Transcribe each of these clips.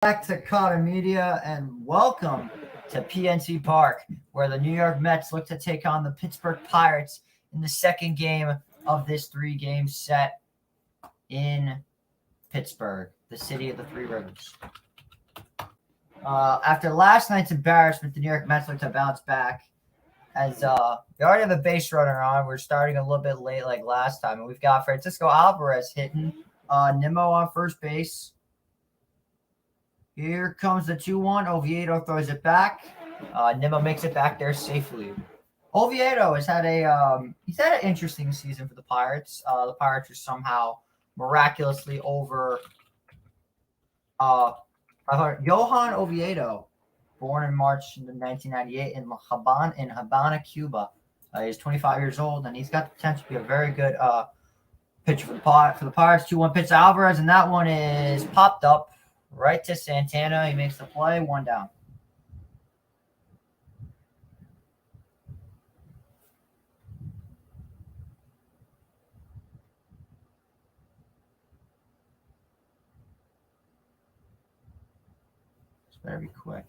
Back to Cotter Media and welcome to PNC Park, where the New York Mets look to take on the Pittsburgh Pirates in the second game of this three-game set in Pittsburgh, the city of the Three Rivers. After last night's embarrassment, the New York Mets look to bounce back as we already have a base runner on. We're starting a little bit late like last time, and we've got Francisco Alvarez hitting, Nimmo on first base. Here comes the 2-1. Oviedo throws it back. Nimmo makes it back there safely. Oviedo has had he's had an interesting season for the Pirates. The Pirates are somehow miraculously over Johan Oviedo, born in March 1998 in Habana, Cuba. He's 25 years old, and he's got the potential to be a very good pitcher for the Pirates. 2-1 pitch to Alvarez, and that one is popped up right to Santana. He makes the play, one down. This better be quick.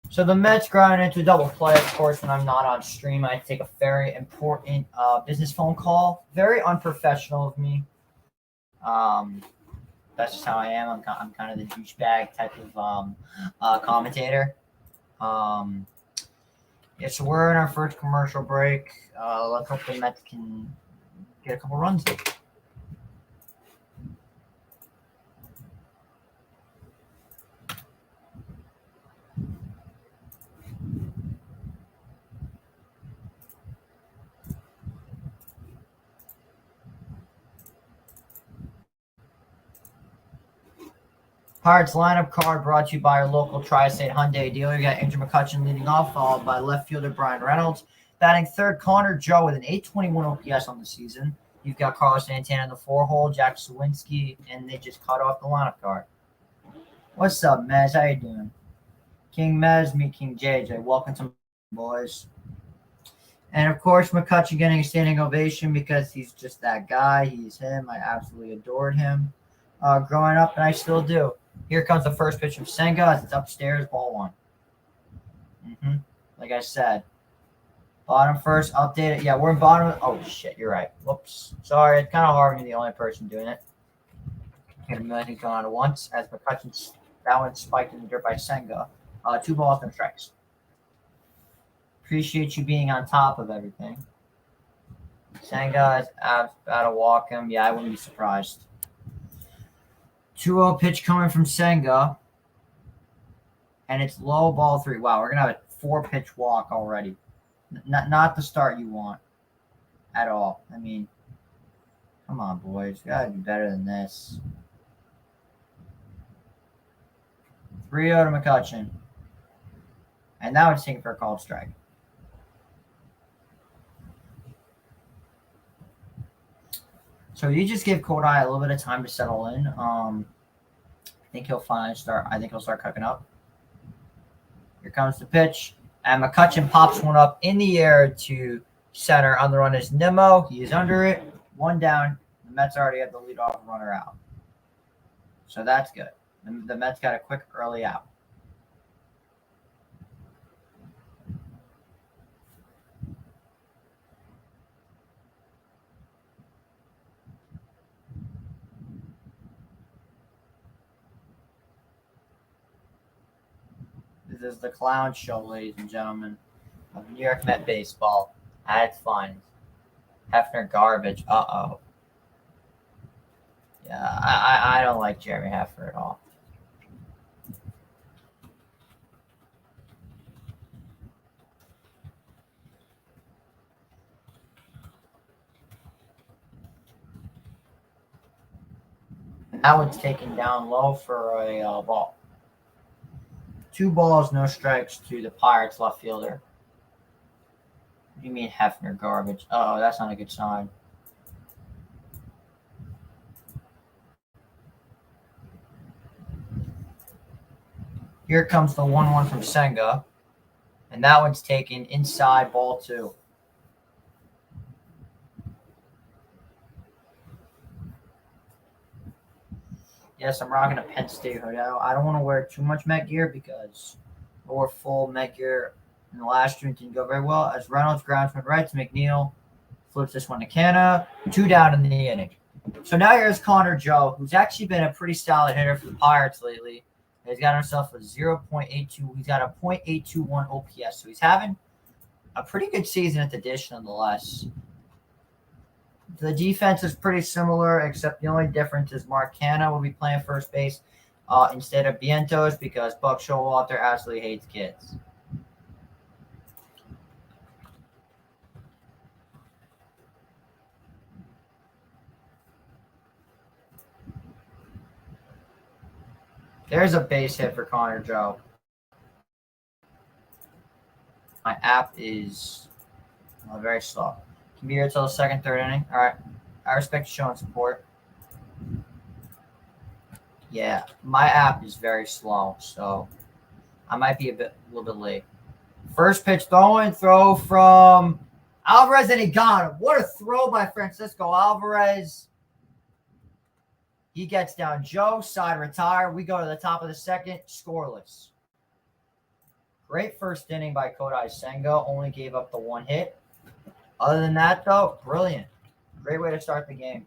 So the Mets grind into a double play. Of course, when I'm not on stream, I take a very important business phone call. Very unprofessional of me. That's just how I am. I'm kind of the douchebag type of commentator. Yeah, so we're in our first commercial break. Let's hope the Mets can get a couple runs in. Pirates lineup card brought to you by our local Tri-State Hyundai dealer. You got Andrew McCutchen leading off, followed by left fielder Brian Reynolds. Batting third, Connor Joe with an 821 OPS on the season. You've got Carlos Santana in the 4-hole, Jack Sawinski, and they just cut off the lineup card. What's up, Mez? How you doing? King Mez, me King JJ. Welcome to my boys. And, of course, McCutchen getting a standing ovation because he's just that guy. He's him. I absolutely adored him growing up, and I still do. Here comes the first pitch from Senga. It's upstairs, ball one. Like I said, bottom first, update it. Yeah, we're in bottom. Oh, shit, you're right. Whoops. Sorry, it's kind of hard to be the only person doing it. Can't have things going on at once. As McCutchen, that one spiked in the dirt by Senga. 2 balls, no strikes. Appreciate you being on top of everything. Senga is about to walk him. Yeah, I wouldn't be surprised. 2-0 pitch coming from Senga. and it's low ball 3. Wow, we're gonna have a 4-pitch walk already. Not the start you want at all. I mean, come on, boys, we gotta do better than this. 3-0 to McCutchen, and now it's taking for a called strike. So you just give Kodai a little bit of time to settle in. I think he'll finally start. I think he'll start cooking up. Here comes the pitch, and McCutchen pops one up in the air to center. On the run is Nimmo. He is under it. 1 down. The Mets already have the leadoff runner out, so that's good. The Mets got a quick early out. This is the clown show, ladies and gentlemen, of New York Met baseball at its finest. Hefner garbage. Uh-oh. Yeah, I don't like Jeremy Hefner at all. That one's taken down low for a ball. 2 balls, no strikes to the Pirates left fielder. What do you mean Hefner garbage? Oh, that's not a good sign. Here comes the 1-1 from Senga. And that one's taken inside, ball 2. Yes, I'm rocking a Penn State hood out. I don't want to wear too much Met gear because I wore full Met gear in the last year. It didn't go very well. As Reynolds grounds one right to McNeil. Flips this one to Canna. 2 down in the inning. So now here's Connor Joe, who's actually been a pretty solid hitter for the Pirates lately. He's got himself a 0.82. He's got a .821 OPS. So he's having a pretty good season at the dish nonetheless. The defense is pretty similar, except the only difference is Mark Canna will be playing first base instead of Vientos because Buck Showalter absolutely hates kids. There's a base hit for Connor Joe. My app is very slow. Can be here until the second, third inning. All right. I respect you showing support. Yeah, my app is very slow, so I might be a little bit late. First pitch throw from Alvarez, and he got him. What a throw by Francisco Alvarez. He gets down. Joe, side retire. We go to the top of the second, scoreless. Great first inning by Kodai Senga. Only gave up the 1 hit. Other than that, though, brilliant. Great way to start the game.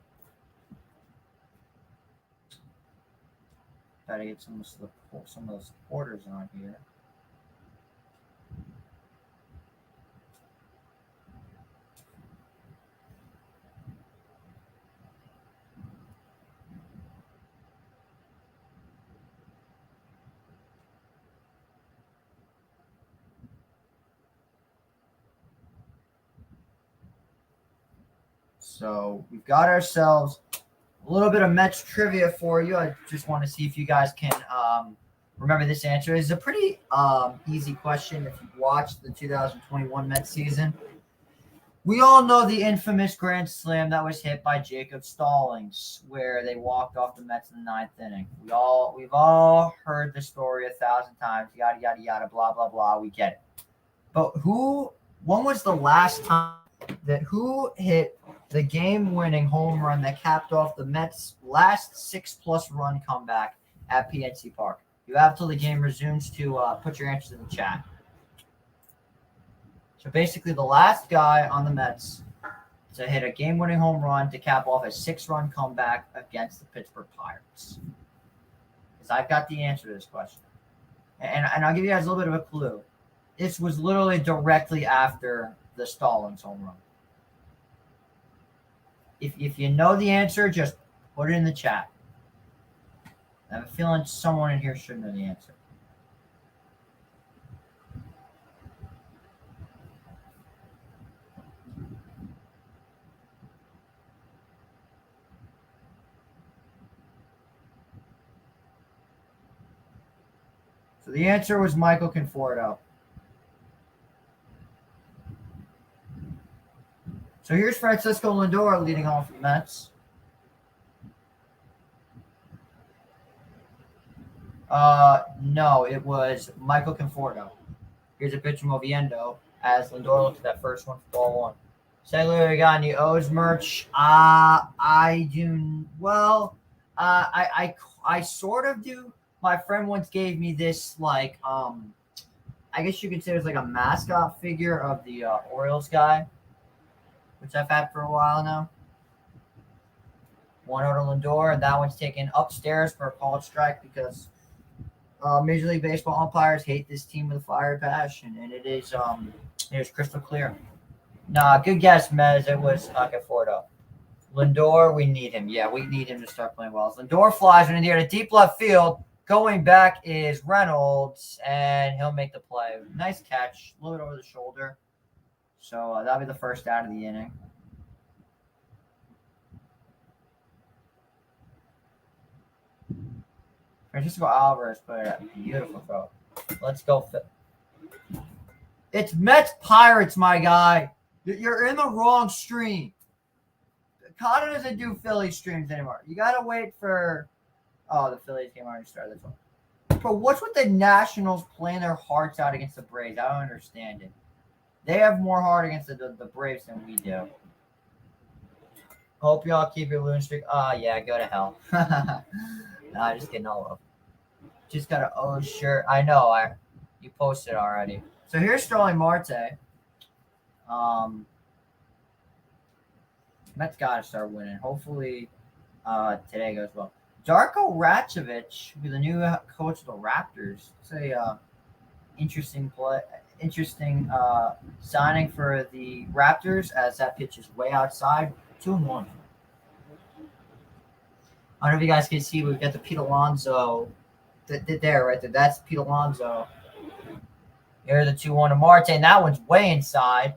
Got to get some of the supporters on here. So we've got ourselves a little bit of Mets trivia for you. I just want to see if you guys can remember this answer. It's a pretty easy question if you've watched the 2021 Mets season. We all know the infamous grand slam that was hit by Jacob Stallings, where they walked off the Mets in the 9th inning. We've all heard the story 1,000 times. Yada yada yada. Blah blah blah. We get it. But when was the last time who hit the game-winning home run that capped off the Mets' last 6+ run comeback at PNC Park? You have till the game resumes to put your answers in the chat. So basically, the last guy on the Mets to hit a game-winning home run to cap off a 6-run comeback against the Pittsburgh Pirates. Because I've got the answer to this question. And I'll give you guys a little bit of a clue. This was literally directly after the Stallings home run. If you know the answer, just put it in the chat. I have a feeling someone in here should know the answer. the answer was Michael Conforto. So here's Francisco Lindor leading off the Mets. No, it was Michael Conforto. Here's a pitch from Oviendo as Lindor looks at that first one for ball one. Say, Lou, you got any O's merch? I do. Well, I sort of do. My friend once gave me this, like, I guess you could say it was like a mascot figure of the Orioles guy, which I've had for a while now. 1-0 to Lindor, and that one's taken upstairs for a called strike because Major League Baseball umpires hate this team with a fire passion, and it is crystal clear. Nah, good guess, Mez. It was Conforto. Lindor, we need him. Yeah, we need him to start playing well. Lindor flies one in the air to deep left field. Going back is Reynolds, and he'll make the play. Nice catch, a little bit over the shoulder. So that'll be the first out of the inning. Francisco Alvarez put a beautiful throw. Let's go. It's Mets Pirates, my guy. You're in the wrong stream. Connor doesn't do Philly streams anymore. You got to wait for. Oh, the Phillies game already started. That's one. But what's with the Nationals playing their hearts out against the Braves? I don't understand it. They have more heart against the Braves than we do. Hope y'all keep your losing streak. Yeah, go to hell. Nah, just kidding. All up. Just got a shirt. I know. You posted already. So here's Starling Marte. Mets got to start winning. Hopefully, today goes well. Darko Racevic, who's the new coach of the Raptors. It's a interesting signing for the Raptors as that pitch is way outside. 2-1. I don't know if you guys can see, we've got the Pete Alonso there, right there. That's Pete Alonso. Here's the 2-1 to Marte, and that one's way inside.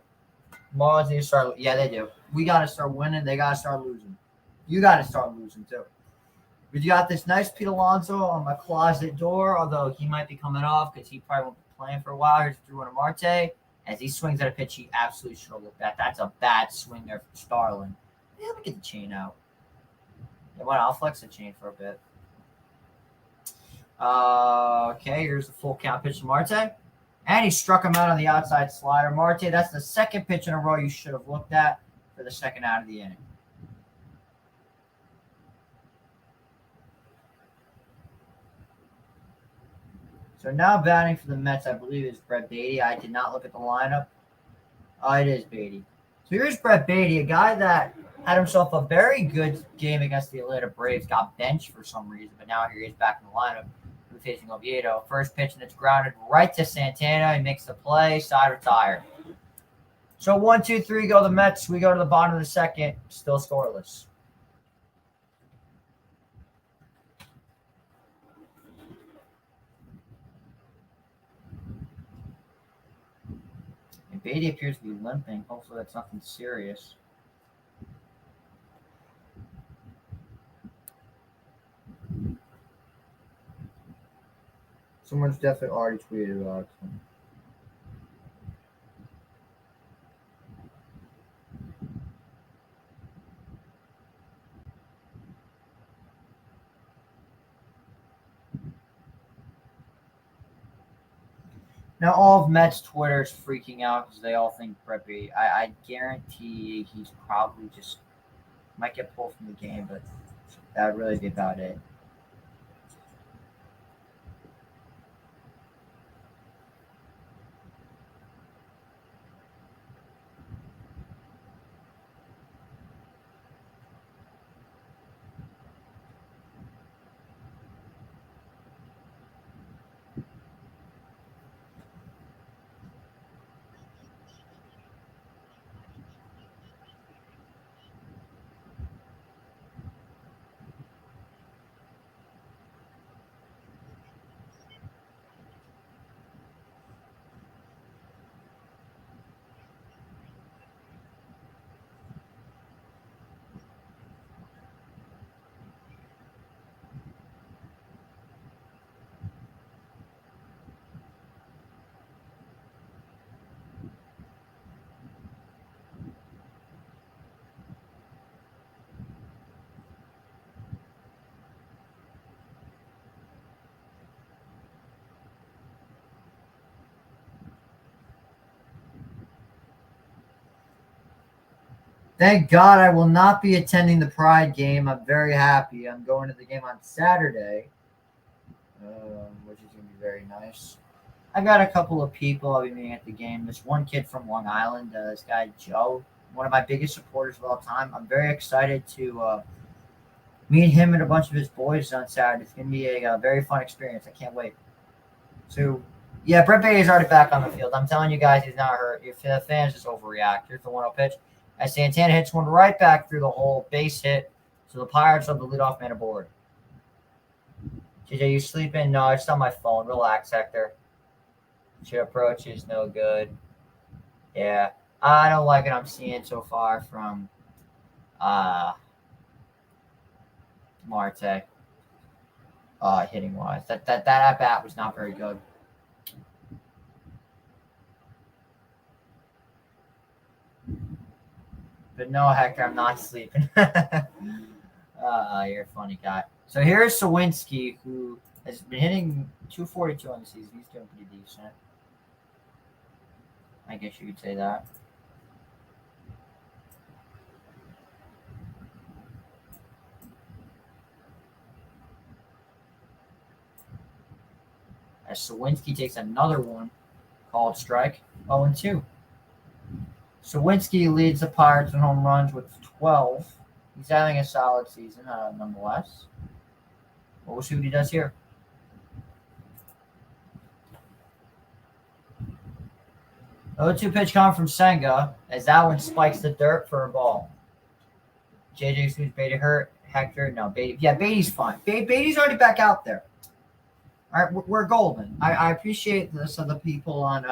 Marlins need to start. Yeah, they do. We got to start winning. They got to start losing. You got to start losing, too. But you got this nice Pete Alonso on my closet door, although he might be coming off because he probably won't be playing for a while. Here's the 3-1 to Marte. As he swings at a pitch, he absolutely should have looked at. That's a bad swing there from Starling. Yeah, let me get the chain out. Yeah, well, I'll flex the chain for a bit. Okay, here's the full count pitch to Marte. And he struck him out on the outside slider. Marte, that's the second pitch in a row you should have looked at for the second out of the inning. So now batting for the Mets, I believe, is Brett Baty. I did not look at the lineup. Oh, it is Baty. So here's Brett Baty, a guy that had himself a very good game against the Atlanta Braves, got benched for some reason, but now here he is back in the lineup. Facing Oviedo. First pitch, and it's grounded right to Santana. He makes the play. Side retired. So 1, 2, 3 go the Mets. We go to the bottom of the second. Still scoreless. And Baty appears to be limping. Hopefully that's nothing serious. Someone's definitely already tweeted about him. Now all of Mets Twitter's freaking out because they all think Brett Baty. I guarantee he's probably just might get pulled from the game, but that would really be about it. Thank God I will not be attending the Pride game. I'm very happy. I'm going to the game on Saturday, which is going to be very nice. I got a couple of people I'll be meeting at the game. This one kid from Long Island, this guy Joe, one of my biggest supporters of all time. I'm very excited to meet him and a bunch of his boys on Saturday. It's going to be a very fun experience. I can't wait. So, yeah, Brett Baty is already back on the field. I'm telling you guys, he's not hurt. If the fans just overreact. Here's the 1-0 pitch. As Santana hits one right back through the hole, base hit. So the Pirates have the leadoff man aboard. JJ, you sleeping? No, it's on my phone. Relax, Hector. Your approach is no good. Yeah, I don't like what I'm seeing so far from Marte. Hitting wise, that at bat was not very good. But no, Hector, I'm not sleeping. You're a funny guy. So here's Sawinski, who has been hitting 242 on the season. He's doing pretty decent. I guess you could say that. As Sawinski takes another one, called strike, 0-2. Sawinski leads the Pirates in home runs with 12. He's having a solid season, nonetheless. But we'll see what he does here. The 0-2 pitch coming from Senga, as that one spikes the dirt for a ball. JJ Smooth, Beatty hurt. Hector, no, Beatty. Yeah, Beatty's fine. Beatty's already back out there. All right, we're golden. I appreciate this of the people on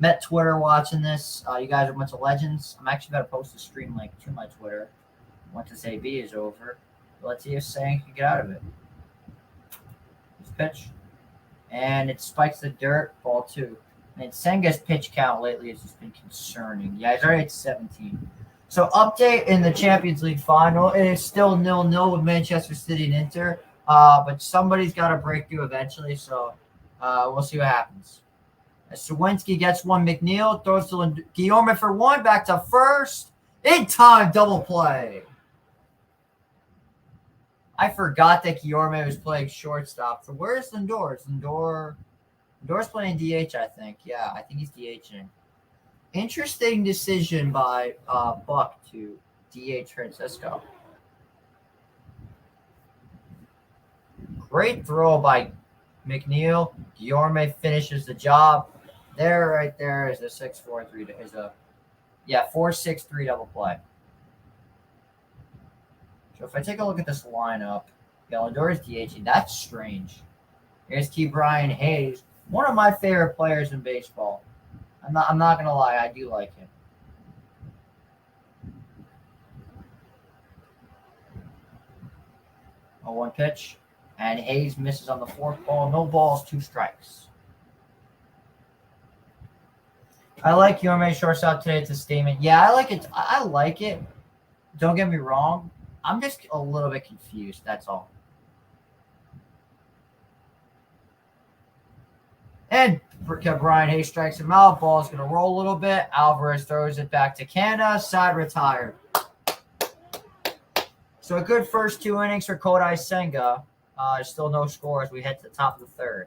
Met Twitter watching this. You guys are a bunch of legends. I'm actually going to post a stream link to my Twitter once this AB is over. Let's see if Sang can get out of it. This pitch. And it spikes the dirt, ball 2. And Senga's pitch count lately has just been concerning. Yeah, he's already at 17. So update in the Champions League final. It is still 0-0 with Manchester City and Inter. But somebody's got to break through eventually. So we'll see what happens. As Sawinski gets one, McNeil throws to Guillaume for one, back to first. In time, double play. I forgot that Guillaume was playing shortstop. So where's Lindor? Lindor's playing DH, I think. Yeah, I think he's DHing. Interesting decision by Buck to DH Francisco. Great throw by McNeil. Guillaume finishes the job. There, right there is a 6-4-3. 4-6-3 double play. So if I take a look at this lineup, Lindor is DHing. That's strange. Here's Ke'Bryan Hayes, one of my favorite players in baseball. I'm not gonna lie, I do like him. A 1 pitch, and Hayes misses on the 4th ball. No balls, 2 strikes. I like Guillaume shortstop today. It's a statement. Yeah, I like it. I like it. Don't get me wrong. I'm just a little bit confused. That's all. And Brian Hayes strikes him out. Ball's going to roll a little bit. Alvarez throws it back to Canada. Side retired. So a good first 2 innings for Kodai Senga. Still no score as we head to the top of the 3rd.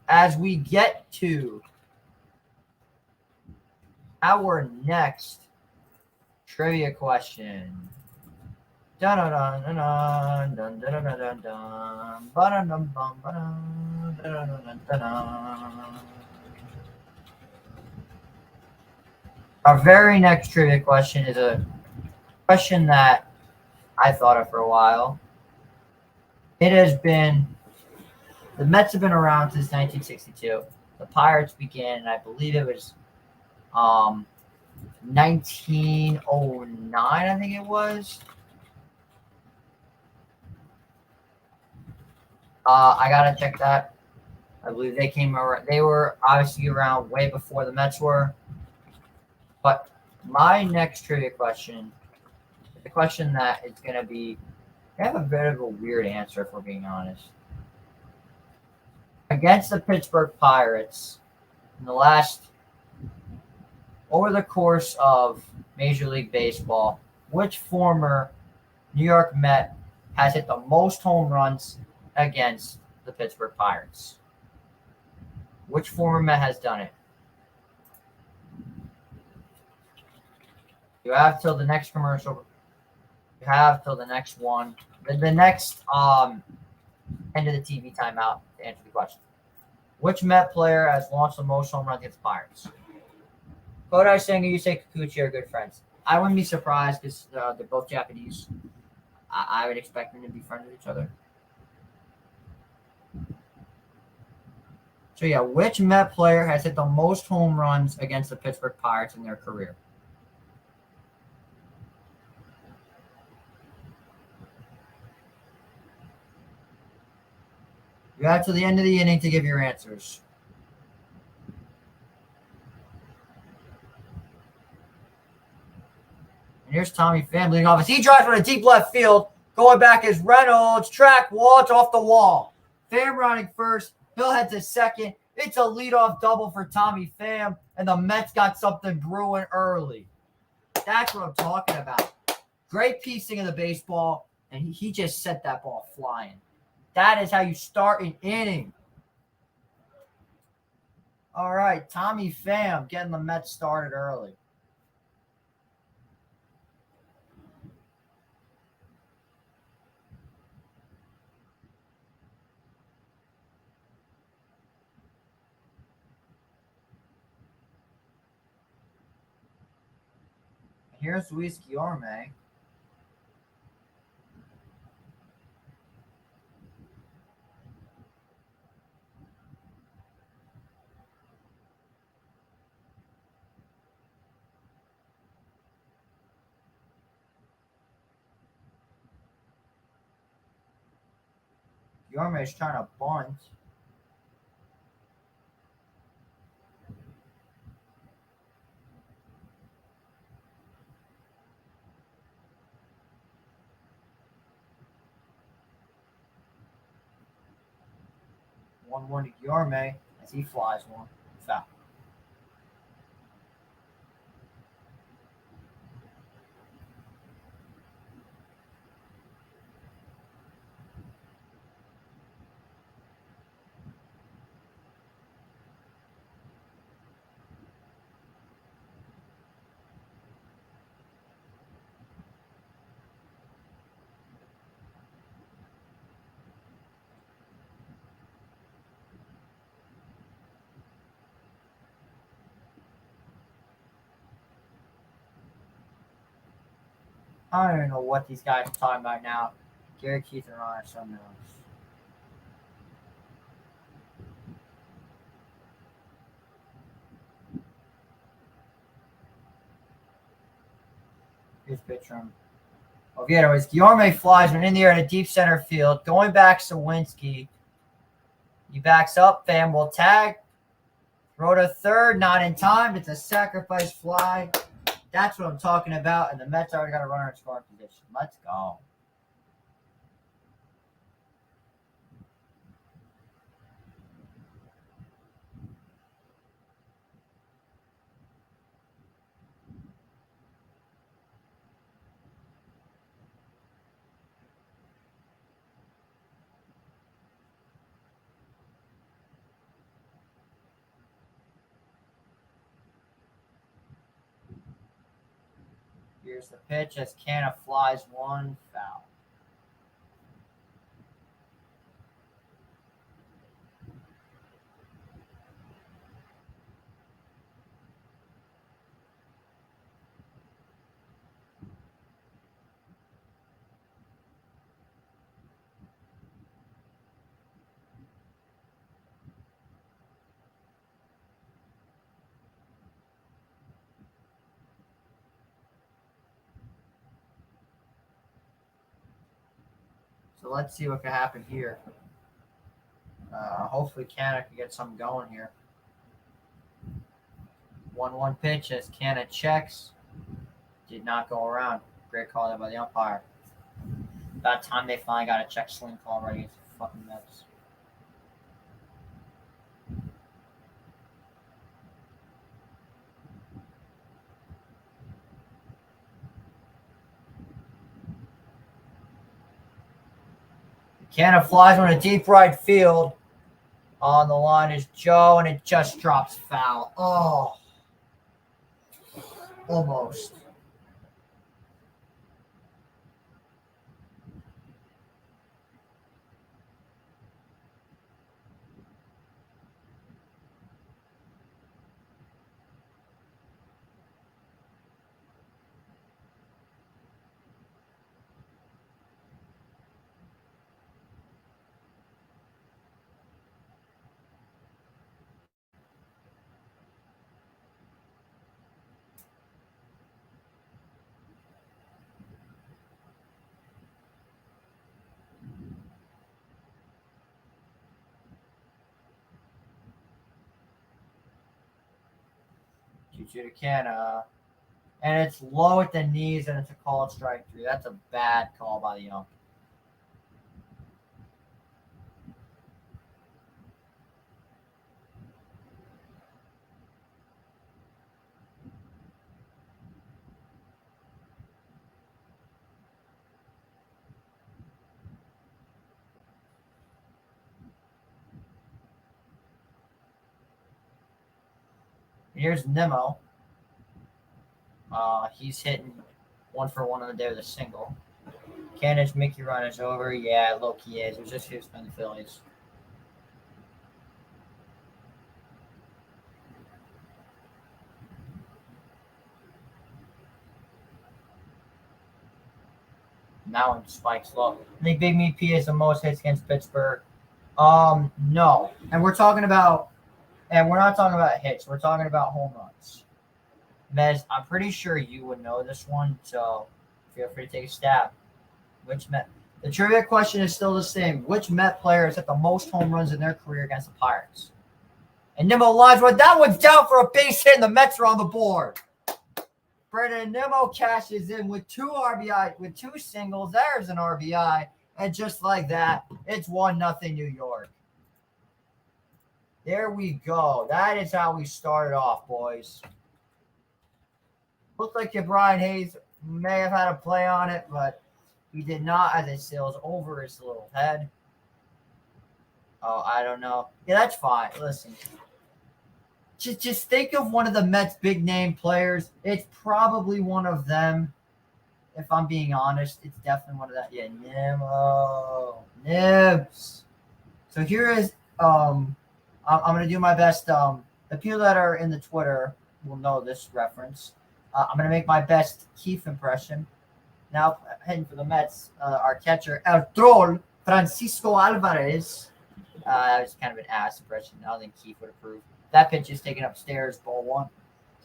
As we get to our next trivia question. Our very next trivia question is a question that I thought of for a while. It has been, the Mets have been around since 1962. The Pirates began, and I believe it was 1909, I think it was. I gotta check that. I believe they came around. They were obviously around way before the Mets were. But my next trivia question, the question that is going to be, I have a bit of a weird answer, if we're being honest. Against the Pittsburgh Pirates, in the last, over the course of Major League Baseball. Which former New York Met has hit the most home runs against the Pittsburgh Pirates? Which former Met has done it? You have till the next commercial. You have till the next one. The next end of the TV timeout to answer the question. Which Met player has launched the most home runs against the Pirates? Kodai Senga, Yusei Kikuchi are good friends. I wouldn't be surprised because they're both Japanese. I would expect them to be friends with each other. So yeah, which Met player has hit the most home runs against the Pittsburgh Pirates in their career? You have to the end of the inning to give your answers. And here's Tommy Pham leading off as he drives from a deep left field. Going back is Reynolds. Track wall. It's off the wall. Pham running first. Hill heads to second. It's a leadoff double for Tommy Pham. And the Mets got something brewing early. That's what I'm talking about. Great piecing of the baseball. And he just set that ball flying. That is how you start an inning. All right, Tommy Pham getting the Mets started early. Here's Luis Guillorme. Guillorme is trying to bunt. One to Guillorme as he flies one. Foul. I don't even know what these guys are talking about now. Gary Keith and Ron are something else. Here's Bittram. Anyways, Guillorme flies one in the air to deep center field. Going back, Sawinski. He backs up. Pham will tag. Throw to third. Not in time. It's a sacrifice fly. That's what I'm talking about. And the Mets already got a runner in scoring position. Let's go. Here's the pitch as Canna flies one. Foul. So let's see what can happen here. Hopefully Canna can get something going here. 1-1 pitch as Canna checks. Did not go around. Great call there by the umpire. About time they finally got a check swing call right against the fucking Mets. Canna flies on a deep right field. On the line is Joe, and it just drops foul. Oh, almost. Two to Canna. And it's low at the knees, and it's a called strike 3. That's a bad call by the ump. Here's Nimmo. He's hitting 1-for-1 on the day with a single. Candace Mickey run is over. Yeah, low-key is. It was just Houston and the Phillies. Now it spikes low. I think Big Meat P is the most hits against Pittsburgh. No. And we're not talking about hits. We're talking about home runs. Mez, I'm pretty sure you would know this one, so feel free to take a stab. Which Met? The trivia question is still the same. Which Met player has hit the most home runs in their career against the Pirates? And Nimmo lines one. That one's down for a base hit, and the Mets are on the board. Brandon Nimmo cashes in with 2 RBI, with 2 singles. There's an RBI. And just like that, it's 1-0 New York. There we go. That is how we started off, boys. Looked like Brian Hayes may have had a play on it, but he did not, as it sails over his little head. Oh, I don't know. Yeah, that's fine. Listen. Just think of one of the Mets' big-name players. It's probably one of them. If I'm being honest, it's definitely one of that. Yeah, Nimmo. Nibs. So here is I'm going to do my best. The people that are in the Twitter will know this reference. I'm going to make my best Keith impression. Now, heading for the Mets, our catcher, El Troll, Francisco Alvarez. That was kind of an ass impression. I don't think Keith would approve. That pitch is taken upstairs, ball 1.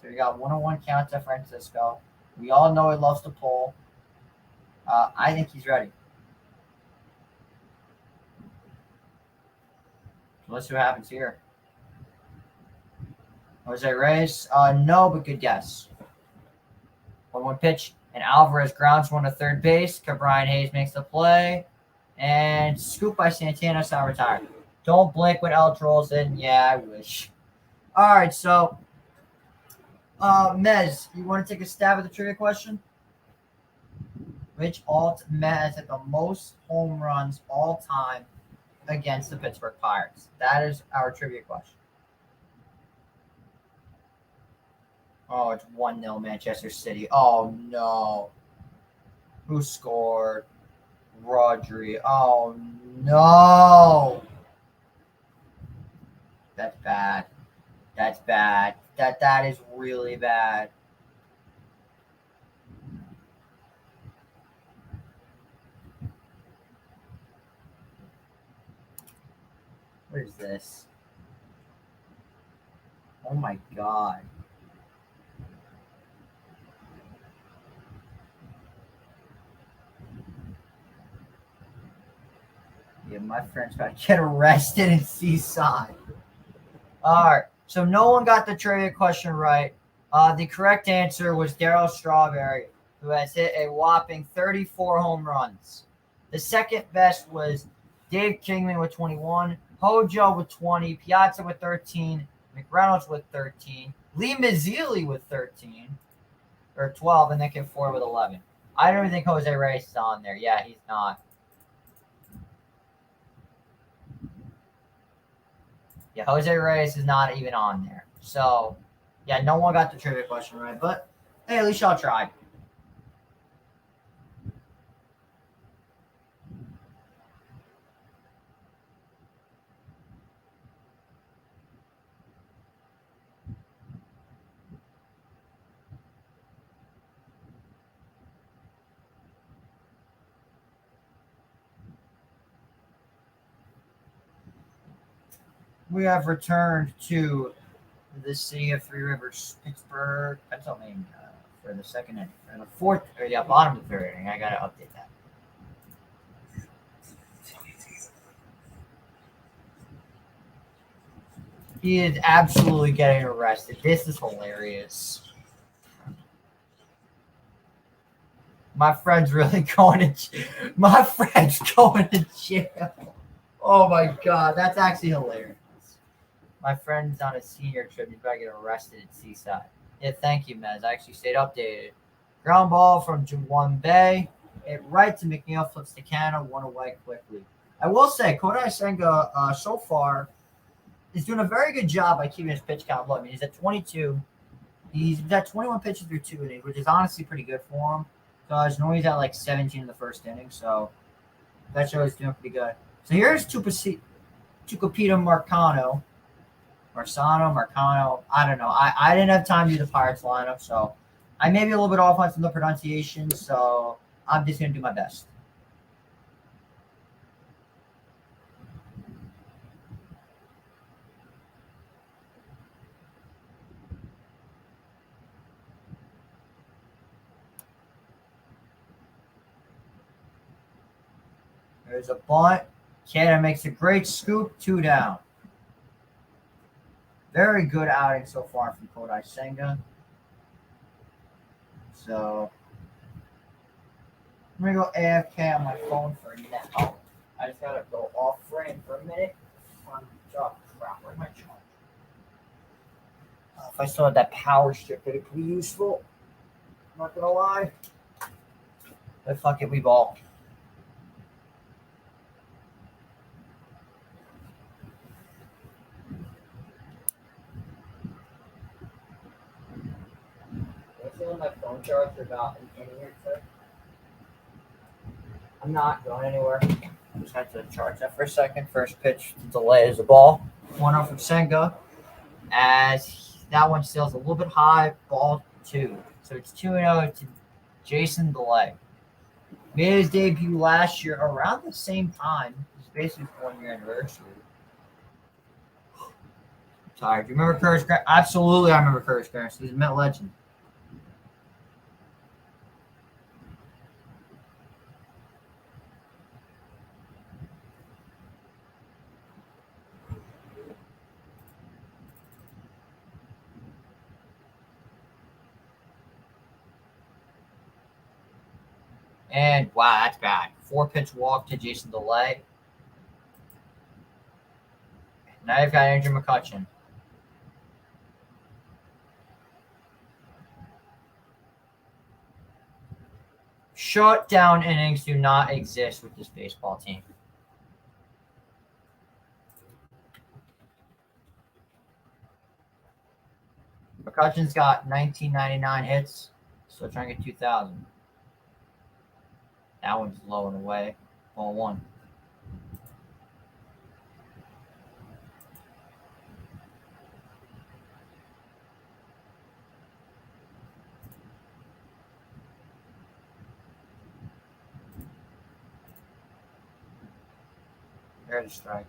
So you got 1-1 count to Francisco. We all know he loves to pull. I think he's ready. So let's see what happens here. Jose Reyes? No, but good guess. 1-1 pitch, and Alvarez grounds one to third base. Brian Hayes makes the play, and scoop by Santana. Sound retired. Don't blink when El Troll's in. Yeah, I wish. All right, so Mez, you want to take a stab at the trivia question? Which alt Mez hit the most home runs all time against the Pittsburgh Pirates? That is our trivia question. Oh, it's 1-0 Manchester City. Oh, no. Who scored? Rodri. Oh, no. That's bad. That's bad. That is really bad. What is this? Oh, my God. Yeah, my friend's about to get arrested in Seaside. All right. So no one got the trivia question right. The correct answer was Darryl Strawberry, who has hit a whopping 34 home runs. The second best was Dave Kingman with 21, Hojo with 20, Piazza with 13, McReynolds with 13, Lee Mazzilli with 13, or 12, and then Kim Ford with 11. I don't even think Jose Reyes is on there. Yeah, he's not. Yeah, Jose Reyes is not even on there. So, yeah, no one got the trivia question right, but hey, at least y'all tried. We have returned to the city of Three Rivers, Pittsburgh, Pennsylvania, for the second inning. For the fourth, or yeah, bottom of the third inning. I gotta update that. He is absolutely getting arrested. This is hilarious. My friend's really going to. My friend's going to jail. Oh my god, that's actually hilarious. My friend's on a senior trip. He's about to get arrested at Seaside. Yeah, thank you, Mez. I actually stayed updated. Ground ball from Juwan Bay. It right to McNeil, flips to Canada, one away quickly. I will say, Kodai Senga so far is doing a very good job by keeping his pitch count low. I mean, he's at 22. He's got 21 pitches through 2 innings, which is honestly pretty good for him. Because normally he's at like 17 in the first inning, so that shows he's doing pretty good. So here's Tucupita Marcano. I don't know. I didn't have time to do the Pirates lineup, so I may be a little bit off on some of the pronunciation, so I'm just going to do my best. There's a bunt. Canada makes a great scoop, 2 down. Very good outing so far from Kodai Senga. So I'm going to go AFK on my phone for now. I just got to go off frame for a minute. Oh, crap. Where's my charger? If I still had that power strip, it'd be pretty useful. I'm not going to lie. But fuck it, we ball. My phone charge for about an inning or two. I'm not going anywhere. I just had to charge that for a second. First pitch to delay is a ball. 1-0 from Senga. As that one steals a little bit high, ball 2. So it's 2-0 to Jason Delay. Made his debut last year around the same time. It's basically 1-year anniversary. I'm tired. Do you remember Curtis Grant? Absolutely, I remember Curtis Grant. He's a Met legend. And wow, that's bad. 4-pitch walk to Jason Delay. Now you've got Andrew McCutchen. Shutdown innings do not exist with this baseball team. McCutchen's got 1999 hits, so trying to get 2,000. That one's low and away. Ball 1. There's a strike.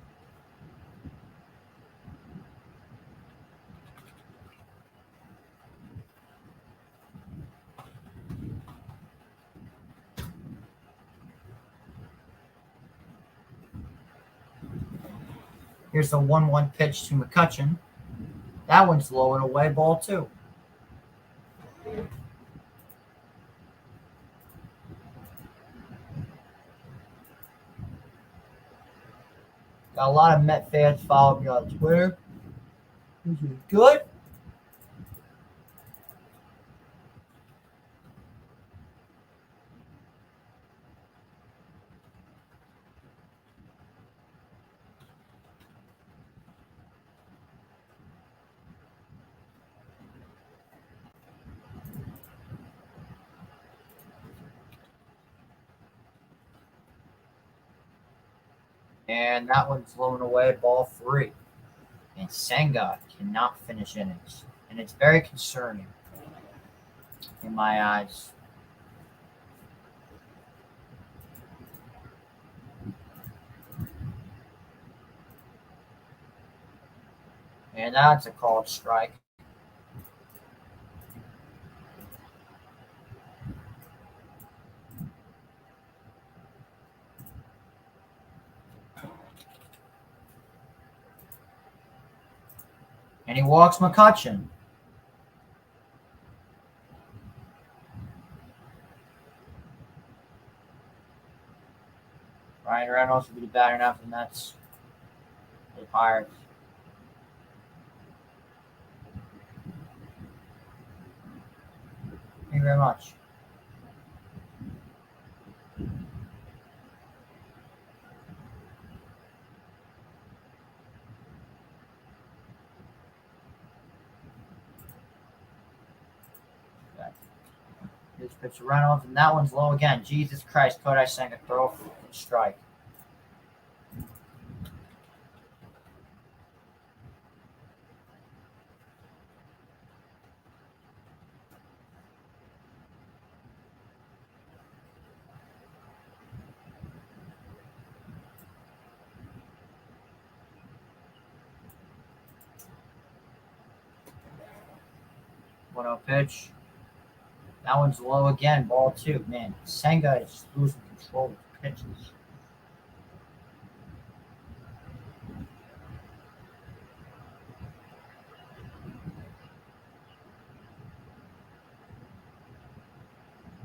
Here's the 1-1 pitch to McCutchen. That one's low and away. Ball 2. Got a lot of Met fans following me on Twitter. This is good. And that one's blown away, ball 3. And Senga cannot finish innings. And it's very concerning in my eyes. And that's a called strike. And he walks McCutchen. Ryan Reynolds will be the batter now for the Mets. The Pirates. Thank you very much. Here's pitch to Reynolds, and that one's low again. Jesus Christ, Kodai Senga throw strike. One-zero pitch. That one's low again. Ball 2. Man, Senga is losing control of the pitches.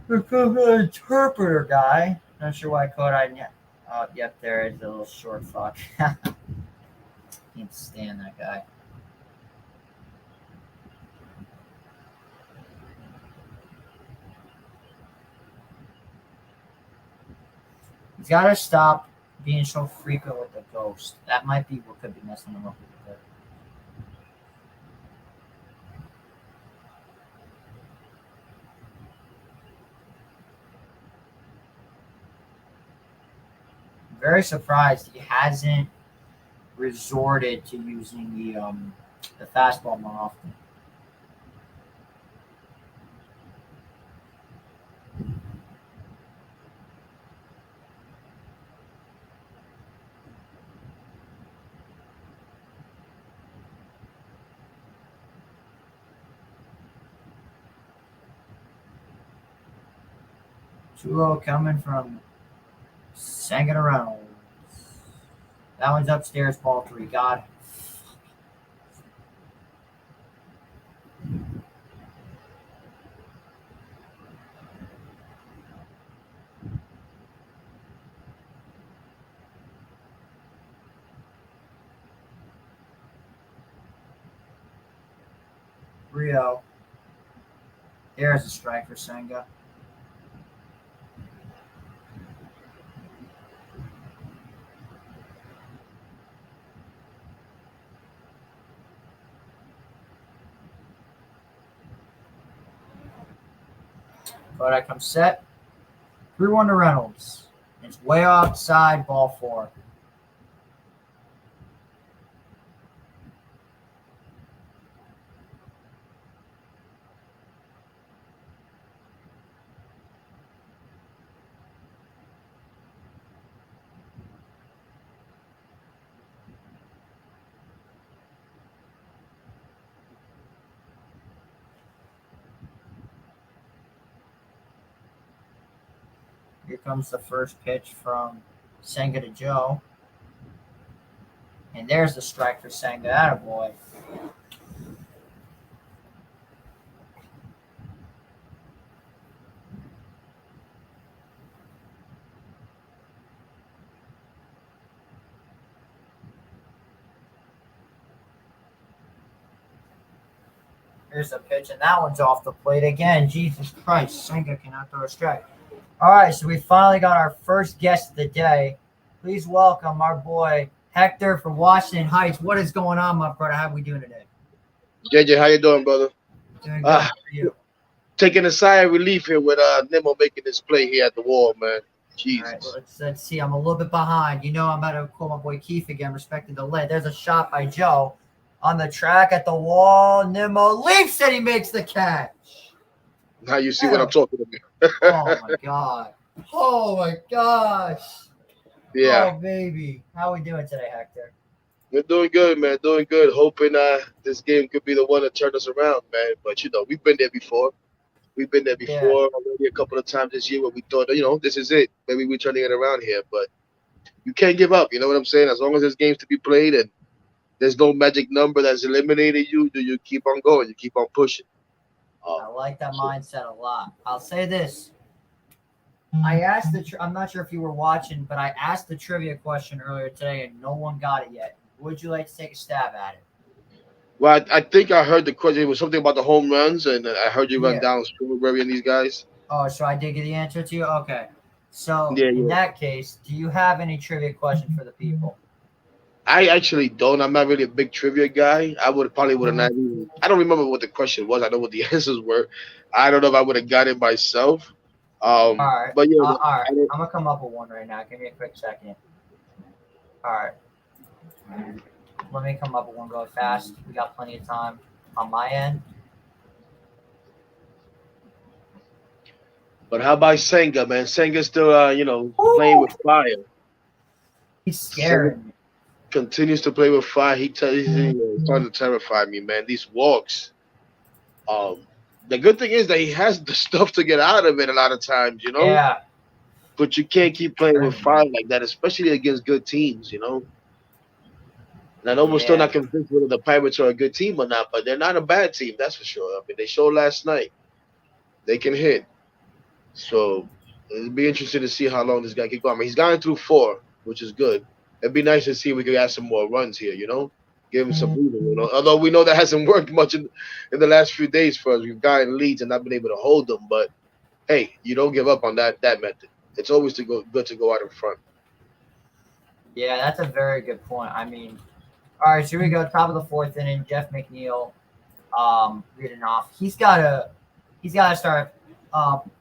The interpreter guy. Not sure why Kodai. Oh, yep, there is a little short fuck. Can't stand that guy. He's got to stop being so frequent with the ghost. That might be what could be messing him up a bit. I'm very surprised he hasn't resorted to using the fastball more often. Two-0 coming from Senga to Reynolds. That one's upstairs, ball 3. God. 3-0. There's a strike for Senga. But I come set. 3-1 to Reynolds. It's way outside, ball 4. Here comes the first pitch from Senga to Joe. And there's the strike for Senga. Attaboy. Here's the pitch, and that one's off the plate again. Jesus Christ, Senga cannot throw a strike. All right, so we finally got our first guest of the day. Please welcome our boy Hector from Washington Heights. What is going on, my brother? How are we doing today? JJ, how you doing, brother? Doing good. For you? Taking a sigh of relief here with Nemo making this play here at the wall, man. All right, Jesus. let's see. I'm a little bit behind. You know, I'm about to call my boy Keith again, respecting the delay. There's a shot by Joe on the track at the wall. Nimmo leaps and he makes the catch. Now you see what I'm talking about. Oh my god. Oh my gosh. Yeah, Oh baby. How we doing today, Hector? we're doing good, man. Doing good. Hoping this game could be the one to turn us around, man. But we've been there before. We've been there Yeah. before already a couple of times this year where we thought, this is it. Maybe we're turning it around here. But you can't give up. You know what I'm saying? As long as there's games to be played and there's no magic number that's eliminated you keep on going. You keep on pushing. I like that So mindset a lot. I'll say this. I asked I'm not sure if you were watching, but I asked the trivia question earlier today and no one got it yet. Would you like to take a stab at it? well, I think I heard the question. It was something about the home runs, and I heard you run Yeah. down Strawberry and these guys. Oh, so I did get the answer to you? Okay. So Yeah, in yeah. that case, do you have any trivia question for the people? I actually don't. I'm not really a big trivia guy. I would have not even. I don't remember what the question was. I know what the answers were. I don't know if I would have got it myself. All right. But yeah, All right. I don't, I'm going to come up with one right now. Give me a quick second. All right. Let me come up with one really fast. We got plenty of time on my end. but how about Senga, man? Senga's still, playing with fire. He's Senga scaring me. continues to play with fire. He's starting to terrify me, man. These walks. Um, the good thing is that he has the stuff to get out of it a lot of times, Yeah. But you can't keep playing with fire like that, especially against good teams. And I know we're still Yeah. not convinced whether the Pirates are a good team or not, but they're not a bad team, that's for sure. I mean, they showed last night they can hit. So it'll be interesting to see how long this guy can go. I mean, he's gotten through 4, which is good. It'd be nice to see if we could add some more runs here. Give him some breathing. Although we know that hasn't worked much in the last few days for us. We've gotten leads and not been able to hold them. But hey, you don't give up on that method. It's always good to go out in front. Yeah, that's a very good point. I mean, all right, so here we go. Top of the 4th inning. Jeff McNeil leading off. He's got to start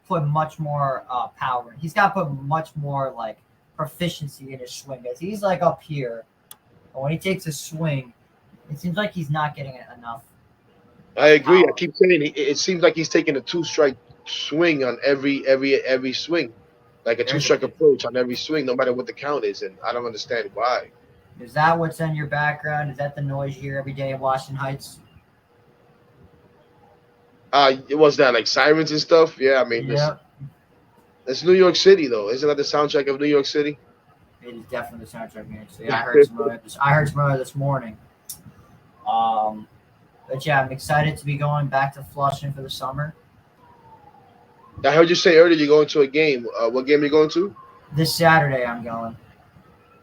putting much more power. He's got to put much more like proficiency in his swing. As he's like up here, and when he takes a swing, it seems like he's not getting it enough. I agree. Power. I keep saying it seems like he's taking a 2-strike swing on every swing, like a There's 2-strike approach on every swing, no matter what the count is, and I don't understand why. Is that what's in your background? Is that the noise you hear every day in Washington Heights? It was that like sirens and stuff. Yeah, I mean, Yeah, it's New York City though. Isn't that the soundtrack of New York City? it is definitely the soundtrack music. So yeah, I heard some of it. I heard some of it this morning. But yeah, I'm excited to be going back to Flushing for the summer. I heard you say earlier you're going to a game. What game are you going to? This Saturday, I'm going.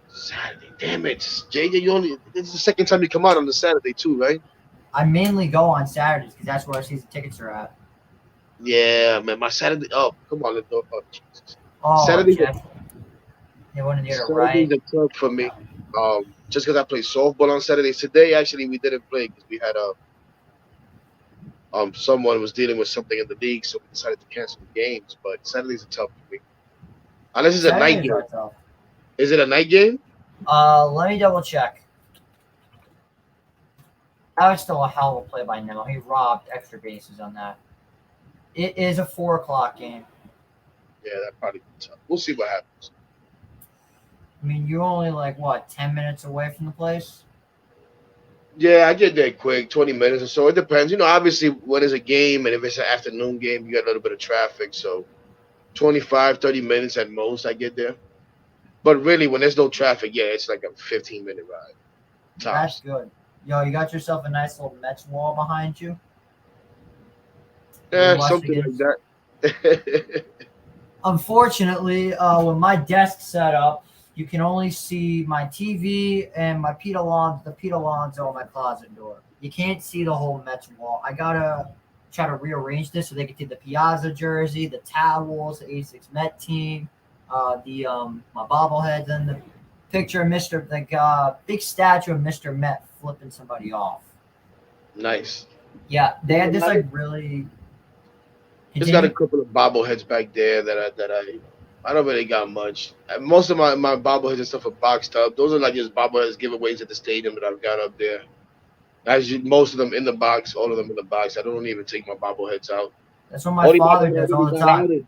Saturday. Damn it, JJ. This is the second time you come out on the Saturday too, right? I mainly go on Saturdays because that's where our season tickets are at. Yeah, man. My Saturday. Oh, come on. Jesus. Oh, Saturday. Jeff, they wanted you to Saturdays right. are tough for me. Just because I play softball on Saturdays. Today, actually, we didn't play because we had someone was dealing with something in the league, so we decided to cancel the games. But Saturdays are tough for me, unless it's a night Saturdays game. are tough. Is it a night game? Let me double check. That was still a hell of a play by Nemo. He robbed extra bases on that. It is a 4:00 game. Yeah, that probably be tough. We'll see what happens. I mean, you're only like what 10 minutes away from the place. Yeah, I get there quick, 20 minutes or so. It depends. Obviously, when it's a game and if it's an afternoon game, you got a little bit of traffic. So 25, 30 minutes at most, I get there. But really, when there's no traffic, yeah, it's like a 15-minute ride. That's Tops. good. Yo, you got yourself a nice little Mets wall behind you. Yeah, watch something the like that. Unfortunately, with my desk set up, you can only see my TV and my Pete Alonso, the Pete Alonso on my closet door. You can't see the whole Mets wall. I gotta try to rearrange this so they can see the Piazza jersey, the towels, the 86 Met team, my bobbleheads, and the picture of big statue of Mr. Met flipping somebody off. Nice. Yeah, they had this like really. Just got a couple of bobbleheads back there that I I don't really got much. Most of my bobbleheads and stuff are boxed up. Those are like just bobbleheads giveaways at the stadium that I've got up there. Most of them in the box, all of them in the box. I don't even take my bobbleheads out. That's what my Only father bobblehead I does all really the got time. out is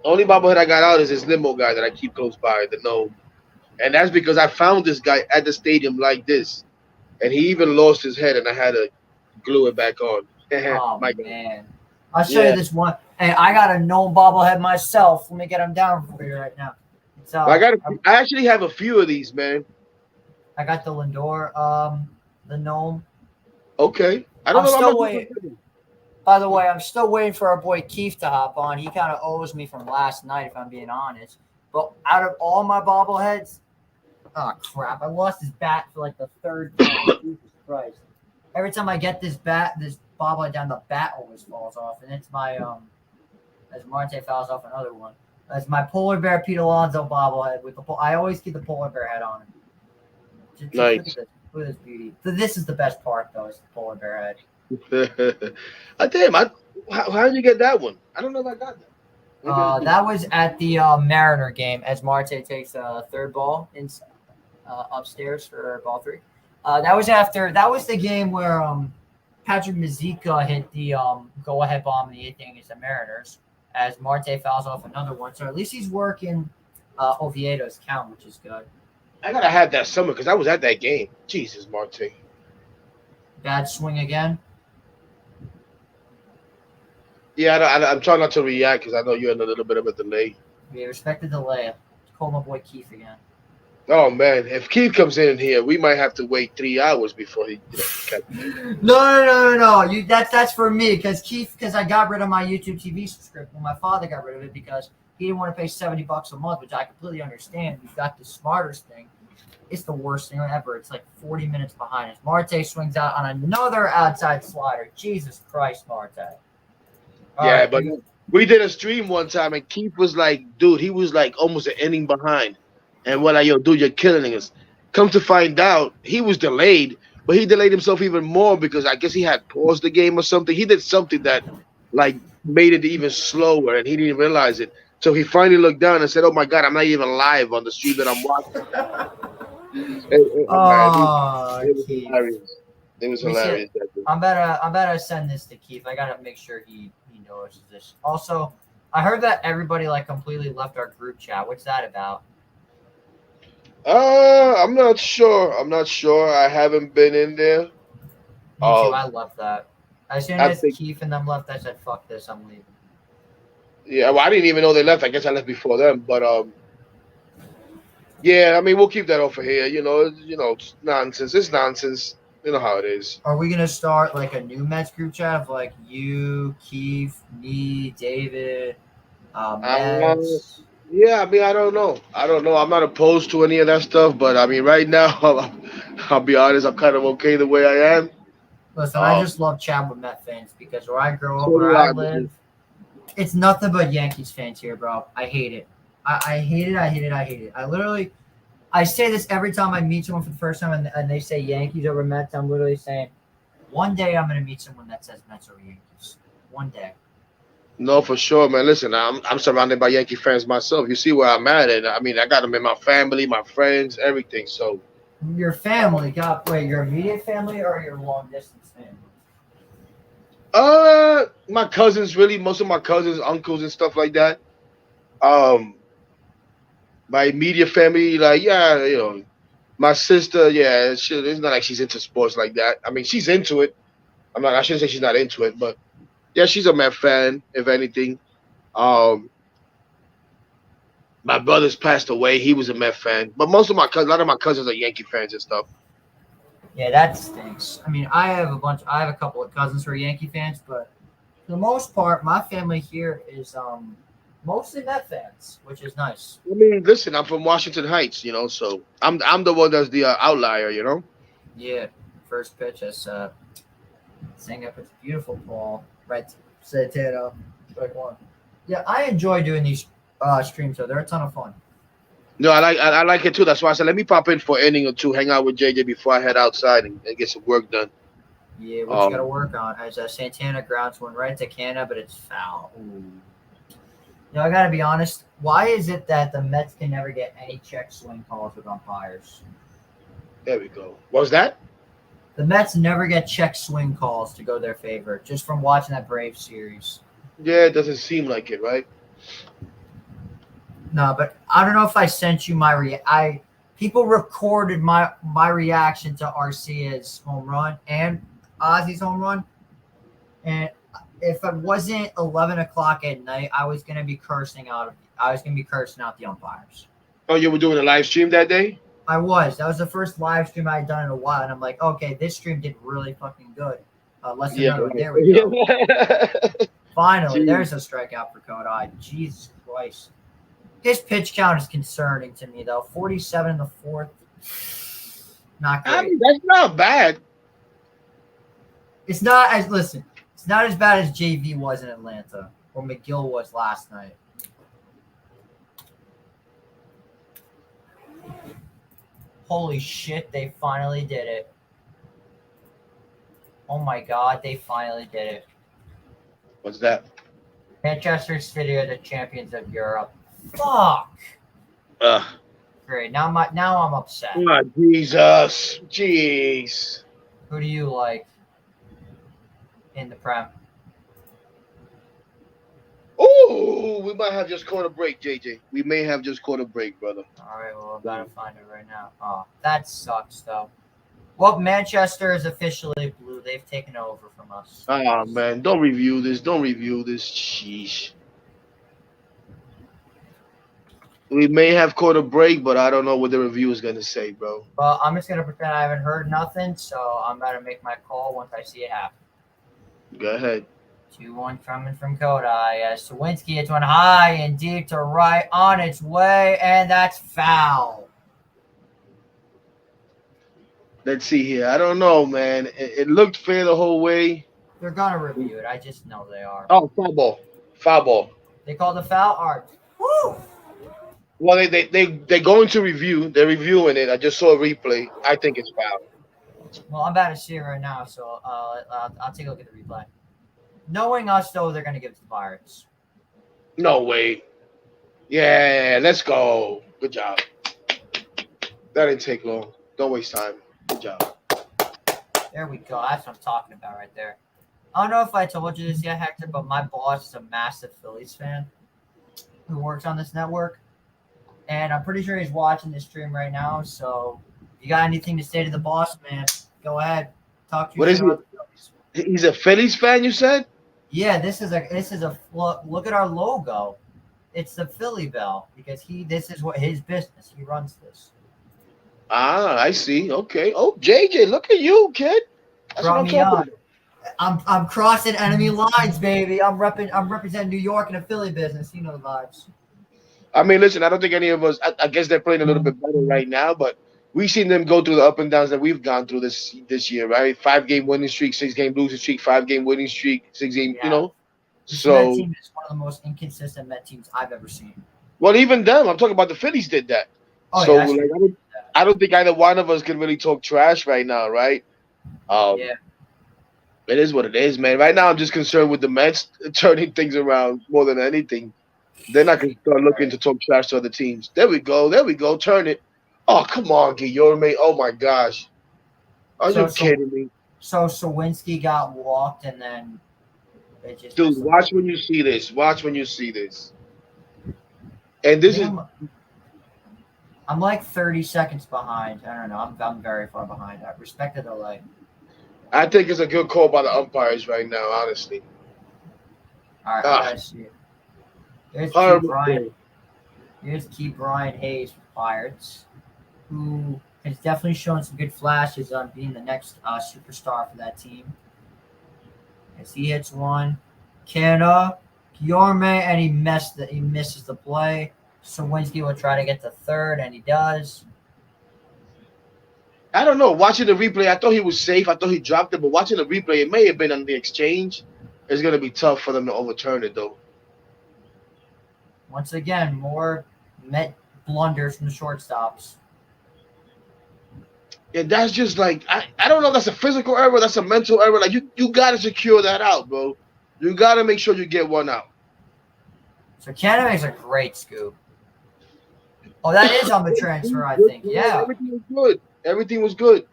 only bobblehead I got out is this limo guy that I keep close by, the gnome. And that's because I found this guy at the stadium like this, and he even lost his head, and I had to glue it back on. Oh My God. man, I'll show you Yeah, this one. Hey, I got a gnome bobblehead myself. Let me get him down for you right now. It's but I actually have a few of these, man. I got the Lindor, the gnome. Okay, I don't I'm know. I'm still not waiting. By the way, I'm still waiting for our boy Keith to hop on. He kind of owes me from last night, if I'm being honest. But out of all my bobbleheads, oh crap! I lost his bat for like the third time. Jesus Christ! Every time I get this bobblehead down, the bat always falls off, and it's my as Marte fouls off another one. That's my polar bear Pete Alonso bobblehead with the. I always keep the polar bear head on it. Just look at nice. this. Look at this beauty. So this is the best part, though. Is the polar bear head. Damn, how did you get that one? I don't know if I got that. That was at the Mariner game as Marte takes a third ball in upstairs for ball three. That was the game where Patrick Mazeika hit the go-ahead bomb in the eighth inning against the Mariners as Marte fouls off another one. So at least he's working Oviedo's count, which is good. I gotta have that summer because I was at that game. Jesus, Marte. Bad swing again. Yeah, I'm trying not to react because I know you're in a little bit of a delay. We respect the delay. Call my boy Keith again. Oh man, if Keith comes in here, we might have to wait 3 hours before he. No. That's for me because I got rid of my YouTube TV subscription. Well, my father got rid of it because he didn't want to pay $70 a month, which I completely understand. We've got the smartest thing. It's the worst thing ever. It's like 40 minutes behind us. Marte swings out on another outside slider. Jesus Christ, Marte. All Yeah, right, but we did a stream one time, and Keith was like, dude, he was like almost an inning behind. And we're like, yo, dude, you're killing us. Come to find out, he was delayed, but he delayed himself even more because I guess he had paused the game or something. He did something that like made it even slower, and he didn't realize it. So he finally looked down and said, oh my God, I'm not even live on the stream that I'm watching. oh, It was Keith. hilarious. It was hilarious. I'm better send this to Keith. I gotta make sure he knows this. Also, I heard that everybody like completely left our group chat. What's that about? I'm not sure. I haven't been in there. Me too. I love that. As soon as think- Keith and them left, I said, "Fuck this, I'm leaving." Yeah, well, I didn't even know they left. I guess I left before them. But yeah, I mean, we'll keep that over here. It's nonsense. It's nonsense. You know how it is. Are we gonna start like a new Mets group chat of like you, Keith, me, David, Mets? Yeah, I mean, I don't know. I'm not opposed to any of that stuff, but I mean, right now, I'll be honest. I'm kind of okay the way I am. Listen, I just love chatting with Met fans because where I grow up, So where do I I, live, it's nothing but Yankees fans here, bro. I hate it. I hate it. I hate it. I hate it. I say this every time I meet someone for the first time and they say Yankees over Mets. I'm literally saying, one day I'm going to meet someone that says Mets over Yankees. One day. No, for sure, man. Listen, I'm surrounded by Yankee fans myself. You see where I'm at, and I mean, I got them in my family, my friends, everything. So your family, wait, your immediate family or your long distance family? My cousins, really, most of my cousins, uncles, and stuff like that. My immediate family, like, yeah, my sister, yeah, it's not like she's into sports like that. I mean, she's into it. I shouldn't say she's not into it, but yeah, she's a Met fan, if anything. My brother's passed away. He was a Met fan, but a lot of my cousins are Yankee fans and stuff. Yeah, that stinks. I mean, I have a couple of cousins who are Yankee fans, but for the most part, my family here is mostly Met fans, which is nice. I mean, listen, I'm from Washington Heights, so I'm the one that's the outlier, Yeah, first pitch is saying up. It's beautiful ball, right? Santana, strike one. Yeah, I enjoy doing these streams, so they're a ton of fun. No, I like it too. That's why I said let me pop in for an inning or two, hang out with JJ before I head outside and get some work done. Yeah, what you got to work on as Santana grounds one right to Canna, but it's foul. Ooh. I gotta be honest. Why is it that the Mets can never get any check swing calls with umpires? There we go. What was that? The Mets never get check swing calls to go their favor, just from watching that Braves series. Yeah, it doesn't seem like it, right? No, but I don't know if I sent you my people recorded my reaction to Arcia's home run and Ozzy's home run, and if it wasn't 11 o'clock at night, I was gonna be cursing out the umpires. Oh, you were doing a live stream that day? I was. That was the first live stream I had done in a while, and I'm like, okay, this stream did really fucking good. Less than another. There we go. Finally, Jeez. there's a strikeout for Kodai. Jesus Christ. His pitch count is concerning to me, though. 47 in the fourth. Not great. I mean, that's not bad. It's not as bad as JV was in Atlanta or McGill was last night. Holy shit, they finally did it. Oh my god, they finally did it. What's that? Manchester City are the champions of Europe. Fuck. Great. Now I'm upset. Oh, Jesus. Jeez. Who do you like in the Prem? Oh, we might have just caught a break, JJ. We may have just caught a break, brother. All right, well, I'm about to find it right now. Oh, that sucks, though. Well, Manchester is officially blue. They've taken over from us. Ah, man. Don't review this. Sheesh. We may have caught a break, but I don't know what the review is going to say, bro. Well, I'm just going to pretend I haven't heard nothing, so I'm about to make my call once I see it happen. Go ahead. 2-1 coming from Kodai. As Sawinski hits one high and deep to right on its way, and that's foul. Let's see here. I don't know, man. It looked fair the whole way. They're going to review it. I just know they are. Oh, foul ball. Foul ball. They called the foul art. Woo! Well, they're going to review. They're reviewing it. I just saw a replay. I think it's foul. Well, I'm about to see it right now, so I'll take a look at the replay. Knowing us, though, they're going to give it to the Pirates. No way. Yeah, let's go. Good job. That didn't take long. Don't waste time. Good job. There we go. That's what I'm talking about right there. I don't know if I told you this yet, Hector, but my boss is a massive Phillies fan who works on this network. And I'm pretty sure he's watching this stream right now. So if you got anything to say to the boss, man, go ahead. Talk to What is he? He's a Phillies fan, you said? Yeah, this is a look at our logo. It's the Philly Bell because this is what his business. He runs this. Ah, I see. Okay. Oh, JJ, look at you, kid. That's what I'm talking about. I'm crossing enemy lines, baby. I'm representing New York in a Philly business. You know the vibes. I mean, listen, I don't think any of us. I guess they're playing a little bit better right now, but we've seen them go through the up and downs that we've gone through this year, right? 5-game winning streak, 6-game losing streak, 5-game winning streak, 6-game. Yeah. You know. This So Met team is one of the most inconsistent Met teams I've ever seen. well, even them. I'm talking about the Phillies did that. Oh, So yeah, like, I don't think either one of us can really talk trash right now, right? Yeah. It is what it is, man. Right now, I'm just concerned with the Mets turning things around more than anything. Then I can start looking to talk trash to other teams. There we go. Turn it. Oh, come on, Guillorme. Oh, my gosh. Are you kidding me? So Sawinski got walked, and then it just... Dude, watch when you see this. And this is... I'm like 30 seconds behind. I don't know. I'm very far behind. I respect the delay. I think it's a good call by the umpires right now, honestly. All right, I see it. Here's Key Brian Hayes for Pirates, who has definitely shown some good flashes on being the next superstar for that team. As he hits one, Guillorme, and he misses the play. Sawinski will try to get the third, and he does. I don't know. Watching the replay, I thought he was safe. I thought he dropped it, but watching the replay, it may have been on the exchange. It's going to be tough for them to overturn it, though. Once again, more Met blunders from the shortstops. Yeah, that's just like, I don't know if that's a physical error, that's a mental error. Like, you got to secure that out, bro. You got to make sure you get one out. So Canada makes a great scoop. Oh, that is on the transfer, I think. Yeah. Everything was good. Everything was good.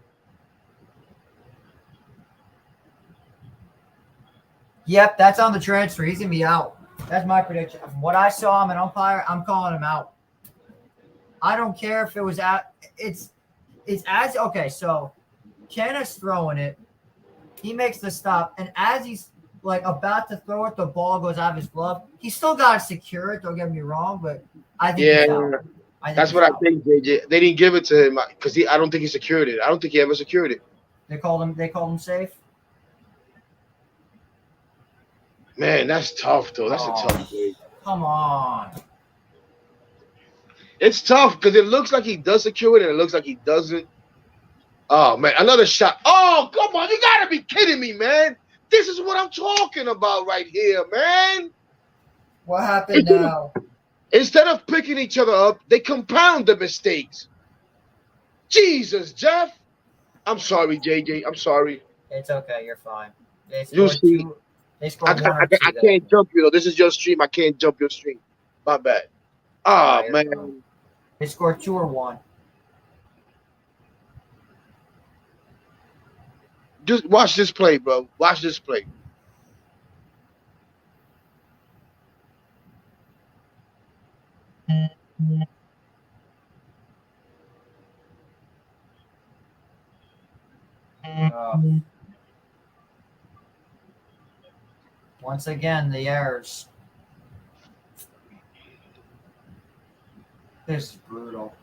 Yep, that's on the transfer. He's gonna be out. That's my prediction. From what I saw him an umpire, I'm calling him out. I don't care if it was at. It's as okay. So Canada's throwing it. He makes the stop, and as he's like about to throw it, the ball goes out of his glove. He still got to secure it. Don't get me wrong, but I think he's out. That's what I think, JJ. They didn't give it to him because I don't think he secured it. I don't think he ever secured it. They called him safe. Man, that's tough though. That's a tough game. Come on. It's tough because it looks like he does secure it and it looks like he doesn't. Oh man, another shot. Oh, come on. You gotta be kidding me, man. This is what I'm talking about right here, man. What happened now? Instead of picking each other up, they compound the mistakes. Jesus, Jeff. I'm sorry, JJ. I'm sorry. It's okay. You're fine. You see, they scored I can't jump you. This is your stream. I can't jump your stream. My bad. Oh, man. They scored 2 or 1. Just watch this play, bro. Watch this play. Once again, the errors. This is brutal.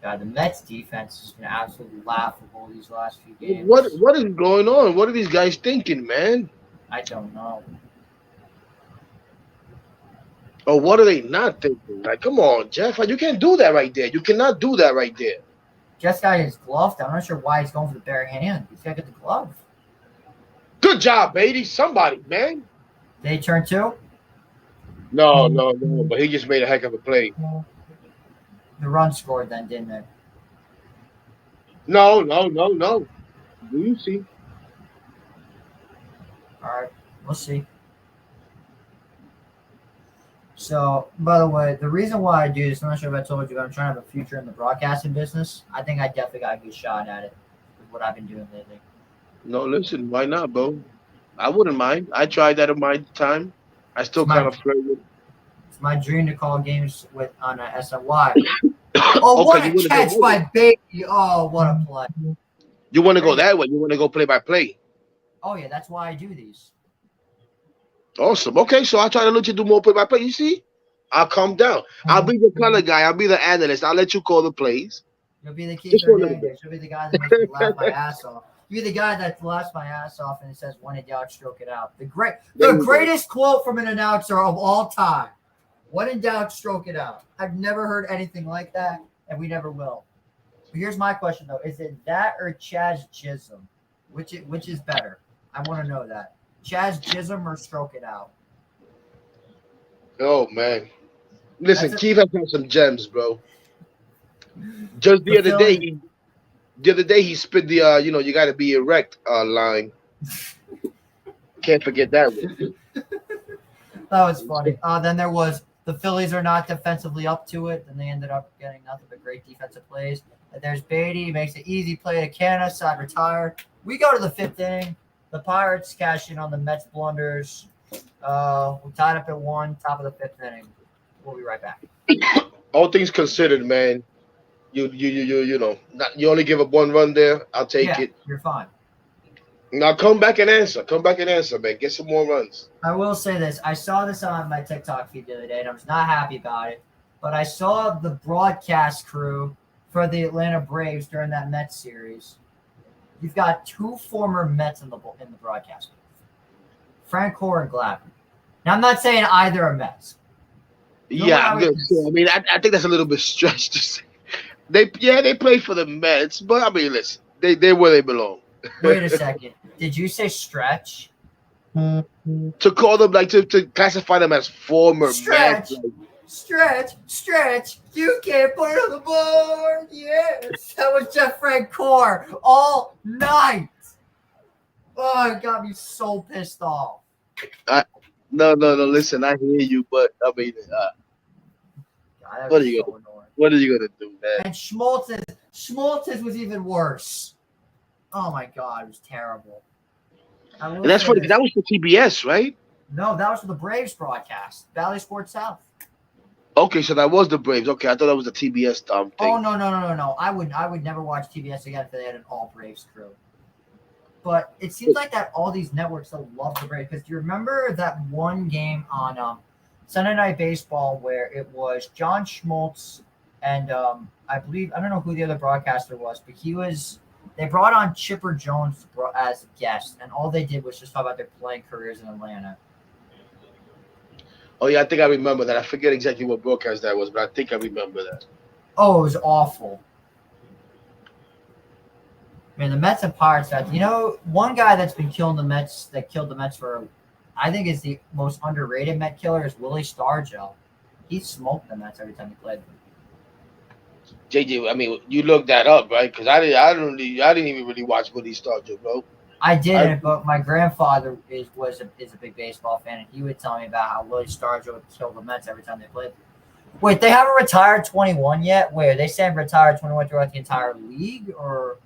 God, the Mets defense has been absolutely laughable these last few games. What is going on? What are these guys thinking, man? I don't know. Or what are they not thinking? Like, come on, Jeff. You can't do that right there. You cannot do that right there. Jeff's got his glove down. I'm not sure why he's going for the bare hand. He's got to get the glove. Good job, Beatty. Somebody, man. Did he turn 2? No. But he just made a heck of a play. The run scored then, didn't it? No. Do you see? All right. We'll see. So, by the way, the reason why I do this, I'm not sure if I told you, but I'm trying to have a future in the broadcasting business. I think I definitely got a good shot at it with what I've been doing lately. No, listen, why not, bro? I wouldn't mind. I tried that in my time. I still kind of flirt with. It's my dream to call games on SNY. Oh, what a catch by Baby. Oh, what a play. You want to go that way? You want to go play by play? Oh, yeah, that's why I do these. Awesome. Okay, so I'll try to let you do more play by play. You see? I'll calm down. I'll be the color guy. I'll be the analyst. I'll let you call the plays. You'll be the keeper. You'll be the guy that makes me laugh my ass off. You'll be the guy that laughs my ass off and it says, "When in doubt, stroke it out." The greatest quote from an announcer of all time. When in doubt, stroke it out. I've never heard anything like that, and we never will. But here's my question, though. Is it that or Chaz Chisholm? Which is better? I want to know that. Chaz Chisholm or stroke it out? Oh, man. Listen, Keith has got some gems, bro. Just the other day, he spit the, you got to be erect line. Can't forget that one. That was funny. Then there was the Phillies are not defensively up to it, and they ended up getting nothing but great defensive plays. And there's Beatty, makes an easy play to Canada, side retire. We go to the 5th inning. The Pirates cash in on the Mets blunders. We tied up at 1, top of the 5th inning. We'll be right back. All things considered, man, you you only give up 1 run there. I'll take it. You're fine. Now come back and answer. Man. Get some more runs. I will say this. I saw this on my TikTok feed the other day, and I was not happy about it. But I saw the broadcast crew for the Atlanta Braves during that Mets series. You've got 2 former Mets in the broadcast booth. Francoeur and Glavine. Now, I'm not saying either are Mets. I mean, I think that's a little bit stretched to say. They play for the Mets, but I mean, listen, they're where they belong. Wait a second. Did you say stretch? To call them to classify them as former stretch. Mets. Stretch. You can't put it on the board. Yes. That was Jeff Francoeur all night. Oh, it got me so pissed off. No. Listen, I hear you, but I mean, God, that what was are you so gonna annoying. what are you gonna do, man? And Schmaltz's was even worse. Oh my God, it was terrible. I will And that's say funny because this. that was for TBS, right? No, that was for the Braves broadcast. Valley Sports South. Okay, so that was the Braves. Okay, I thought that was the TBS Oh thing. no. I would never watch TBS again if they had an all Braves crew. But it seems like that all these networks still love the Braves. Because do you remember that one game on Sunday Night Baseball where it was John Schmaltz and I don't know who the other broadcaster was, but they brought on Chipper Jones as a guest, and all they did was just talk about their playing careers in Atlanta. Oh yeah, I think I remember that. I forget exactly what broadcast that was, but I think I remember that. Oh, it was awful. Man, the Mets and Pirates. One guy that's been killing the Mets, that killed the Mets for, I think is the most underrated Met killer, is Willie Stargell. He smoked the Mets every time he played them. JJ, I mean, you looked that up, right? Because I didn't even really watch Willie Stargell, bro. I I didn't, but my grandfather is a big baseball fan, and he would tell me about how Willie Stargell would kill the Mets every time they played them. Wait, they haven't retired 21 yet? Wait, are they saying retired 21 throughout the entire league, or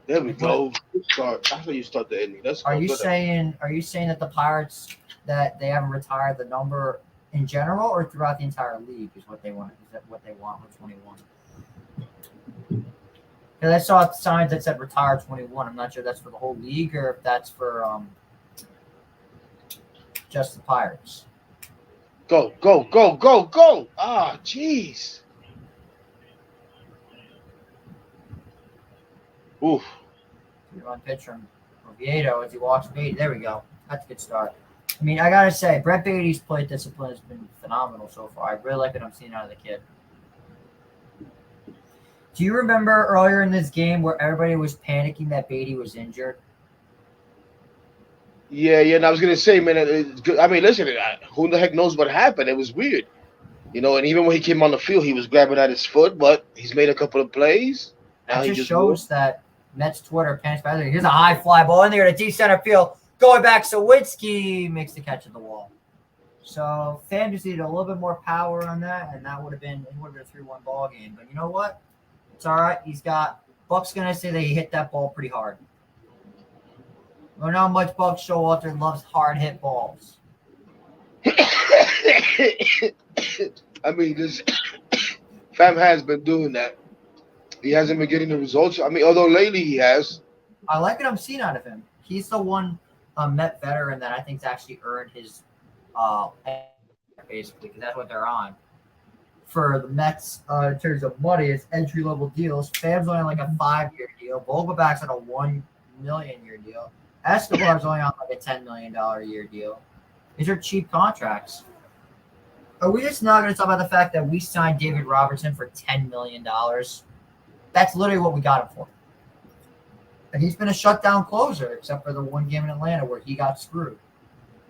there we like what? go. Start. That's how you start the ending. Let's Are go. you Good. saying that the Pirates, that they haven't retired the number in general or throughout the entire league is what they want? Is that what they want with 21? Because I saw signs that said retire 21. I'm not sure if that's for the whole league or if that's for just the Pirates. Go. Ah, jeez. Oof. You're on pitch from Oviedo as he walks Beatty. There we go. That's a good start. I mean, I gotta say, Brett Beatty's play discipline has been phenomenal so far. I really like what I'm seeing out of the kid. Do you remember earlier in this game where everybody was panicking that Beatty was injured? Yeah. And I was gonna say, man. I mean, listen. Who the heck knows what happened? It was weird, And even when he came on the field, he was grabbing at his foot, but he's made a couple of plays. Now That he just just walked. shows that Mets Twitter panics by. Here's a high fly ball in there to deep center field. Going back, Sawinski makes the catch at the wall. So Fan just needed a little bit more power on that, and that would have been a 3-1 ball game. But you know what? It's all right. Buck's gonna say that he hit that ball pretty hard. We know how much Buck Showalter loves hard hit balls. I mean, this fam has been doing that. He hasn't been getting the results. I mean, although lately he has. I like what I'm seeing out of him. He's the one Met veteran that I think's actually earned his basically, because that's what they're on. For the Mets, in terms of money, it's entry level deals. Fam's only on like a 5-year deal. Vogelback's on a $1 million year deal. Escobar's only on like a $10 million a year deal. These are cheap contracts. Are we just not going to talk about the fact that we signed David Robertson for $10 million? That's literally what we got him for. And he's been a shutdown closer, except for the one game in Atlanta where he got screwed.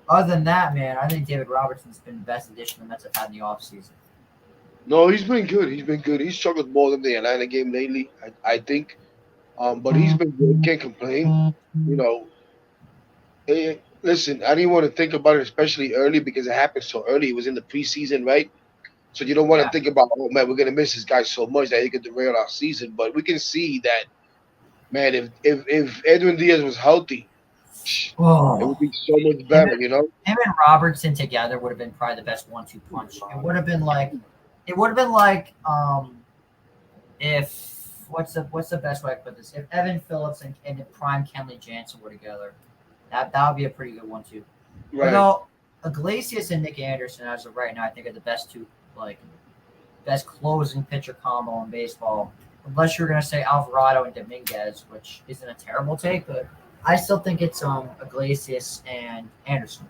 Other than that, man, I think David Robertson's been the best addition the Mets have had in the offseason. No, he's been good. He's struggled more than the Atlanta game lately, I think. But he's been good. Can't complain. Listen, I didn't want to think about it, especially early, because it happened so early. It was in the preseason, right? So you don't want to think about, oh man, we're gonna miss this guy so much that he could derail our season. But we can see that, man, if Edwin Diaz was healthy, it would be so much better, Him and Robertson together would have been probably the best 1-2 punch. It would have been like if what's the best way to put this? If Evan Phillips and prime Kenley Jansen were together, that would be a pretty good 1-2. Right. Although Iglesias and Nick Anderson, as of right now, I think are the best best closing pitcher combo in baseball. Unless you're gonna say Alvarado and Dominguez, which isn't a terrible take, but I still think it's Iglesias and Anderson.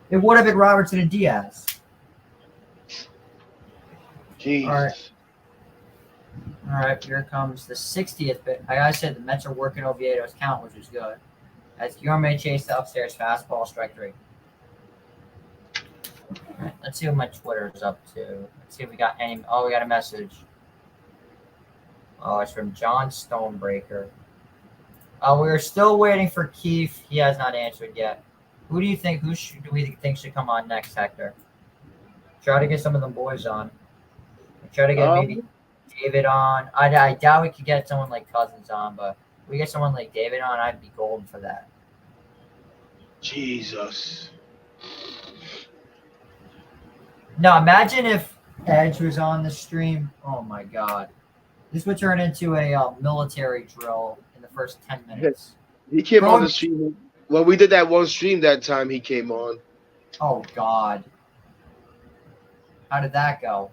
It would have been Robertson and Diaz. Jesus. All right, here comes the 60th bit. Like I said, the Mets are working Oviedo's count, which is good. As Guillorme chased the upstairs fastball, strike 3. All right, let's see what my Twitter is up to. Let's see if we got any. Oh, we got a message. Oh, it's from John Stonebreaker. We're still waiting for Keith. He has not answered yet. Who do you think? Do we think should come on next, Hector? Try to get some of the boys on. Try to get maybe Um, David on. I doubt we could get someone like Cousins on, but if we get someone like David on, I'd be golden for that. Jesus. No, imagine if Edge was on the stream. Oh my God, this would turn into a military drill in the first 10 minutes. He came Bro, on the stream. Well, we did that one stream that time he came on. oh God, how did that go?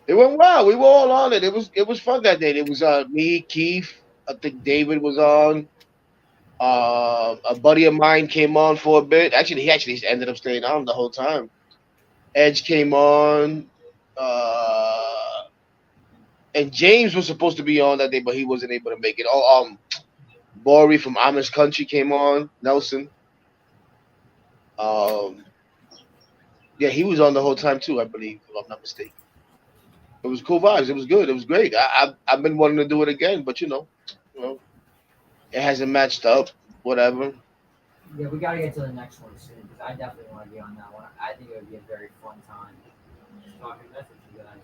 It went well. We were all on it. It was fun that day. It was me, Keith. I think David was on. A buddy of mine came on for a bit. Actually, he actually ended up staying on the whole time. Edge came on. And James was supposed to be on that day, but he wasn't able to make it. Bori from Amish Country came on. Nelson. Yeah, he was on the whole time too, I believe, if I'm not mistaken. It was cool vibes. It was good. It was great. I've been wanting to do it again, but it hasn't matched up. Whatever. Yeah, we got to get to the next one soon because I definitely want to be on that one. I think it would be a very fun time. Just talking mess with you guys.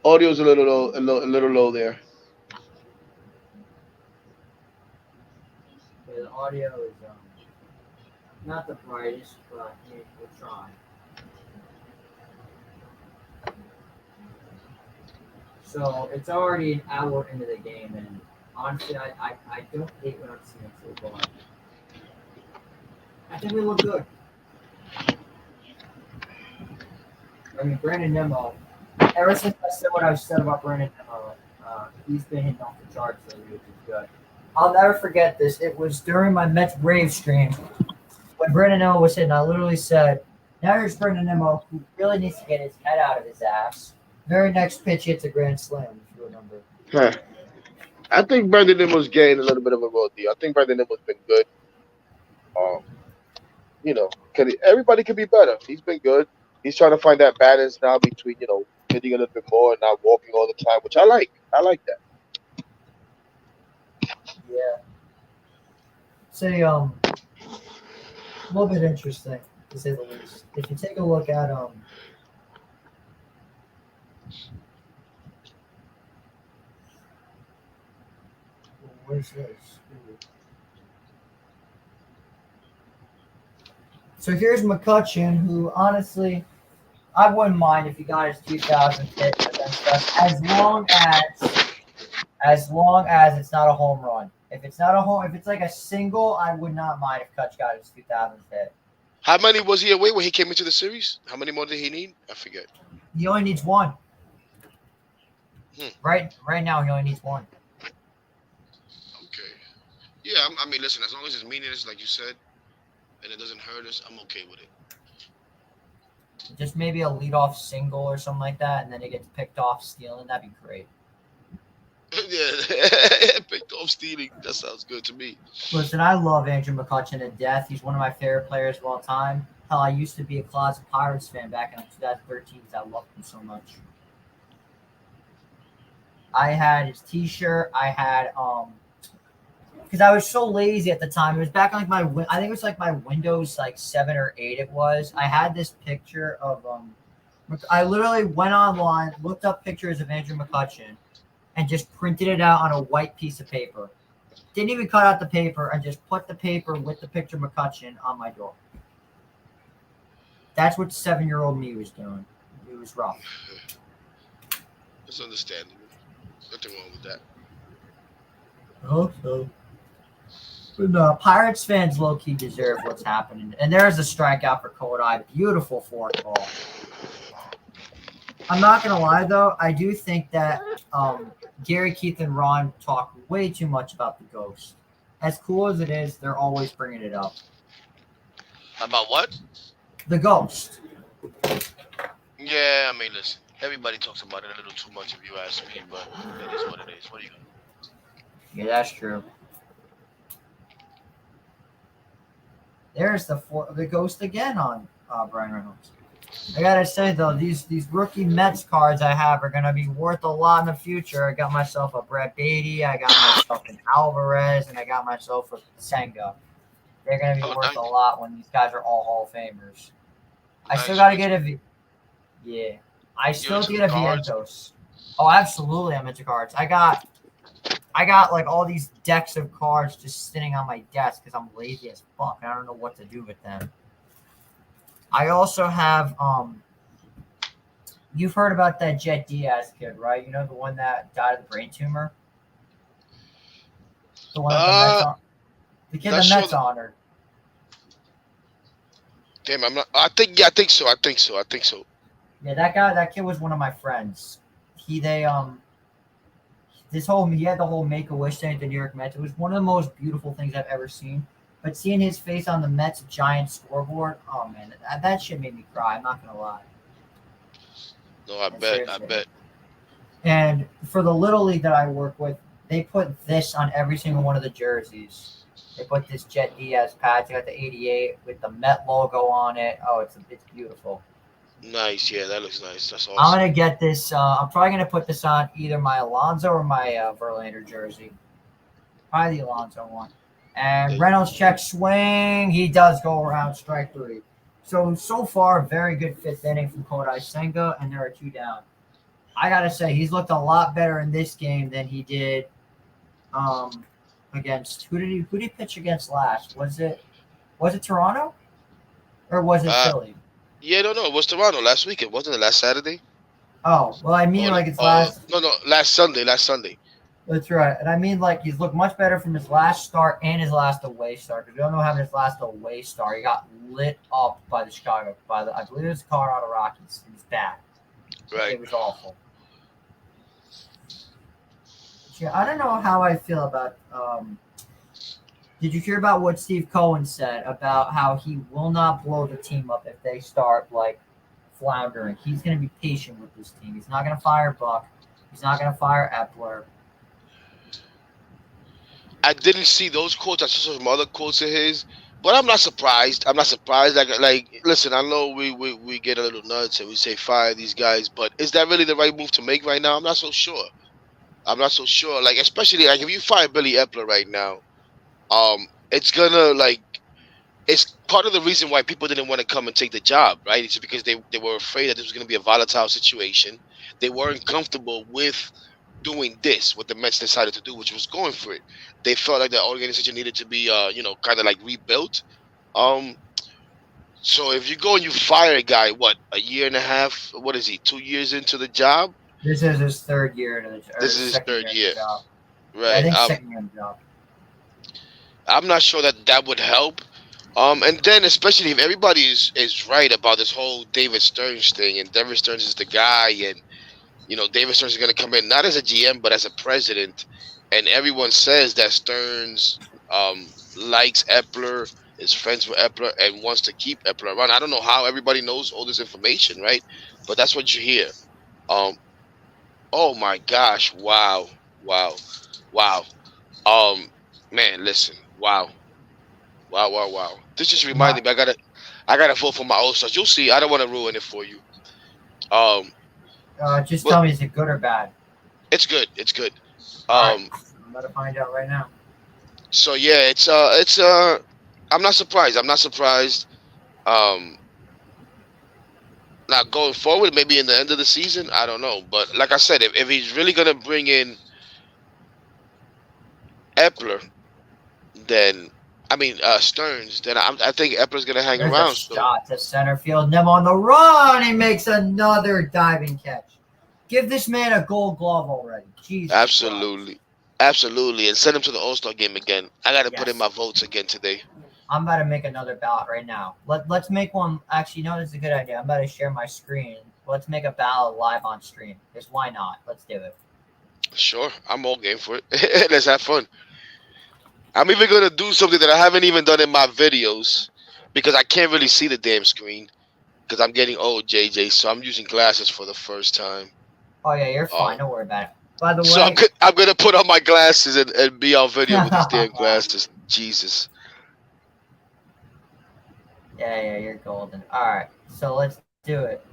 Audio's a little low there. Yeah, the audio is not the brightest, but we'll try. So it's already an hour into the game, and honestly, I don't hate what I'm seeing so far. I think we look good. I mean, Brandon Nimmo, ever since I said what I said about Brandon Nimmo, he's been hitting off the charts lately, which is good. I'll never forget this. It was during my Mets Brave stream when Brandon Nimmo was hitting. I literally said, now here's Brandon Nimmo, who really needs to get his head out of his ass. Very next pitch hits a grand slam, if you remember. Huh. I think Brandon Nimmo's getting a little bit of a road deal. I think Brandon Nimmo's been good. Everybody could be better. He's been good. He's trying to find that balance now between, hitting a little bit more and not walking all the time, which I like. I like that. Yeah. It's a little bit interesting, to say the least. If you take a look at what is this? So here's McCutcheon, who honestly, I wouldn't mind if he got his 2,000 hit against us, as long as it's not a home run. If it's like a single, I would not mind if Kutch got his 2,000 hit. How many was he away when he came into the series? How many more did he need? I forget. He only needs one. Right now, he only needs one. Okay. Yeah, I mean, listen, as long as it's meaningless, like you said, and it doesn't hurt us, I'm okay with it. Just maybe a leadoff single or something like that, and then it gets picked off stealing. That'd be great. Yeah, picked off stealing. That sounds good to me. Listen, I love Andrew McCutcheon to death. He's one of my favorite players of all time. Hell, I used to be a closet Pirates fan back in 2013 because I loved him so much. I had his T-shirt. I had because I was so lazy at the time. It was back on I think it was like my Windows 7 or 8. It was. I had this picture of I literally went online, looked up pictures of Andrew McCutcheon, and just printed it out on a white piece of paper. Didn't even cut out the paper and just put the paper with the picture of McCutcheon on my door. That's what 7-year-old me was doing. It was rough. It's understandable. Nothing wrong with that. I hope so. But no, Pirates fans low-key deserve what's happening. And there's a strikeout for Kodai. Beautiful fourth ball. I'm not going to lie, though. I do think that Gary, Keith, and Ron talk way too much about the Ghost. As cool as it is, they're always bringing it up. About what? The Ghost. Yeah, I mean, listen. Everybody talks about it a little too much if you ask me, but it is what it is. What are you going to do? Yeah, that's true. There's the Ghost again on Brian Reynolds. I gotta say though, these rookie Mets cards I have are gonna be worth a lot in the future. I got myself a Brett Beatty, I got myself an Alvarez, and I got myself a Senga. They're gonna be Oh, worth a nice, lot when these guys are all Hall of Famers. I still nice. gotta get yeah. I You're still have into to the get a cards. Vientos. Oh, absolutely, I'm into cards. I got like all these decks of cards just sitting on my desk because I'm lazy as fuck and I don't know what to do with them. I also have you've heard about that Jet Diaz kid, right? You know the one that died of the brain tumor? The one that the Mets Uh, on the kid not the sure. Mets honored. Damn, I'm not. I think. Yeah, I think so. I think so. I think so. Yeah, that kid was one of my friends. They he had the whole Make a Wish thing at the New York Mets. It was one of the most beautiful things I've ever seen. But seeing his face on the Mets giant scoreboard, oh man, that shit made me cry. I'm not gonna lie. No, I And bet. I seriously. bet. And for the little league that I work with, they put this on every single one of the jerseys. They put this Jet Diaz patch. They got the 88 with the Met logo on it. Oh, it's beautiful. Nice. Yeah, that looks nice. That's I'm awesome. gonna get this. I'm probably gonna put this on either my Alonzo or my Verlander jersey. Probably the Alonso one. And There- Reynolds check swing. He does go around strike three. So far, very good fifth inning from Kodai Senga, and there are two down. I gotta say, he's looked a lot better in this game than he did against who did he pitch against last? Was it Toronto or was it Uh, Philly? yeah, no. It was Toronto last weekend, wasn't it? Last Saturday? Oh, well, I Oh, mean no. like it's last. No. Last Sunday. Last Sunday. That's right, and I mean like he's looked much better from his last start and his last away start. Because we don't know how his last away start. He got lit up by the I believe it was the Colorado Rockies. It was bad. Right. It was awful. Yeah, I don't know how I feel about. Did you hear about what Steve Cohen said about how he will not blow the team up if they start like floundering? He's going to be patient with this team. He's not going to fire Buck. He's not going to fire Epler. I didn't see those quotes. I saw some other quotes of his, but I'm not surprised. I'm not surprised. Listen, I know we get a little nuts and we say fire these guys, but is that really the right move to make right now? I'm not so sure. I'm not so sure. Like, especially like if you fire Billy Epler right now, it's gonna like it's part of the reason why people didn't want to come and take the job, right? It's because they were afraid that this was gonna be a volatile situation. They weren't comfortable with doing this, what the Mets decided to do, which was going for it. They felt like the organization needed to be, kind of like rebuilt. Um, so if you go and you fire a guy, what, a year and a half? What is he? 2 years into the job? This is his third year in the or This his is his second third year in the year, job. Yeah, I right? think second year in the job. I'm not sure that that would help. And then especially if everybody is right about this whole David Stearns thing, and David Stearns is the guy, and David Stearns is going to come in not as a GM but as a president, and everyone says that Stearns likes Epler, is friends with Epler, and wants to keep Epler around. I don't know how everybody knows all this information, right? But that's what you hear. Um, oh my gosh! Wow! Wow! Wow! Um, man, listen! Wow! Wow! Wow! Wow! This just My, reminded me. I gotta vote for my All Stars. You'll see. I don't want to ruin it for you. Um, just but tell me, is it good or bad? it's good. It's good. All right, Um, I'm about to find out right now. So yeah, I'm not surprised. I'm not surprised. Um, Now going forward, maybe in the end of the season, I don't know. But like I said, if he's really gonna bring in Epler, then I mean Stearns, then I think Epler's gonna hang There's a around. So shot to center field. Nim on the run. He makes another diving catch. Give this man a Gold Glove already. Jesus Christ. absolutely, absolutely, and send him to the All Star game again. I gotta put in Yes. my votes again today. I'm about to make another ballot right now. Let's make one. Actually, no, this is a good idea. I'm about to share my screen. Let's make a ballot live on stream. Because why not? Let's do it. Sure, I'm all game for it. Let's have fun. I'm even gonna do something that I haven't even done in my videos because I can't really see the damn screen because I'm getting old, JJ. So I'm using glasses for the first time. Oh yeah, you're fine. Don't worry about it. By the So way, I'm gonna put on my glasses and be on video with these damn glasses. Jesus. yeah, you're golden. All right, so let's Do it.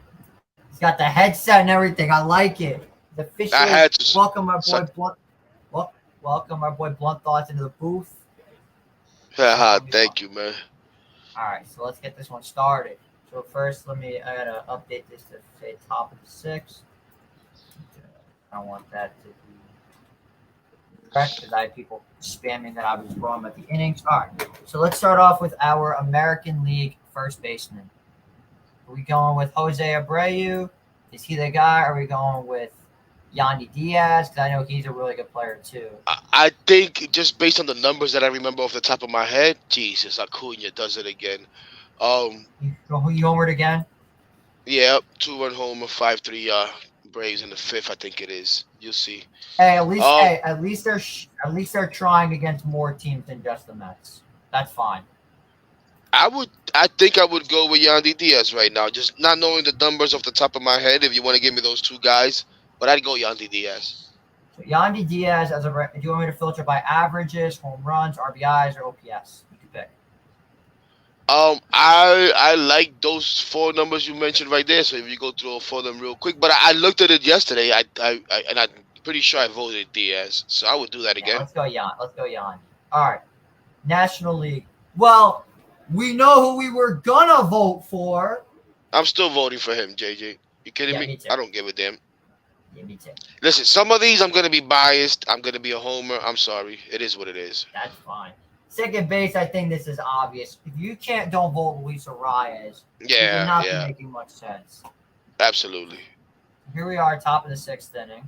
He's got the headset and everything. I like it. The officially I had to. welcome our boy Blunt. Welcome our boy Blunt Thoughts into the booth. Haha, thank you, man. All right, so let's get this one started. So first, I gotta update this to say top of the sixth. I don't want that to be correct because I had people spamming that I was wrong at the innings. All right, so let's start off with our American League first baseman. Are we going with Jose Abreu? Is he the guy? Are we going with Yandy Diaz? Because I know he's a really good player too. I think just based on the numbers that I remember off the top of my head, Jesus, Acuna does it again. You homered again? Yeah, 2-run homer, 5-3 Braves in the fifth. I think it is. You'll see. Hey, at least they're trying against more teams than just the Mets. That's fine. I think I would go with Yandy Diaz right now. Just not knowing the numbers off the top of my head. If you want to give me those two guys, but I'd go Yandy Diaz. So Yandy Diaz, do you want me to filter by averages, home runs, RBIs, or OPS? You can pick. I like those four numbers you mentioned right there. So if you go through all four of them real quick, but I looked at it yesterday. And I'm pretty sure I voted Diaz, so I would do that again. Let's go Yandy. All right, National League. Well, we know who we were gonna vote for. I'm still voting for him, JJ. You kidding Me me? too. I don't give a damn. Yeah, me too. Listen, some of these I'm gonna be biased. I'm gonna be a homer. I'm sorry. It is what it is. That's fine. Second base, I think this is obvious. If you don't vote Luis Arias, you're not making much sense. Absolutely. Here we are, top of the sixth inning.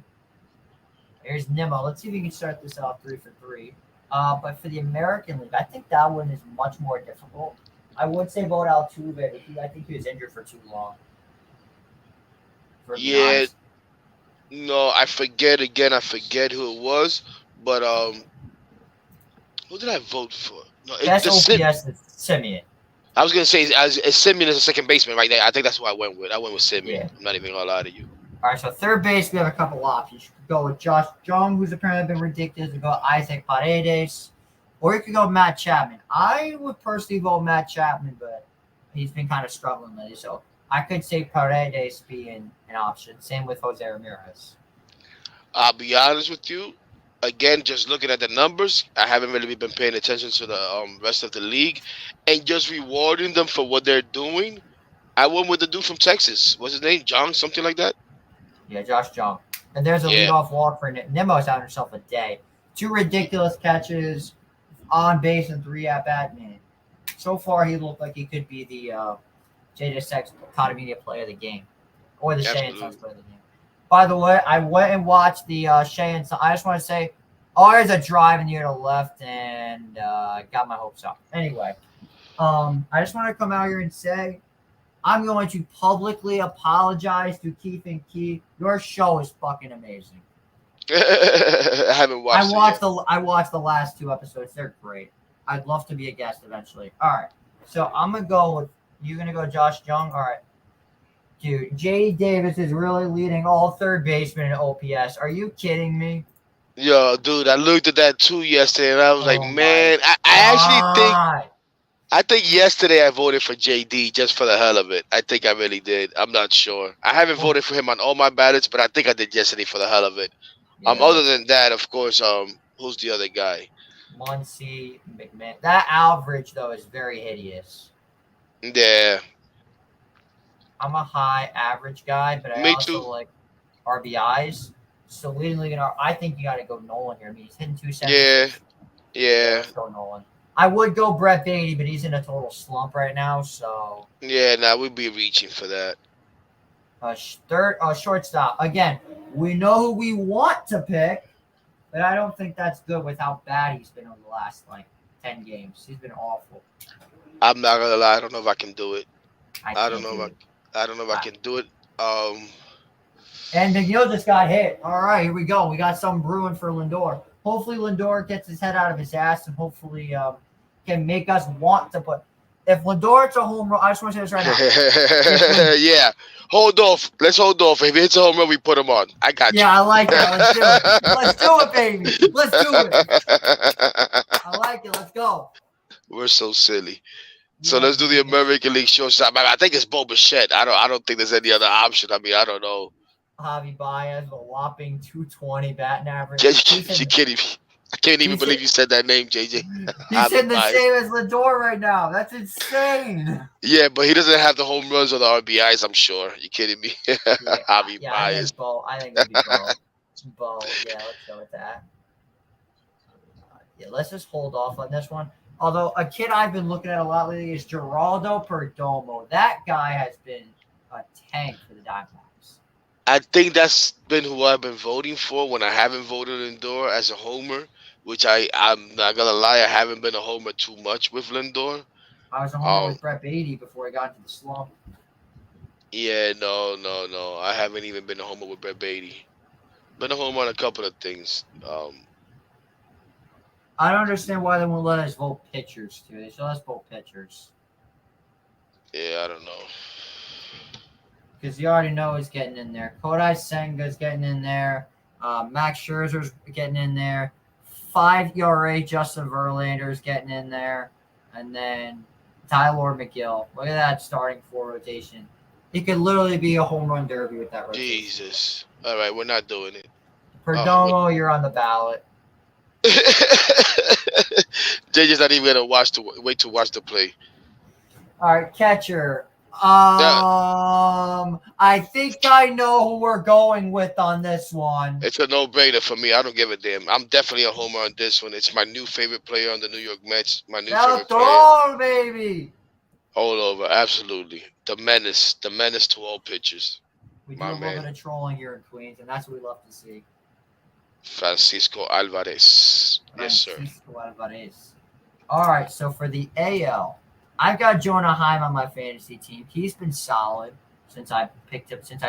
Here's Nimmo. Let's see if we can start this off 3 for 3. But for the American League, I think that one is much more difficult. I would say vote Altuve, but I think he was injured for too long. Yeah. No, I forget again. I forget who it was, but who did I vote for? No, that's OPS is Simeon. I was gonna say as Simeon is a second baseman right there. I think that's who I went with. I went with Simeon. Yeah. I'm not even gonna lie to you. All right, so third base, we have a couple options. You could go with Josh Jung, who's apparently been ridiculous. You could go Isaac Paredes, or you could go Matt Chapman. I would personally vote Matt Chapman, but he's been kind of struggling lately, so I could say Paredes being an option. Same with Jose Ramirez. I'll be honest with you. Again, just looking at the numbers, I haven't really been paying attention to the rest of the league, and just rewarding them for what they're doing. I went with the dude from Texas. What's his name? John, something like that. Yeah, Josh Jung. And there's a leadoff walk for Nimmo's having himself a day. 2 ridiculous catches, on base, and 3 at bat. Man, so far he looked like he could be the JJ Sex Media player of the game, or the Shea and Sons player of the game. By the way, I went and watched the Shea and Sons. I just want to say, there's a drive in the air to the left, and got my hopes up. Anyway, I just want to come out here and say, I'm going to publicly apologize to Keith and Keith. Your show is fucking amazing. I haven't watched. I watched the last 2 episodes. They're great. I'd love to be a guest eventually. All right, so I'm gonna go with you. Gonna go Josh Jung. All right, dude. J.D. Davis is really leading all third basemen in OPS. Are you kidding me? Yo, dude, I looked at that too yesterday, and I was like, man, I actually think. I think yesterday I voted for JD just for the hell of it. I think I really did. I'm not sure. I haven't voted for him on all my ballots, but I think I did yesterday for the hell of it. Yeah. Other than that, of course, who's the other guy? Muncy, McMahon. That average though is very hideous. Yeah. I'm a high average guy, but I also like RBIs. So leading, I think you got to go Nolan here. I mean, he's hitting 270. Yeah. Let's go Nolan. I would go Brett Beatty, but he's in a total slump right now, so. Yeah, we'd be reaching for that. Shortstop. Again, we know who we want to pick, but I don't think that's good with how bad he's been over the last, 10 games. He's been awful. I'm not going to lie. I don't know if I can do it. I don't know if I can do it. And McNeil just got hit. All right, here we go. We got something brewing for Lindor. Hopefully Lindor gets his head out of his ass and hopefully can make us want to put. If Lindor hits a home run, I just want to say this right now. Yeah, hold off. Let's hold off. If he hits a home run, we put him on. I got you. Yeah, I like that. Let's do it. Let's do it, baby. Let's do it. I like it. Let's go. We're so silly. So let's do the American League shortstop. I think it's Bo Bichette. I don't think there's any other option. I mean, I don't know. Javi Baez, a whopping 220 batting average. You kidding me? I can't even believe you said that name, JJ. He's hitting the same as Lindor right now. That's insane. Yeah, but he doesn't have the home runs or the RBIs, I'm sure. You kidding me? Javi Baez. I think it'd be Bo. Bo. Yeah, let's go with that. Yeah, let's just hold off on this one. Although a kid I've been looking at a lot lately is Geraldo Perdomo. That guy has been a tank for the Diamondbacks. I think that's been who I've been voting for when I haven't voted Lindor as a homer, which I'm not going to lie, I haven't been a homer too much with Lindor. I was a homer with Brett Beatty before he got into the slump. Yeah, no. I haven't even been a homer with Brett Beatty. Been a homer on a couple of things. I don't understand why they won't let us vote pitchers, too. They should let us vote pitchers. Yeah, I don't know. Because you already know he's getting in there. Kodai Senga's getting in there. Max Scherzer's getting in there. 5 ERA Justin Verlander's getting in there. And then Tyler McGill. Look at that starting 4 rotation. He could literally be a home run derby with that rotation. Jesus. All right, we're not doing it. Perdomo, you're on the ballot. JJ's not even gonna wait to watch the play. All right, catcher. I think I know who we're going with on this one. It's a no-brainer for me. I don't give a damn. I'm definitely a homer on this one. It's my new favorite player on the New York Mets. My new favorite player. Baby. All over, absolutely. The menace to all pitchers. We do a little bit of trolling here in Queens, and that's what we love to see. Francisco Alvarez. Yes, sir. Francisco Alvarez. All right, so for the AL, I've got Jonah Heim on my fantasy team. He's been solid since I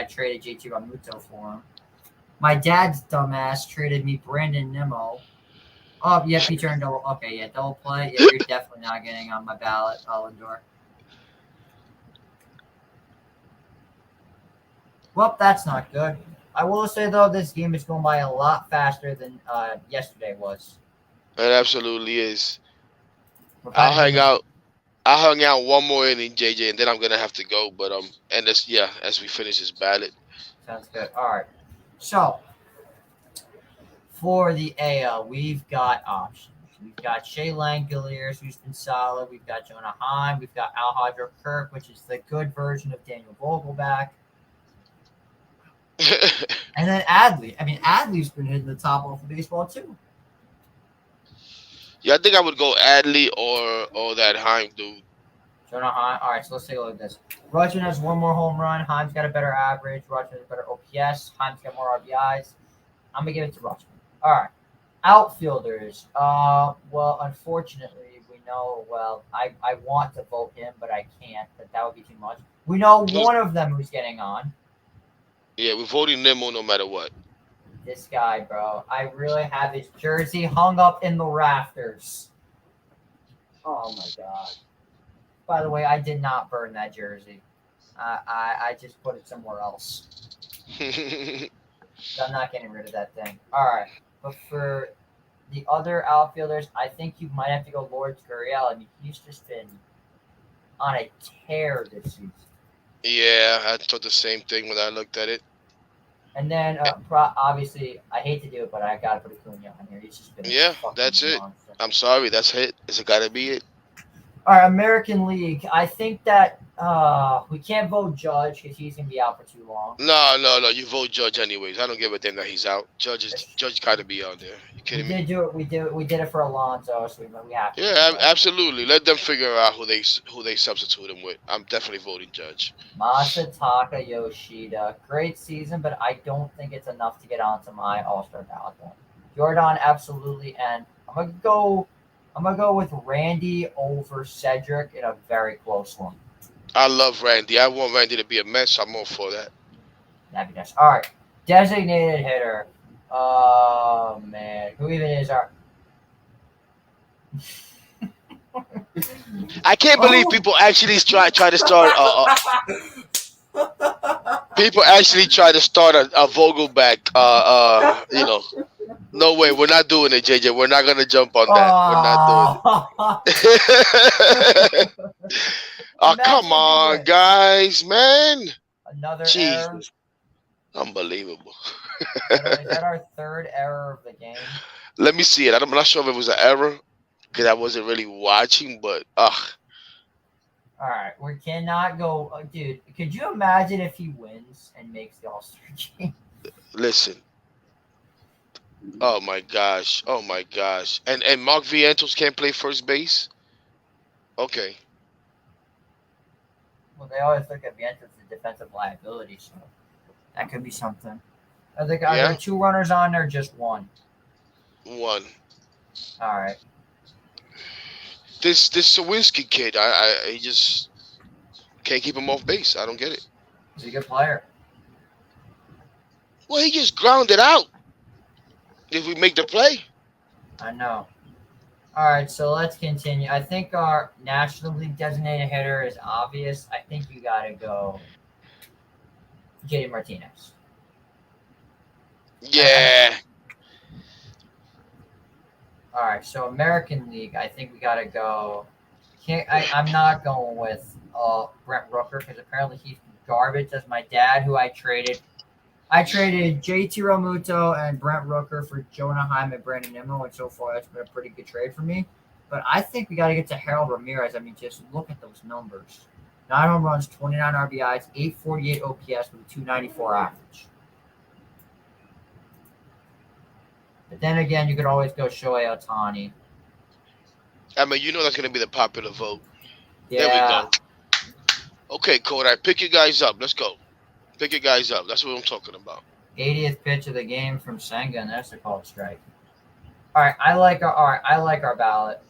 traded JT Realmuto for him. My dad's dumbass traded me Brandon Nimmo. Oh, yep, he turned double. Okay, yeah, double play. Yeah, you're definitely not getting on my ballot, Lindor. Well, that's not good. I will say, though, this game is going by a lot faster than yesterday was. It absolutely is. I'll hang out one more inning, JJ, and then I'm gonna have to go. But and this, as we finish this ballot. Sounds good. All right. So for the AL, we've got options. We've got Shea Langoliers, who's been solid. We've got Jonah Heim. We've got Alejandro Kirk, which is the good version of Daniel Vogelback. And then Adley. I mean, Adley's been hitting the top off of baseball too. Yeah, I think I would go Adley or that Heim dude. Jonah Heim. All right, so let's take a look at this. Rudgman has one more home run. Heim's got a better average. Rudgman has a better OPS. Heim's got more RBIs. I'm gonna give it to Rudgman. All right. Outfielders. Well, unfortunately, we know. Well, I want to vote him, but I can't. That would be too much. We know one of them who's getting on. Yeah, we're voting Nimmo no matter what. This guy, bro. I really have his jersey hung up in the rafters. Oh my god. By the way, I did not burn that jersey. I just put it somewhere else. I'm not getting rid of that thing. All right. But for the other outfielders, I think you might have to go Lourdes Gurriel. I mean, he's just been on a tear this season. Yeah, I thought the same thing when I looked at it. And then, obviously, I hate to do it, but I got to put Acuna on here. He's just been that's it. I'm sorry, that's it. It's got to be it. All right, American League. I think that we can't vote Judge because he's going to be out for too long. No. You vote Judge anyways. I don't give a damn that he's out. Judge got to be out there. You kidding me? We did it for Alonso, so we have to. Yeah, absolutely. Let them figure out who they substitute him with. I'm definitely voting Judge. Masataka Yoshida, great season, but I don't think it's enough to get onto my All-Star ballot. Jordan, absolutely, and I'm gonna go with Randy over Cedric in a very close one. I love Randy. I want Randy to be a Met. I'm all for that. That'd be nice. All right, designated hitter. Oh man, who even is our? I can't believe people actually try to start. People actually try to start a Vogelback. No way. We're not doing it, JJ. We're not gonna jump on that. We're not doing Oh, it. Oh, come imagine if you on, win. guys, man. Another error. Jesus. Unbelievable. Is that our third error of the game? Let me see it. I'm not sure if it was an error because I wasn't really watching, but All right, we cannot go, dude. Could you imagine if he wins and makes the All Star game? listen. Oh my gosh. Oh my gosh. And Mark Vientos can't play first base? Okay. Well, they always look at Vientos as a defensive liability, so that could be something. Are there Yeah. 2 runners on there? Just one. One. All right. This Sawinski kid, he just can't keep him off base. I don't get it. He's a good player. Well, he just grounded out. If we make the play. I know. All right, so let's continue. I think our National League designated hitter is obvious. I think you got to go JD Martinez. Yeah. All right, so American League, I think we got to go. I'm not going with Brent Rooker because apparently he's garbage. That's my dad who I traded. I traded JT Realmuto and Brent Rooker for Jonah Heim and Brandon Nimmo, and so far that's been a pretty good trade for me. But I think we got to get to Harold Ramirez. I mean, just look at those numbers. 9 home runs, 29 RBIs, 848 OPS with a 294 average. But then again, you could always go Shohei Ohtani. I mean, you know that's going to be the popular vote. Yeah. There we go. Okay, Kodak, pick your guys up. Let's go. Pick your guys up. That's what I'm talking about. 80th pitch of the game from Senga, and that's a called strike. All right, I like our ballot.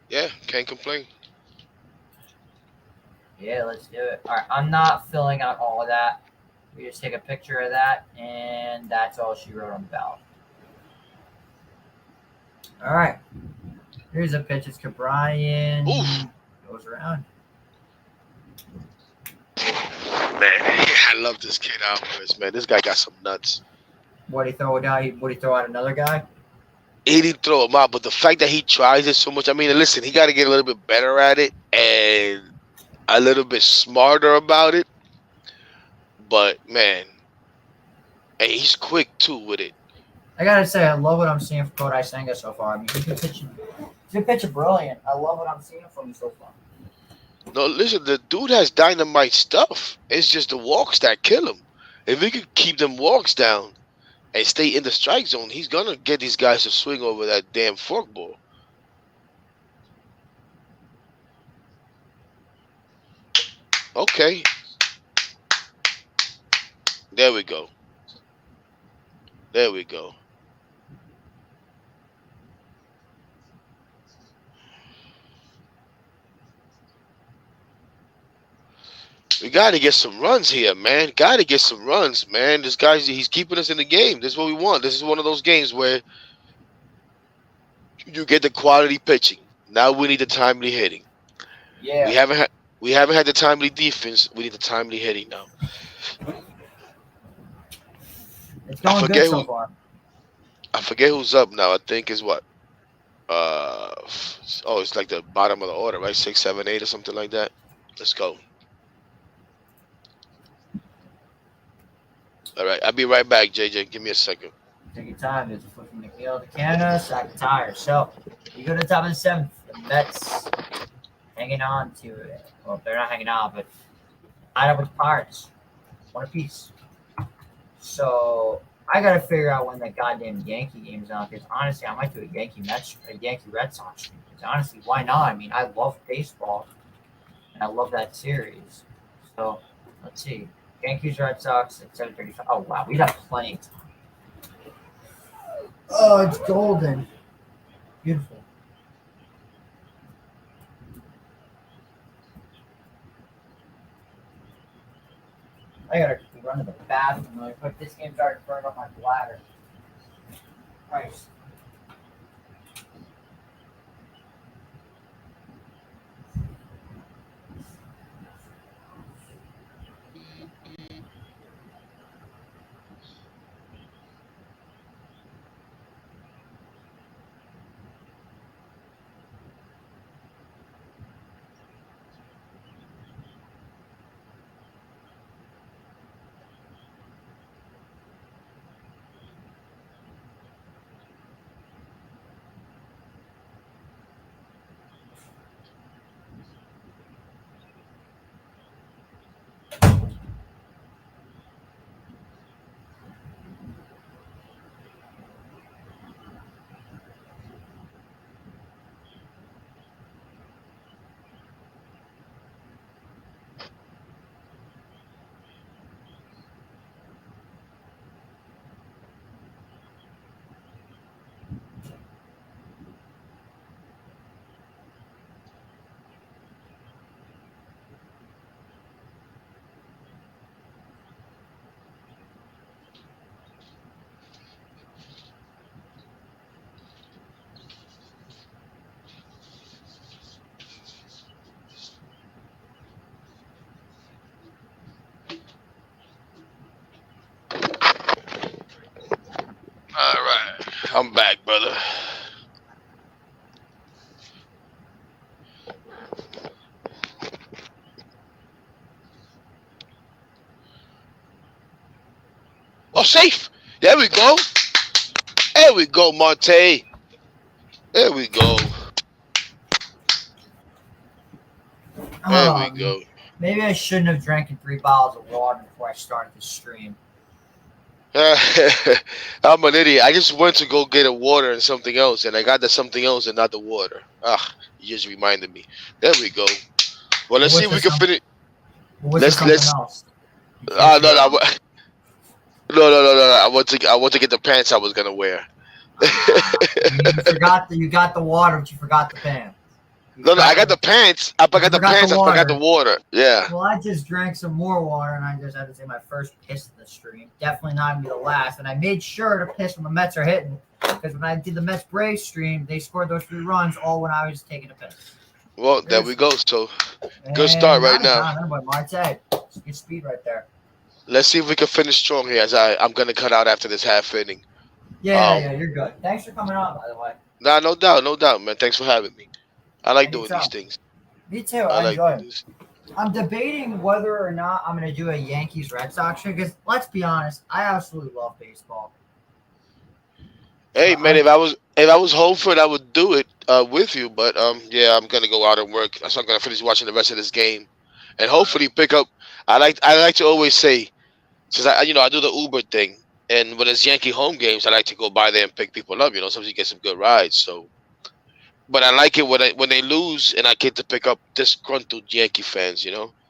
Yeah, can't complain. Yeah, let's do it. All right, I'm not filling out all of that. We just take a picture of that, and that's all she wrote on the ballot. All right. Here's a pitch. It's Cabrian. Oof. Goes around. Man, I love this kid Alvarez, man. This guy got some nuts. What he throw down? Would he throw out another guy? He didn't throw him out, but the fact that he tries it so much, I mean, listen, he got to get a little bit better at it and a little bit smarter about it. But, man, and he's quick, too, with it. I got to say, I love what I'm seeing from Kodai Senga so far. I mean, he's been pitching brilliant. I love what I'm seeing from him so far. No, listen, the dude has dynamite stuff. It's just the walks that kill him. If he could keep them walks down and stay in the strike zone, he's going to get these guys to swing over that damn forkball. Okay. There we go. There we go. We got to get some runs here, man. Got to get some runs, man. This guy's he's keeping us in the game. This is what we want. This is one of those games where you get the quality pitching. Now we need the timely hitting. Yeah. We haven't had the timely defense. We need the timely hitting now. It's going good so far. I forget who's up now. I think is what? It's like the bottom of the order, right? 6, 7, 8 or something like that. Let's go. All right, I'll be right back, JJ. Give me a second. Take your time. There's a flip from McNeil to Canada, sack of tires. So you go to the top of the 7th. The Mets hanging on to it. Well, they're not hanging on, but tied up with the Pirates. 1 apiece. So I got to figure out when that goddamn Yankee game's on, because honestly, I might do a Yankee Red Sox stream. Because honestly, why not? I mean, I love baseball, and I love that series. So let's see. Yankees Red Sox at 7:35. Oh wow, we got plenty of time. Oh, it's golden. Beautiful. I gotta run to the bathroom really quick. This game's already burned up my bladder. Christ. I'm back, brother. Oh, safe. There we go. There we go, Marte. There we go. There we go. Maybe I shouldn't have drank 3 bottles of water before I started the stream. I'm an idiot. I just went to go get a water and something else, and I got the something else and not the water. You just reminded me. There we go. Well, let's see if we can finish. Let's. Else? No, no. I want to get the pants I was gonna wear. You got the water, but you forgot the pants. No, I got the pants. I got the pants. I forgot the water. Yeah. Well, I just drank some more water, and I just had to say my first piss of the stream. Definitely not gonna be the last. And I made sure to piss when the Mets are hitting, because when I did the Mets Braves stream, they scored those 3 runs all when I was taking a piss. Well, there we go. So, good start right now. Marte, good speed right there. Let's see if we can finish strong here. As I'm gonna cut out after this half inning. Yeah, you're good. Thanks for coming on, by the way. Nah, no doubt, man. Thanks for having me. I like doing these things. Me too. I enjoy it. I'm debating whether or not I'm going to do a Yankees Red Sox show because let's be honest, I absolutely love baseball. Hey man, if I was home for it, I would do it with you. But yeah, I'm gonna go out and work. So I'm gonna finish watching the rest of this game, and hopefully pick up. I like to always say, since I do the Uber thing, and when it's Yankee home games, I like to go by there and pick people up. Sometimes you get some good rides. So. But I like it when they lose and I get to pick up disgruntled Yankee fans,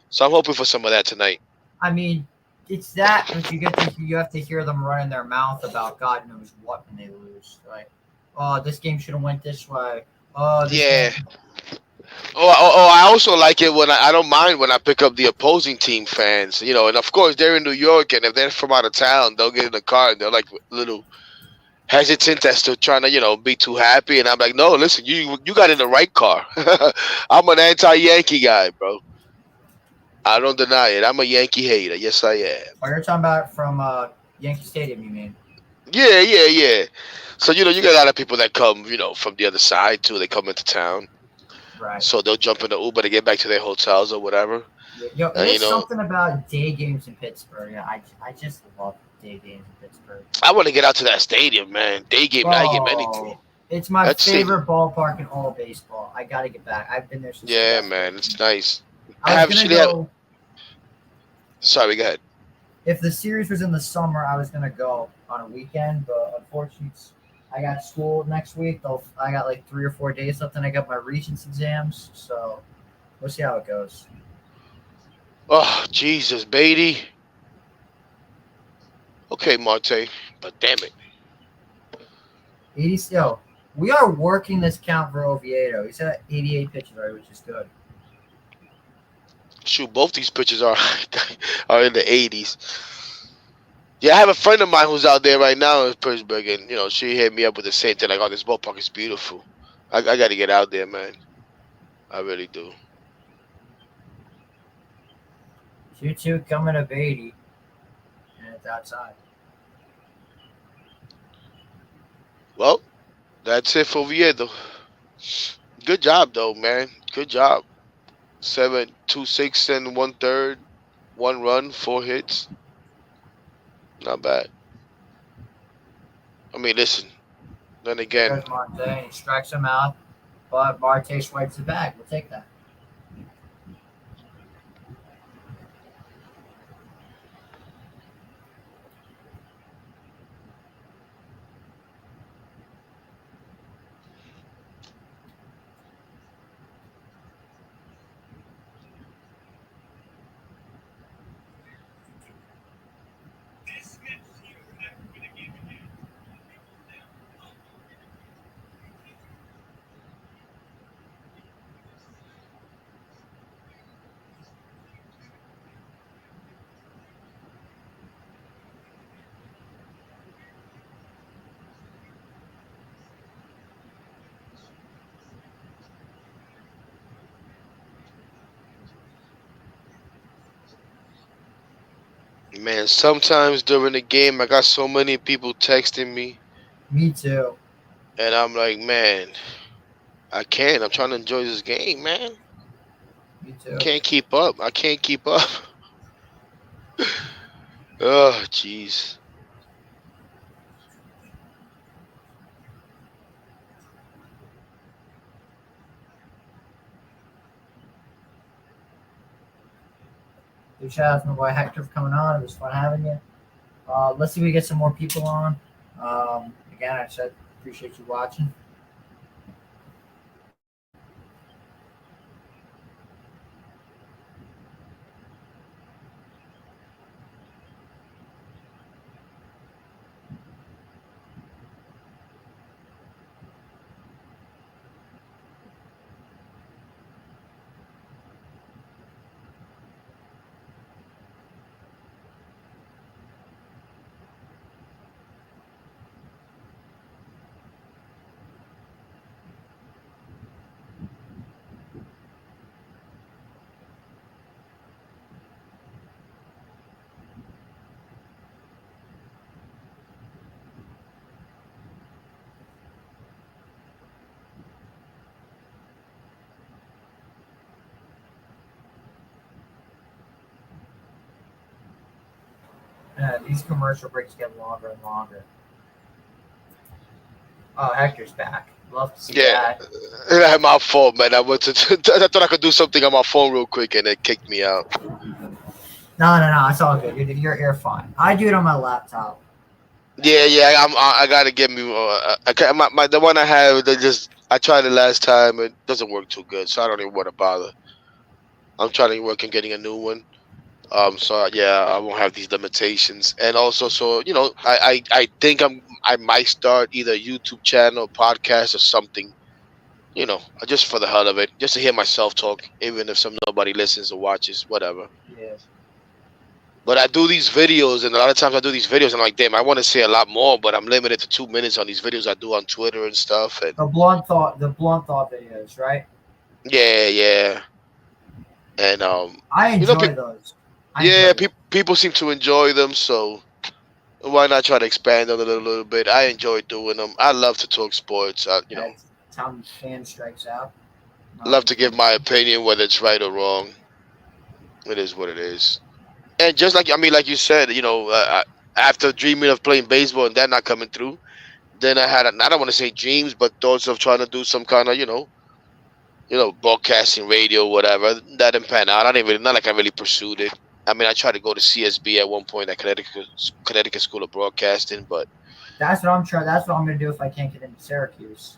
So I'm hoping for some of that tonight. I mean, it's that, but you have to hear them running their mouth about God knows what when they lose. Like, oh, this game should have went this way. Oh, yeah. I also like it when I don't mind when I pick up the opposing team fans, and of course they're in New York, and if they're from out of town, they'll get in the car and they're like little hesitant as to trying to be too happy, and I'm like, no, listen, you got in the right car. I'm an anti-Yankee guy, bro. I don't deny it. I'm a Yankee hater. Yes, I am. Oh, you're talking about from Yankee Stadium, you mean? Yeah. So you got a lot of people that come, from the other side too. They come into town, right? So they'll jump in the Uber to get back to their hotels or whatever. There's something about day games in Pittsburgh. Yeah, I just love day games in Pittsburgh. I want to get out to that stadium, man. Day game, night game, anything. It's my favorite ballpark in all of baseball. I got to get back. I've been there since. Yeah, man, it's nice. Sorry, go ahead. If the series was in the summer, I was gonna go on a weekend, but unfortunately, I got school next week. I got like 3 or 4 days left, and I got my Regents exams. So we'll see how it goes. Oh, Jesus, Beatty. Okay, Marte, but damn it. 80. Yo, we are working this count for Oviedo. He's at 88 pitches already, which is good. Shoot, both these pitchers are in the 80s. Yeah, I have a friend of mine who's out there right now in Pittsburgh, and she hit me up with the same thing. Like, oh, this ballpark is beautiful. I got to get out there, man. I really do. 2-2 coming to Beatty, and it's outside. Well, that's it for Oviedo. Good job, though, man. Good job. 7, 2, 6 and 1/3, 1 run, 4 hits. Not bad. I mean, listen. Then again, there's Marte. He strikes him out, but Marte swipes it back. We'll take that. man, sometimes during the game, I got so many people texting me. Me too. And I'm like, man, I can't. I'm trying to enjoy this game, man. Me too. Can't keep up. I can't keep up. Oh, jeez. Big shout out to my boy Hector for coming on. It was fun having you. Let's see if we get some more people on. Again, I said appreciate you watching. These commercial breaks get longer and longer. Oh, Hector's back. Love to see Yeah, that. my fault, man. I went to. I thought I could do something on my phone real quick, and it kicked me out. No. It's all good. You're fine. I do it on my laptop. Yeah. I gotta get me. I can't, the one I have. I tried it last time. It doesn't work too good, so I don't even want to bother. I'm trying to work on getting a new one. So yeah, I won't have these limitations, and also, so I think I might start either a YouTube channel, podcast, or something. Just for the hell of it, just to hear myself talk, even if nobody listens or watches, whatever. Yeah. But I do these videos, and a lot of times I do these videos, and I'm like, damn, I want to say a lot more, but I'm limited to 2 minutes on these videos I do on Twitter and stuff. And The blunt thought videos, right? yeah, and I enjoy those. People seem to enjoy them, so why not try to expand on it a little bit? I enjoy doing them. I love to talk sports. Time fan strikes out. Love to give my opinion, whether it's right or wrong. It is what it is. And just like you said, after dreaming of playing baseball and that not coming through, then I don't want to say dreams, but thoughts of trying to do some kind of, broadcasting, radio, whatever. That didn't pan out. Not like I really pursued it. I tried to go to CSB at one point at Connecticut School of Broadcasting, but that's what I'm trying. That's what I'm gonna do if I can't get into Syracuse.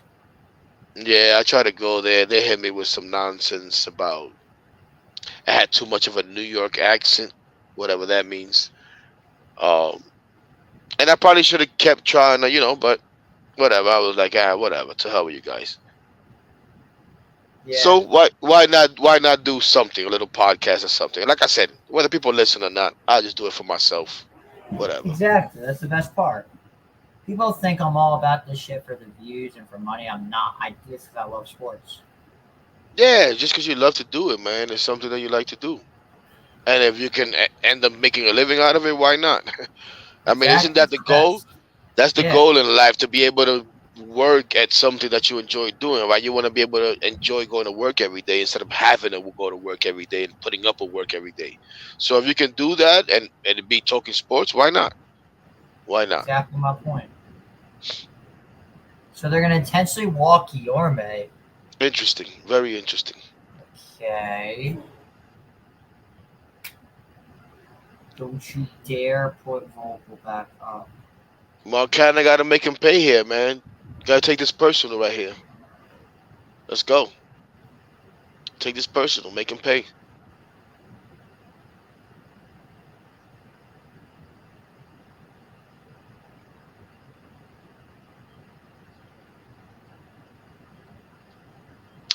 Yeah, I tried to go there. They hit me with some nonsense about I had too much of a New York accent, whatever that means. And I probably should have kept trying to, but whatever. I was like, whatever. To hell with you guys. Yeah. So why not do something, a little podcast or something? Like I said, whether people listen or not, I'll just do it for myself. Whatever. Exactly. That's the best part. People think I'm all about this shit for the views and for money. I'm not. I do this because I love sports. Yeah, just because you love to do it, man. It's something that you like to do. And if you can end up making a living out of it, why not? Isn't that the goal? That's the goal in life, to be able to work at something that you enjoy doing, right? You want to be able to enjoy going to work every day instead of having to go to work every day and putting up with work every day. So if you can do that and be talking sports, why not? Why not? Exactly my point. So they're going to intentionally walk Yorme. Interesting. Very interesting. Okay. Don't you dare put Vogel back up. Montana got to make him pay here, man. Got to take this personal right here. Let's go. Take this personal. Make him pay.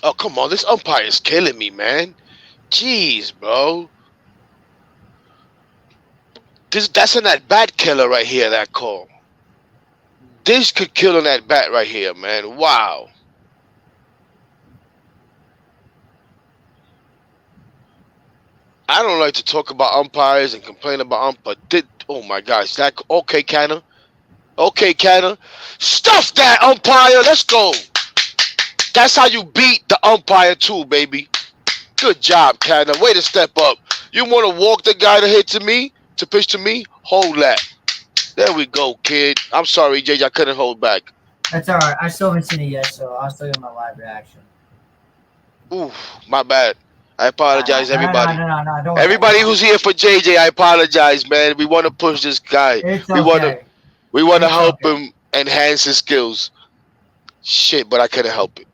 Oh, come on. This umpire is killing me, man. Jeez, bro. That's an at-bat killer right here, that call. This could kill an at-bat right here, man. Wow. I don't like to talk about umpires and complain about umpires. Oh, my gosh. Okay, Canna. Okay, Canna. Stuff that umpire. Let's go. That's how you beat the umpire too, baby. Good job, Canna. Way to step up. You want to walk the guy to hit to me, to pitch to me? Hold that. There we go, kid. I'm sorry, JJ. I couldn't hold back. That's all right. I still haven't seen it yet, so I'll still give my live reaction. Ooh, my bad. I apologize, everybody. No. Don't worry. Everybody who's here for JJ, I apologize, man. We want to push this guy. It's We want to okay. to It's help okay. him enhance his skills. Shit, but I couldn't help it.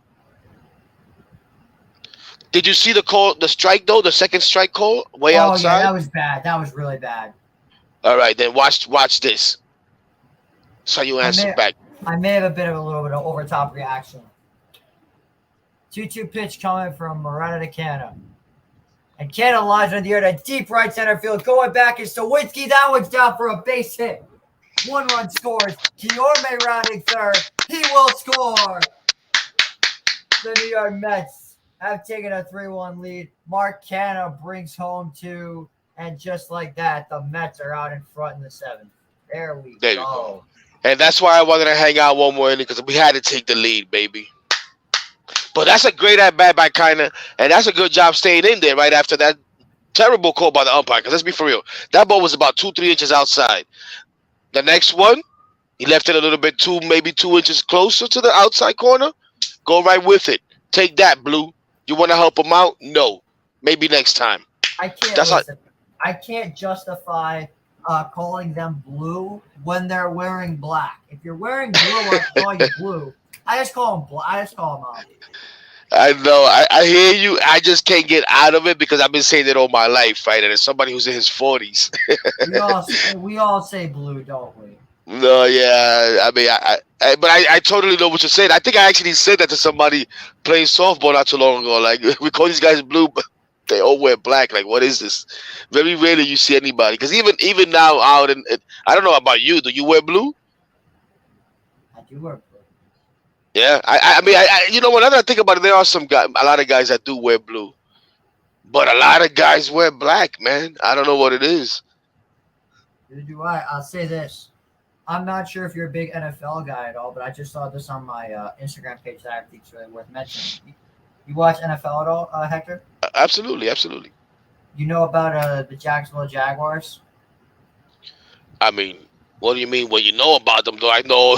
Did you see the call, the strike though, the second strike call way Oh outside? yeah, that was bad. That was really bad. All right, then watch this. So you answer back. I may have a little bit of over top reaction. 2-2 pitch coming from Moreno to Canna. And Canna lies in the air to deep right center field. Going back is Sawinski. That one's down for a base hit. 1 run scores. Guillorme rounding third. He will score. The New York Mets have taken a 3-1 lead. Mark Canna brings home 2. And just like that, the Mets are out in front in the 7th. There you go. And that's why I wanted to hang out one more inning because we had to take the lead, baby. But that's a great at bat by Canna, and that's a good job staying in there right after that terrible call by the umpire. Because let's be for real, that ball was about 2-3 inches outside. The next one, he left it a little bit maybe 2 inches closer to the outside corner. Go right with it. Take that, Blue. You want to help him out? No. Maybe next time. I can't justify calling them blue when they're wearing black. If you're wearing blue, I call you blue. I just call them black. I just call them out. I know. I hear you. I just can't get out of it because I've been saying it all my life, right? And it's somebody who's in his 40s. we all say blue, don't we? No, yeah. I mean, but I totally know what you're saying. I think I actually said that to somebody playing softball not too long ago. Like, we call these guys blue, but they all wear black. Like, what is this? Very rarely you see anybody. Because even now out in, I don't know about you. Do you wear blue? I do wear blue. Yeah, I mean, you know, whenever I think about it, there are a lot of guys that do wear blue, but a lot of guys wear black, man. I don't know what it is. Neither do I. I'll say this. I'm not sure if you're a big NFL guy at all, but I just saw this on my Instagram page that I think is really worth mentioning. You watch NFL at all, Hector? Absolutely. You know about the Jacksonville Jaguars? I mean, what do you mean? Well, you know about them, though. I know,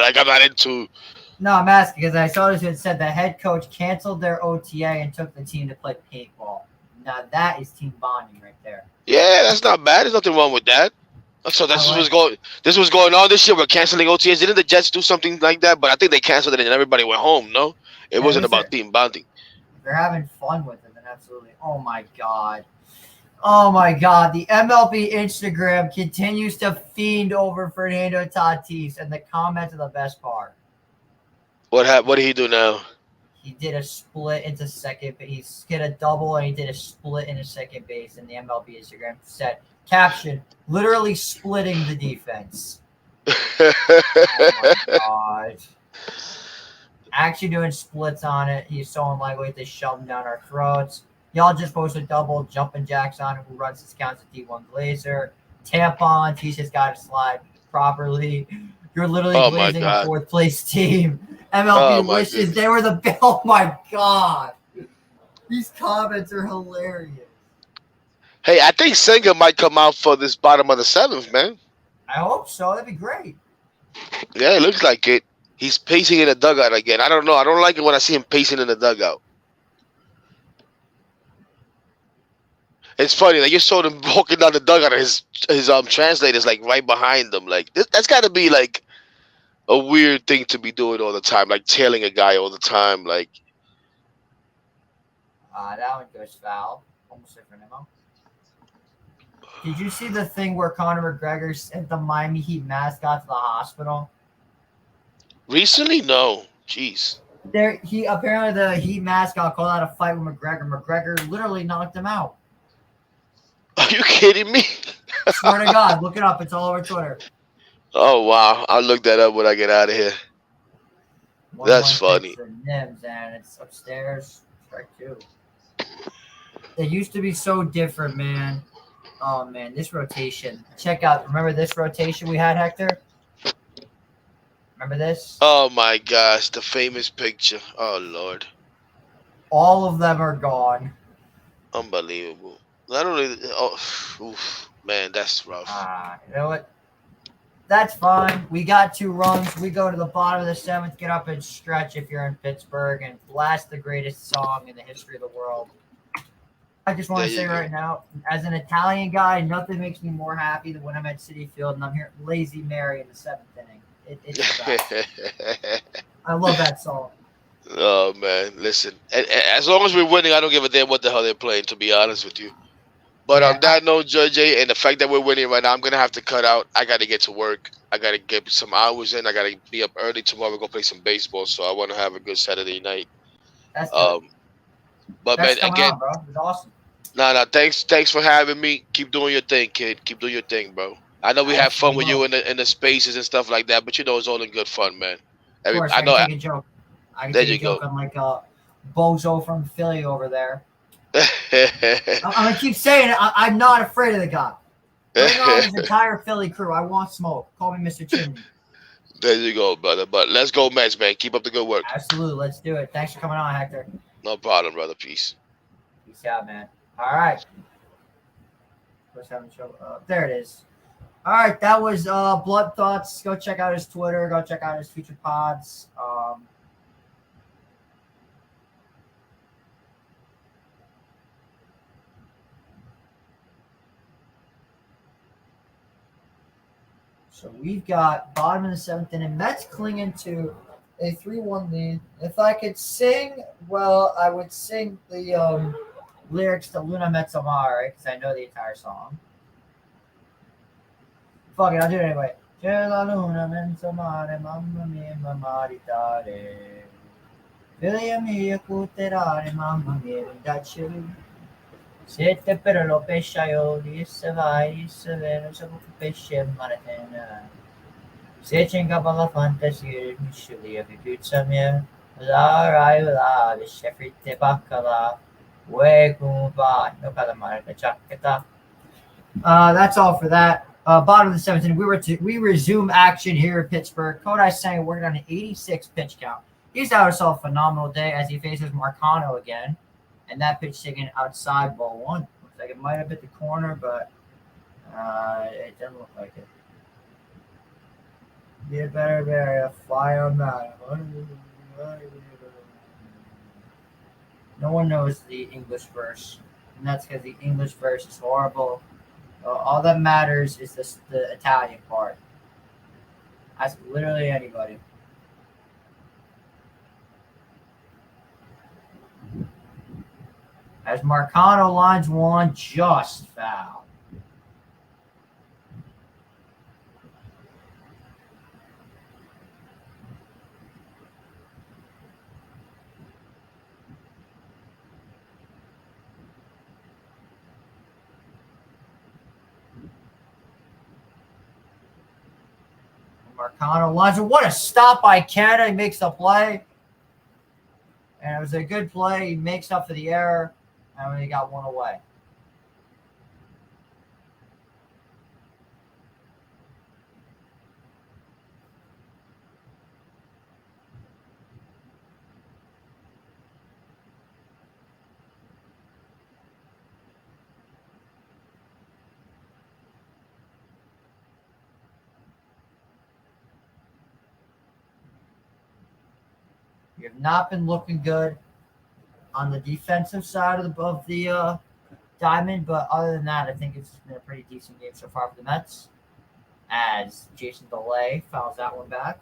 like I'm not into. No, I'm asking because I saw this. It said the head coach canceled their OTA and took the team to play paintball. Now that is team bonding right there. Yeah, that's not bad. There's nothing wrong with that. So this was going on this year. We're canceling OTAs. Didn't the Jets do something like that? But I think they canceled it and everybody went home. No, it wasn't about team bonding. They're having fun with it, then absolutely. Oh my god. The MLB Instagram continues to fiend over Fernando Tatis, and the comments are the best part. What did he do now? He did a split into second base. He hit a double and he did a split into second base. And the MLB Instagram said, caption, literally splitting the defense. Oh my god. Actually doing splits on it. He's so unlikely to shove them down our throats. Y'all just posted double jumping jacks on who runs his counts at D1 Glazer. Tampons, he's just got to slide properly. You're literally glazing a fourth place team. MLB wishes they were the. Oh my god. These comments are hilarious. Hey, I think Senga might come out for this bottom of the 7th, man. I hope so. That'd be great. Yeah, it looks like it. He's pacing in the dugout again. I don't know. I don't like it when I see him pacing in the dugout. It's funny. Like you saw him walking down the dugout, and his translator's like right behind him. Like that's got to be like a weird thing to be doing all the time, like tailing a guy all the time. Like that one goes foul. Almost different ammo. Did you see the thing where Conor McGregor sent the Miami Heat mascot to the hospital? Recently, no. Jeez. Apparently the Heat mascot called out a fight with McGregor. McGregor literally knocked him out. Are you kidding me? Swear to God, look it up. It's all over Twitter. Oh wow! I'll look that up when I get out of here. That's funny. Nims, and it's upstairs. Strike 2. They used to be so different, man. Oh man, this rotation. Check out. Remember this rotation we had, Hector? Remember this? Oh my gosh, the famous picture. Oh Lord, All of them are gone. unbelievable. Not only, oh, oof, man, that's rough. You know what? That's fine. We got 2 runs. We go to the bottom of the 7th. Get up and stretch if you're in Pittsburgh and blast the greatest song in the history of the world. I just want There to you say go. right now, as an Italian guy, nothing makes me more happy than when I'm at Citi Field and I'm hearing Lazy Mary in the 7th inning. It's the best. I love that song. Oh man, listen. As long as we're winning, I don't give a damn what the hell they're playing. To be honest with you. But Yeah, on that note, Judge A, and the fact that we're winning right now, I'm gonna have to cut out. I gotta get to work. I gotta get some hours in. I gotta be up early tomorrow. Go play some baseball. So I want to have a good Saturday night. that's good. Um, but That's man, coming again, on, bro. It was awesome. nah. Thanks for having me. Keep doing your thing, kid. Keep doing your thing, bro. I know we I have fun absolutely with will. you in the spaces and stuff like that, but it's all in good fun, man. Of course, I I can know. take a joke. I can There take a you joke go. on like Bozo from Philly over there. I'm gonna keep saying it. I'm not afraid of the guy. Bring on his entire Philly crew. I want smoke. Call me Mr. Chimney. There you go, brother. But let's go, Mets, man. Keep up the good work. Absolutely. Let's do it. Thanks for coming on, Hector. No problem, brother. Peace. Peace out, man. All right. What's having trouble? There it is. All right, that was Blood Thoughts. Go check out his Twitter. Go check out his future pods. So we've got bottom of the 7th inning. Mets clinging to a 3-1 lead. If I could sing, well, I would sing the lyrics to Luna Mezzamare because I know the entire song. Fuck it, I'll do it anyway. C'è la luna mezzamare, mamma mia, mamma di dare. Figlia mia, cuterare, mamma mia, dacci. Siete per lo pesciaioli, se vai, se vero, se vuoi pesce e maratena. Se c'è in capo alla fantasia, mi scegli a pizza mia. La rai la, visce fritte baccala. Uè, come va, no calamare, la giacchetta. That's all for that. Bottom of the 7th inning, we resume action here in Pittsburgh. Kodai Senga working on an 86 pitch count. He's had himself a phenomenal day as he faces Marcano again. And that pitch taken outside ball 1. Looks like it might have hit the corner, but it doesn't look like it. You better fly on that. No one knows the English verse, and that's because the English verse is horrible. All that matters is the Italian part. Ask literally anybody. As Marcano lines 1, just foul. Marcano lines 1. What a stop by Canada. He makes the play. And it was a good play. He makes up for the error. And he got 1 away. We have not been looking good on the defensive side of the diamond, but other than that, I think it's been a pretty decent game so far for the Mets. As Jason DeLay fouls that one back.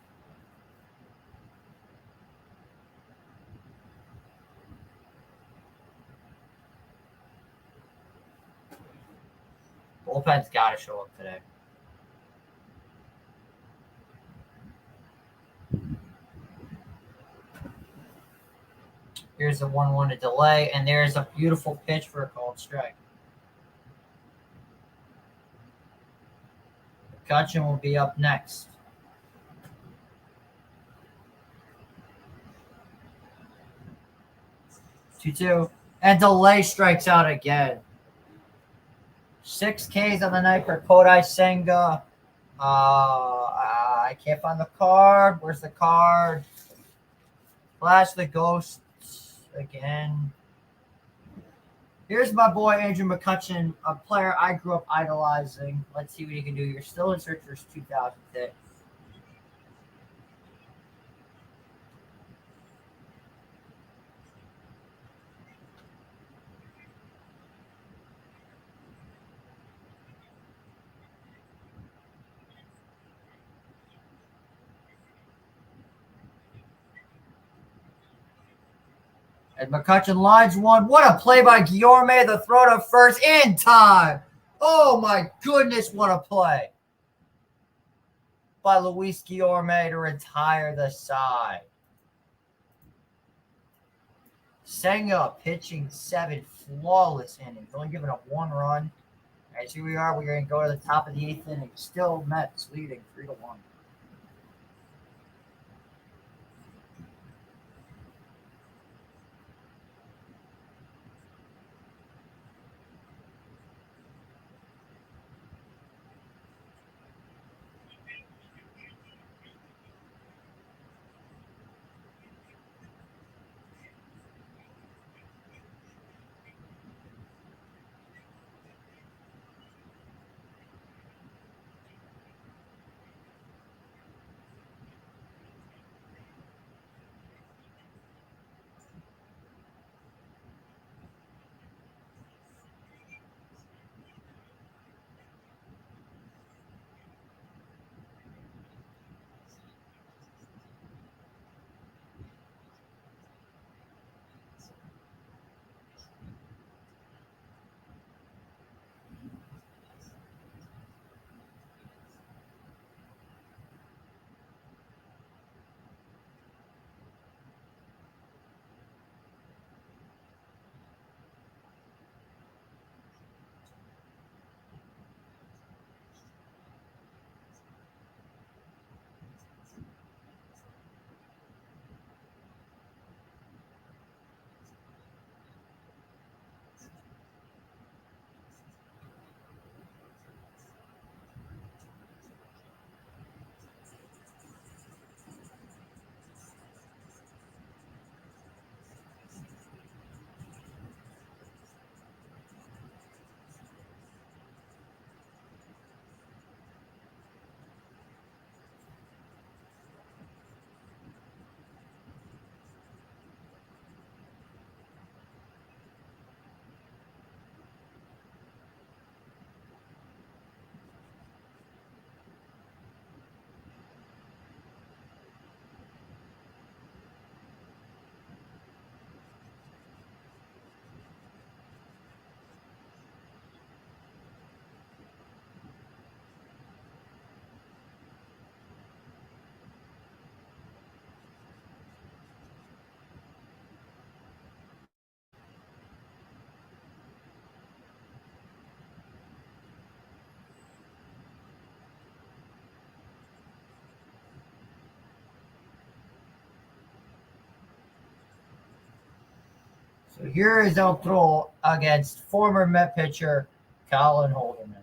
Bullpen's got to show up today. Here's the 1-1 to delay, and there's a beautiful pitch for a called strike. McCutchen will be up next. 2-2. And delay strikes out again. 6 Ks on the night for Kodai Senga. I can't find the card. Where's the card? Flash the Ghosts again. Here's my boy Andrew McCutchen, a player I grew up idolizing. Let's see what he can do here. Still in Searchers 2006. And McCutchen lines one. What a play by Guillorme. The throw to first in time. Oh my goodness, what a play by Luis Guillorme to retire the side. Senga pitching 7 flawless innings, only giving up 1 run. All right, here we are. We're going to go to the top of the 8th inning. Still Mets leading 3-1. So here is El throw against former Met pitcher Colin Holderman.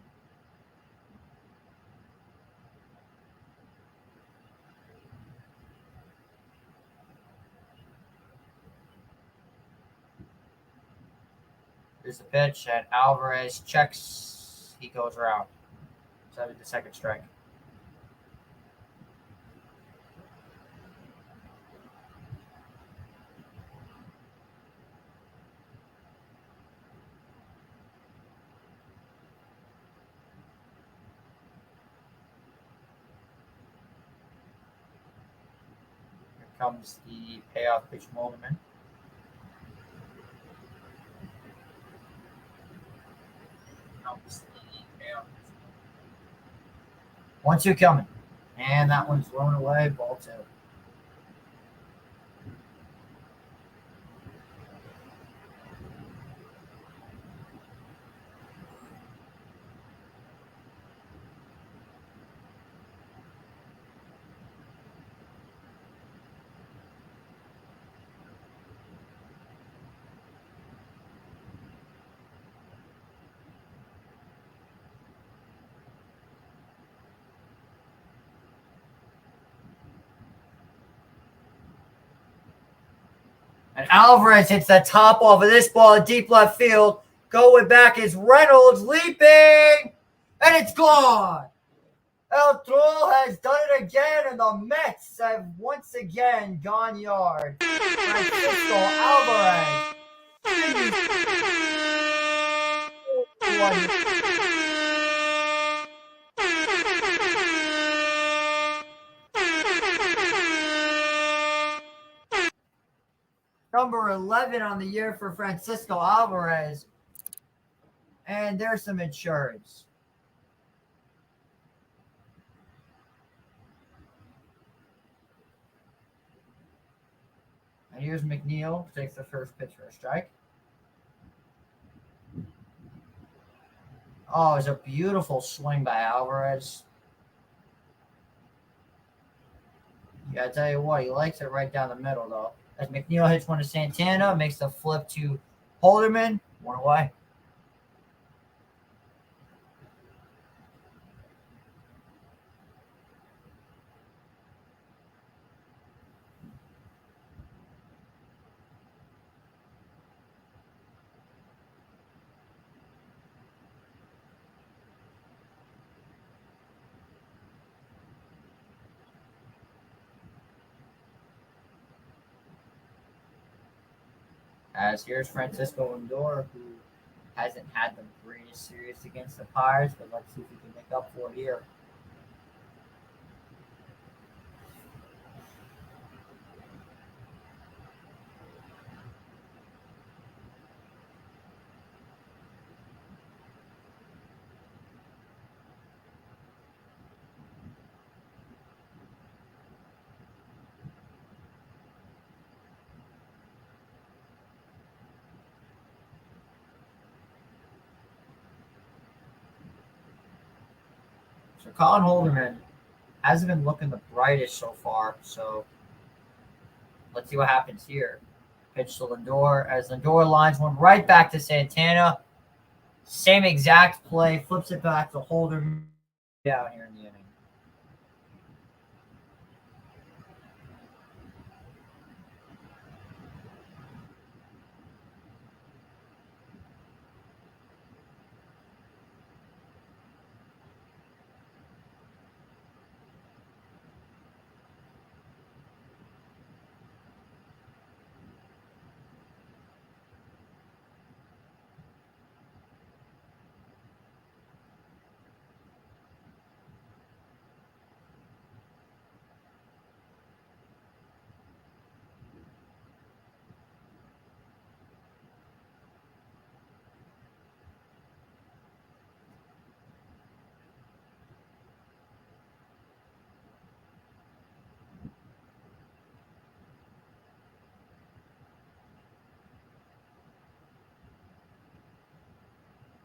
Here's the pitch, and Alvarez checks. He goes around. So that is the second strike. Here comes the payoff pitch from Holderman. Comes the payoff pitch. 1-2 coming. And that one's thrown away. Ball 2. And Alvarez hits the top off of this ball in deep left field. Going back is Reynolds leaping, and it's gone. El Troll has done it again, and the Mets have once again gone yard. Francisco Alvarez. Number 11 on the year for Francisco Alvarez. And there's some insurance. And here's McNeil, takes the first pitch for a strike. Oh, it's a beautiful swing by Alvarez. Yeah, I tell you what, he likes it right down the middle, though. As McNeil hits one to Santana, makes the flip to Holderman, one away. As here's Francisco Lindor, who hasn't had the greatest series against the Pirates, but let's see if he can make up for it here. So Colin Holderman hasn't been looking the brightest so far, so let's see what happens here. Pitch to Lindor, as Lindor lines one right back to Santana. Same exact play, flips it back to Holderman down here in the inning.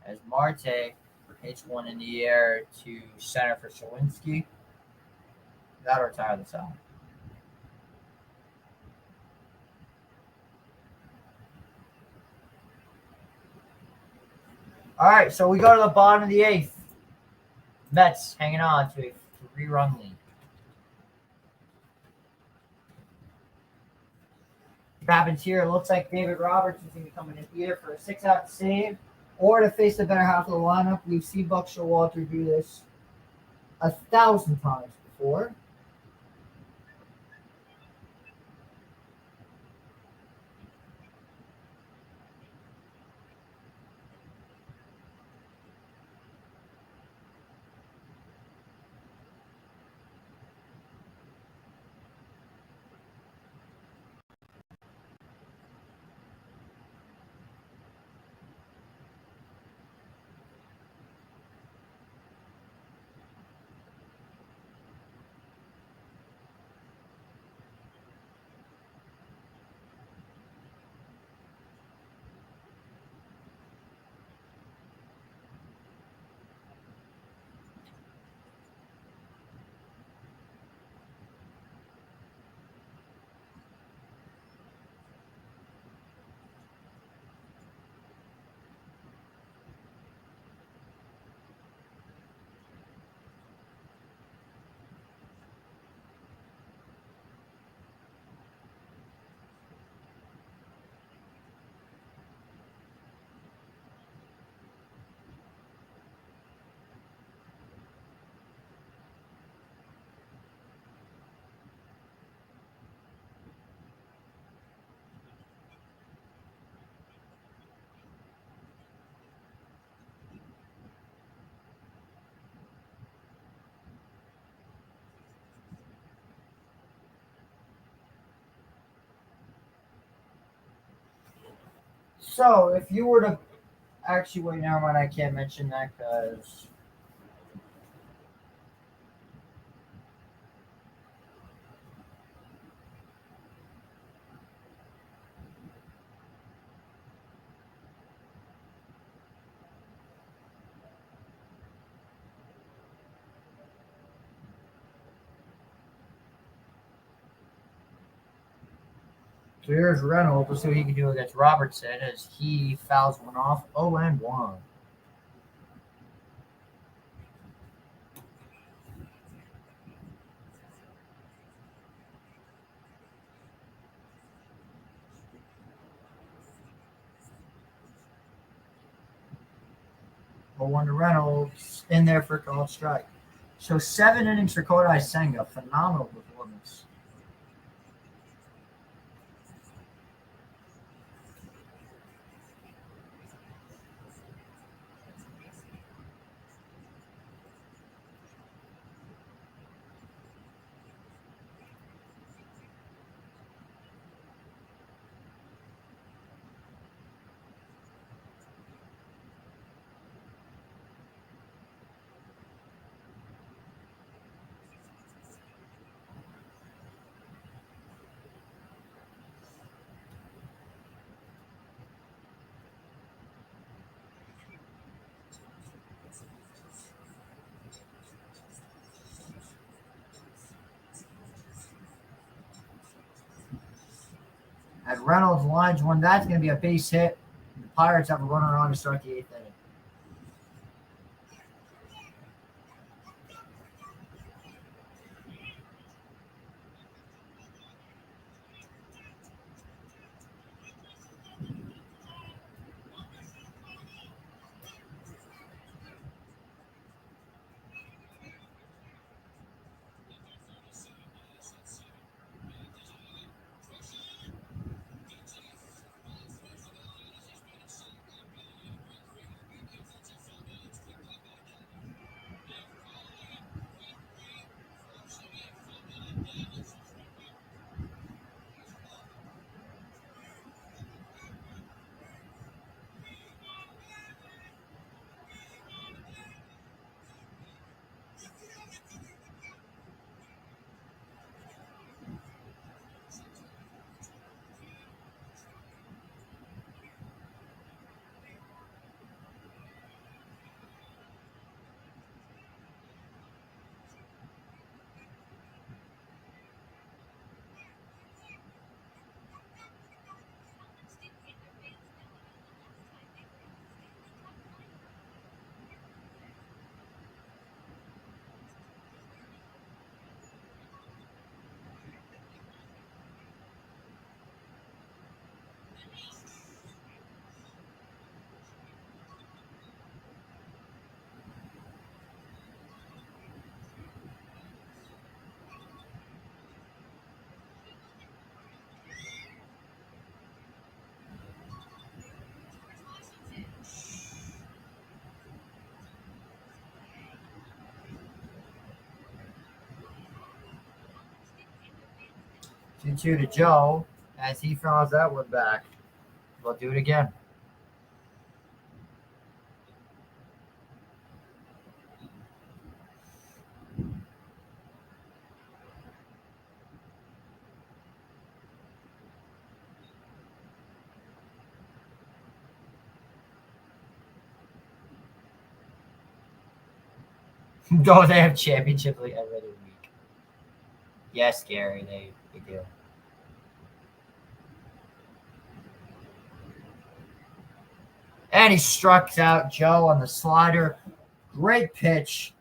As Marte hits one in the air to center for Shawinski. That'll retire this out. All right, so we go to the bottom of the eighth. Mets hanging on to a 3-run lead. What happens here? It looks like David Roberts is going to be coming in here for a 6-out save, or to face the better half of the lineup. We've seen Buck Showalter do this 1,000 times before. So if you were to actually wait, never mind. I can't mention that because so here's Reynolds. Let's see what he can do against Robertson as he fouls one off. 0-1. Oh, 1 to Reynolds in there for called strike. So 7 innings for Kodai Senga. Phenomenal performance. As Reynolds lines one, that's going to be a base hit. The Pirates have a runner on to start the 8th inning. Two to Joe as he fouls that one back. We'll do it again. Oh, they have championship league every other week. Yes, Gary, they do. And he struck out Joe on the slider. Great pitch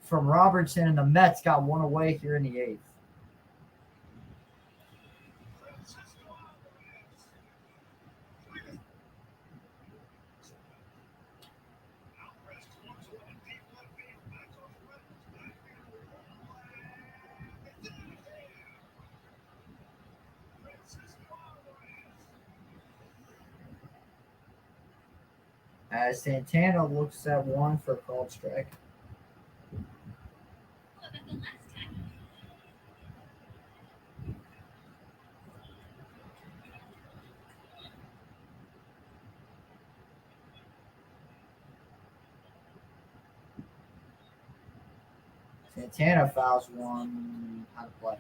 from Robertson, and the Mets got one away here in the 8th. As Santana looks at one for a called strike. Santana fouls one out of play.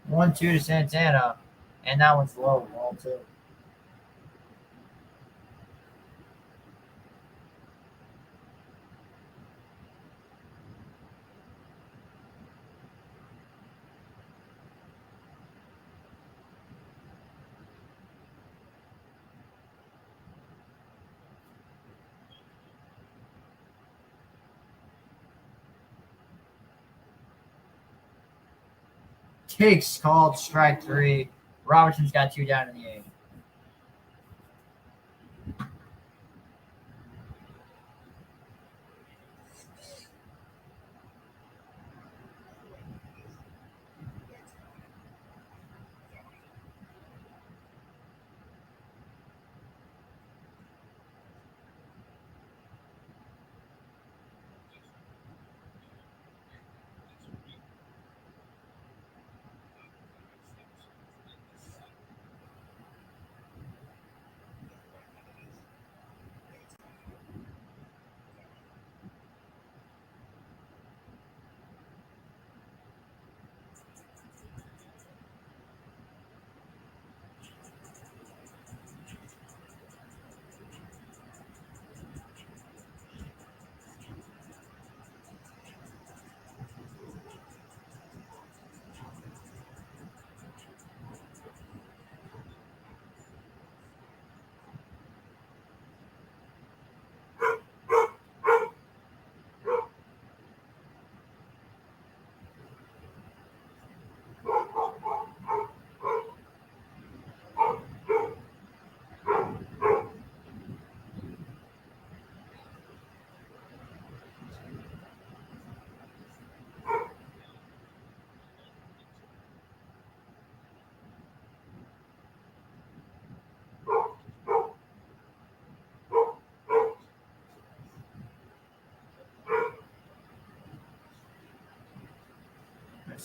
One two to Santana, and that one's low ball too. Takes called strike three. Robertson's got two down in the eighth.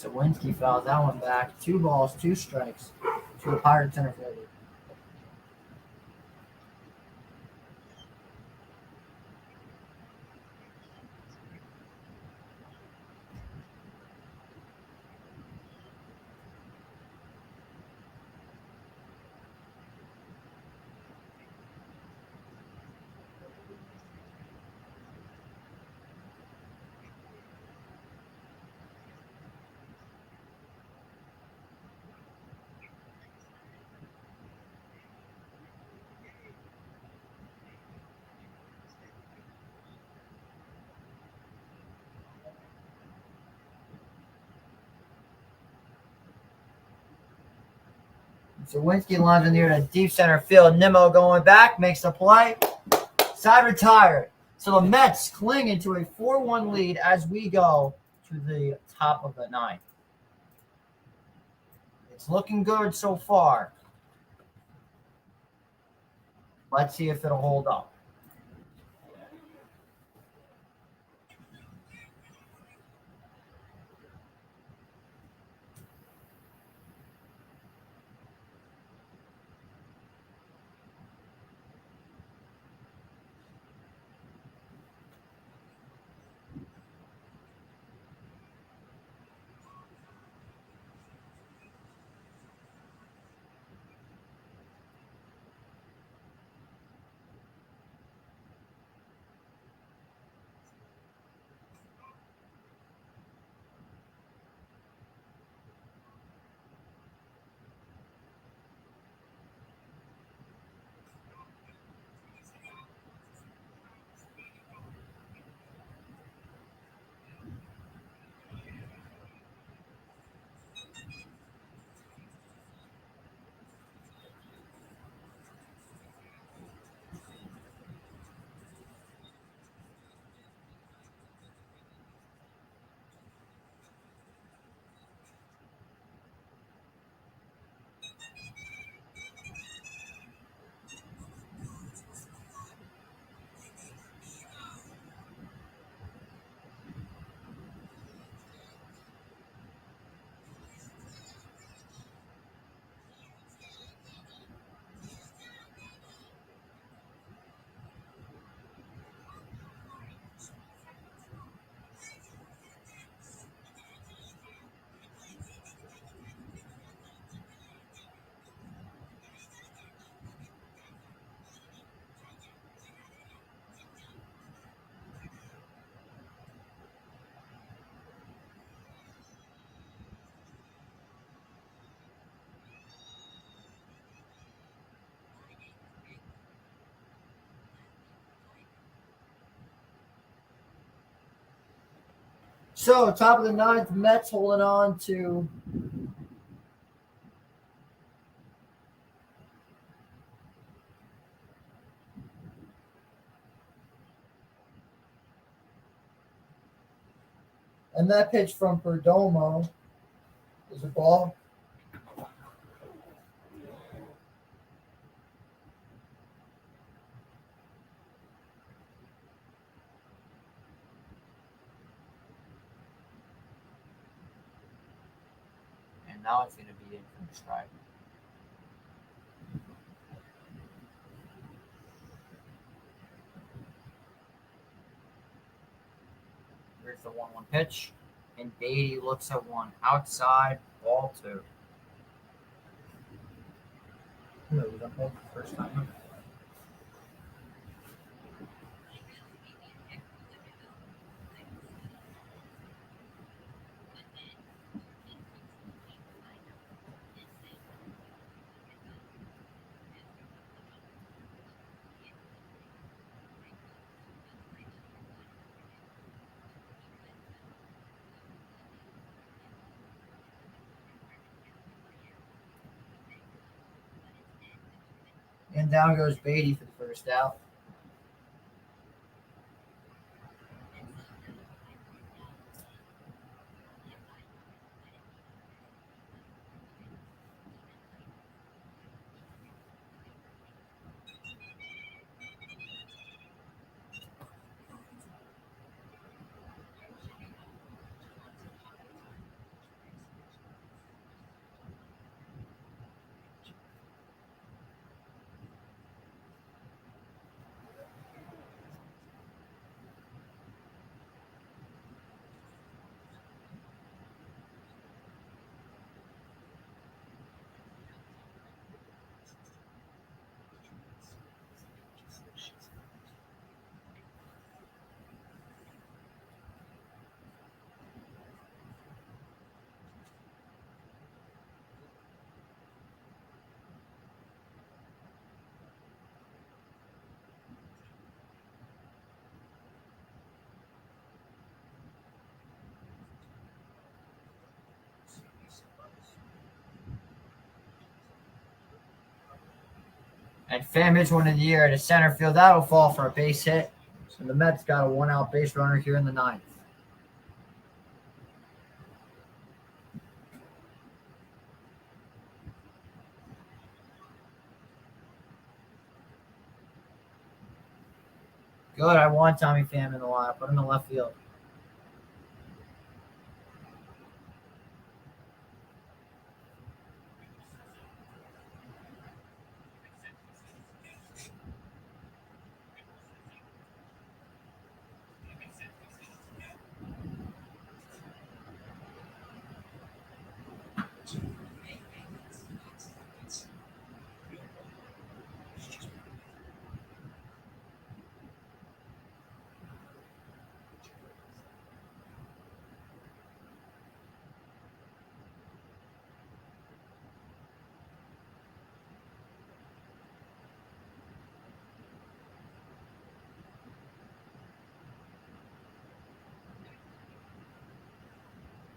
Sawinski fouls that one back. 2 balls, 2 strikes to the Pirates center fielder. Zawinski lines in near to deep center field. Nimmo going back, makes the play. Side retired. So the Mets cling into a 4-1 lead as we go to the top of the ninth. It's looking good so far. Let's see if it'll hold up. So, top of the ninth, Mets holding on to and that pitch from Perdomo is a ball. And now it's going to be in from the strike. Here's the 1-1 pitch. And Beatty looks at one. Outside, ball 2. Was that ball the first time? And down goes Beatty for the first out. And Famage one of the year to center field. That'll fall for a base hit. So the Mets got a 1-out base runner here in the 9th. Good. I want Tommy Pham in the lineup. Put him in left field.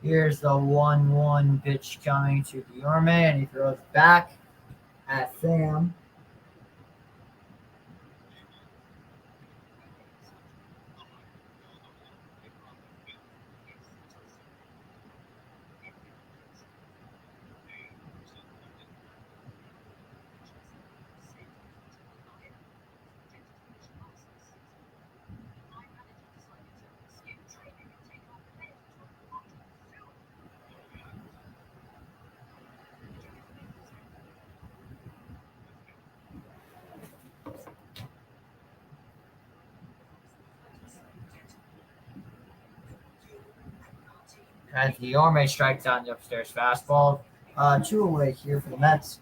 Here's the 1-1 pitch coming to Guillorme, and he throws back at Pham. As Guillorme strikes out the upstairs fastball. 2 away here for the Mets.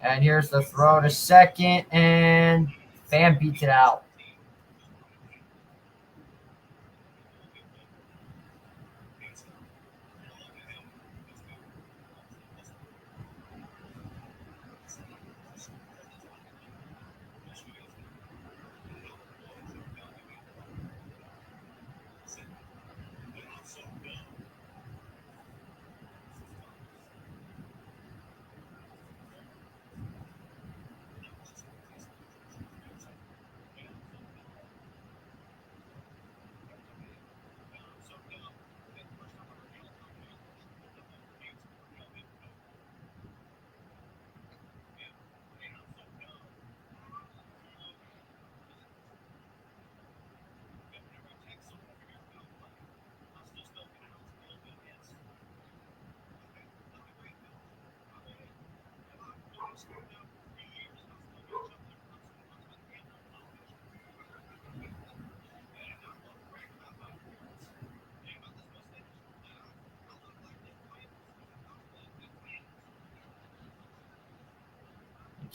And here's the throw to second, and Pham beats it out.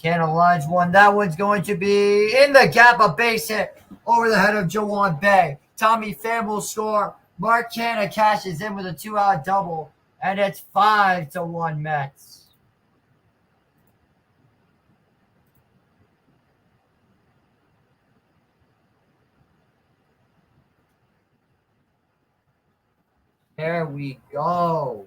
Cannon lines one. That one's going to be in the gap, a base hit over the head of Jawan Bay. Tommy Pham will score. Mark Cannon cashes in with a 2-out double, and it's 5-1 Mets. There we go.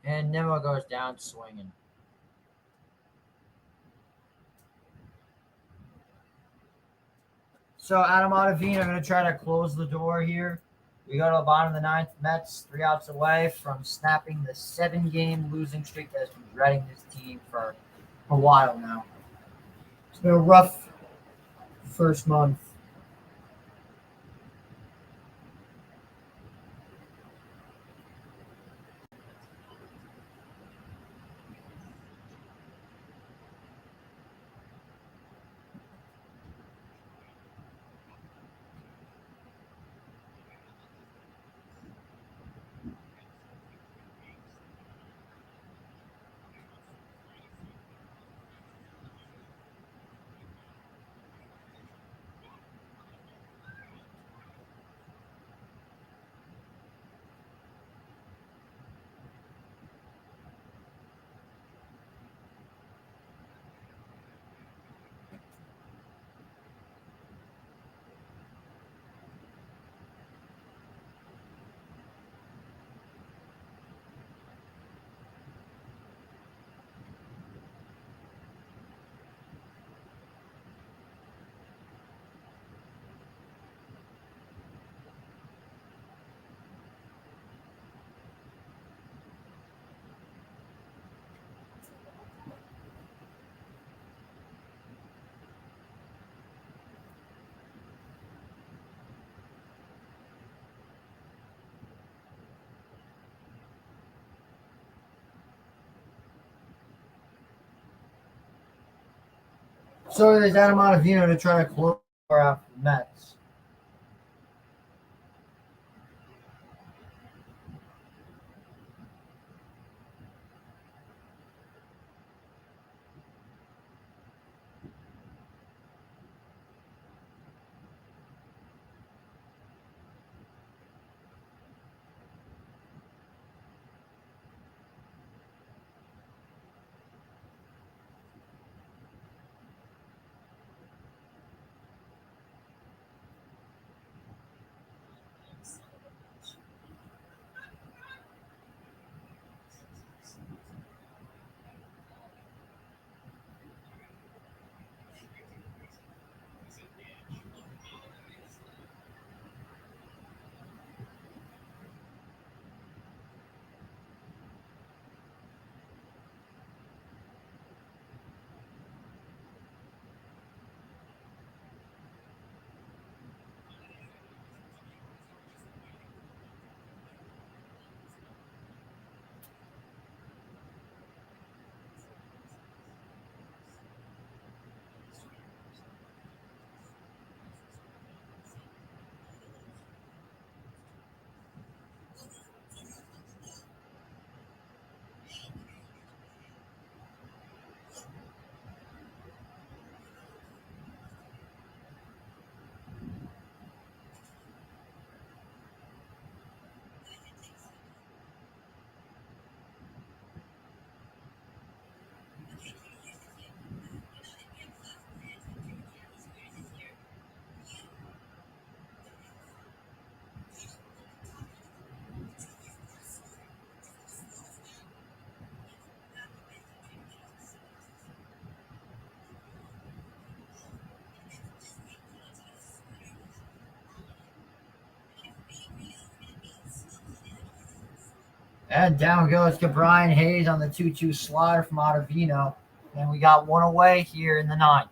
And Nimmo goes down swinging. So Adam Ottavino going to try to close the door here. We go to the bottom of the ninth. Mets 3 outs away from snapping the 7-game losing streak that has been dreading this team for a while now. It's been a rough first month. So there's Adam Ottavino to try to close the door out for the Mets. And down goes to Brian Hayes on the 2-2 slider from Ottavino. And we got one away here in the ninth.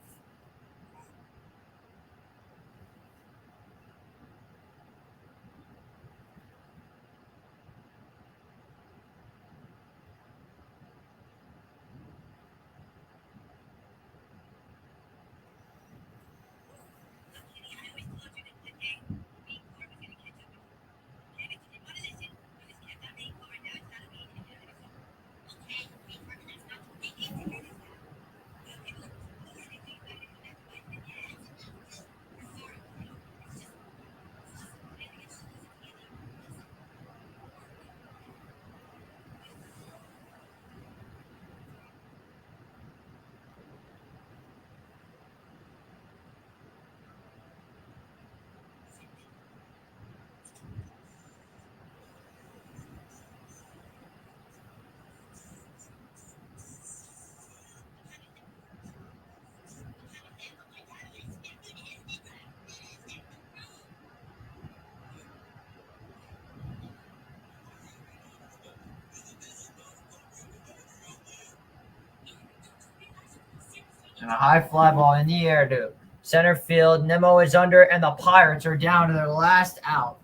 And a high fly ball in the air to center field. Nimmo is under, and the Pirates are down to their last out.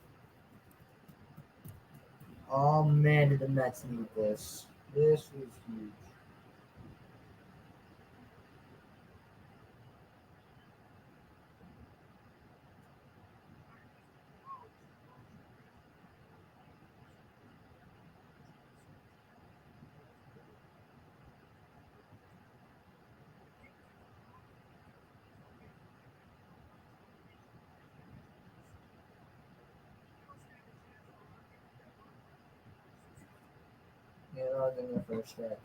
Oh, man, did the Mets need this. This was huge. Yeah, that was in the first strike.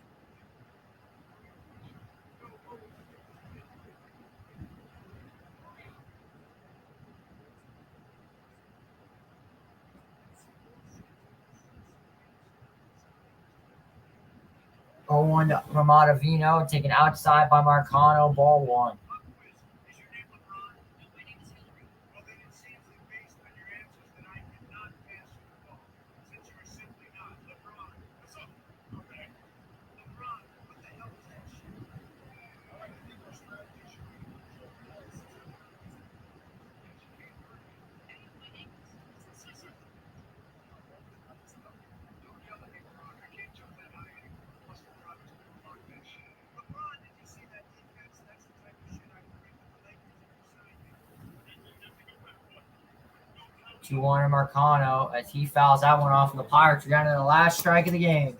Oh, one from Ottavino, taken outside by Marcano, ball one. Two one to Marcano as he fouls that one off, and the Pirates are down to the last strike of the game.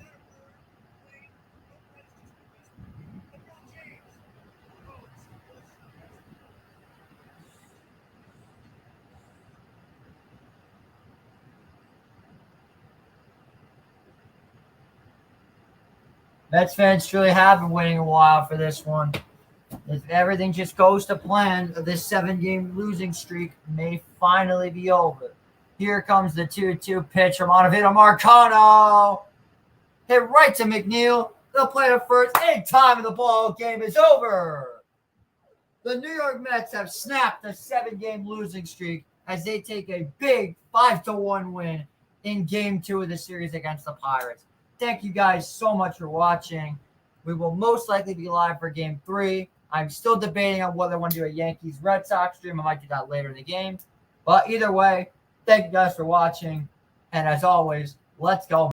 Mets fans truly have been waiting a while for this one. If everything just goes to plan, this 7-game losing streak may finally be over. Here comes the 2-2 pitch from Ottavino. Marcano hit right to McNeil. They'll play it first in time, and the ball game is over. The New York Mets have snapped the 7-game losing streak as they take a big 5-1 win in Game 2 of the series against the Pirates. Thank you guys so much for watching. We will most likely be live for Game 3. I'm still debating on whether I want to do a Yankees-Red Sox stream. I might do that later in the game. But either way, thank you guys for watching. And as always, let's go.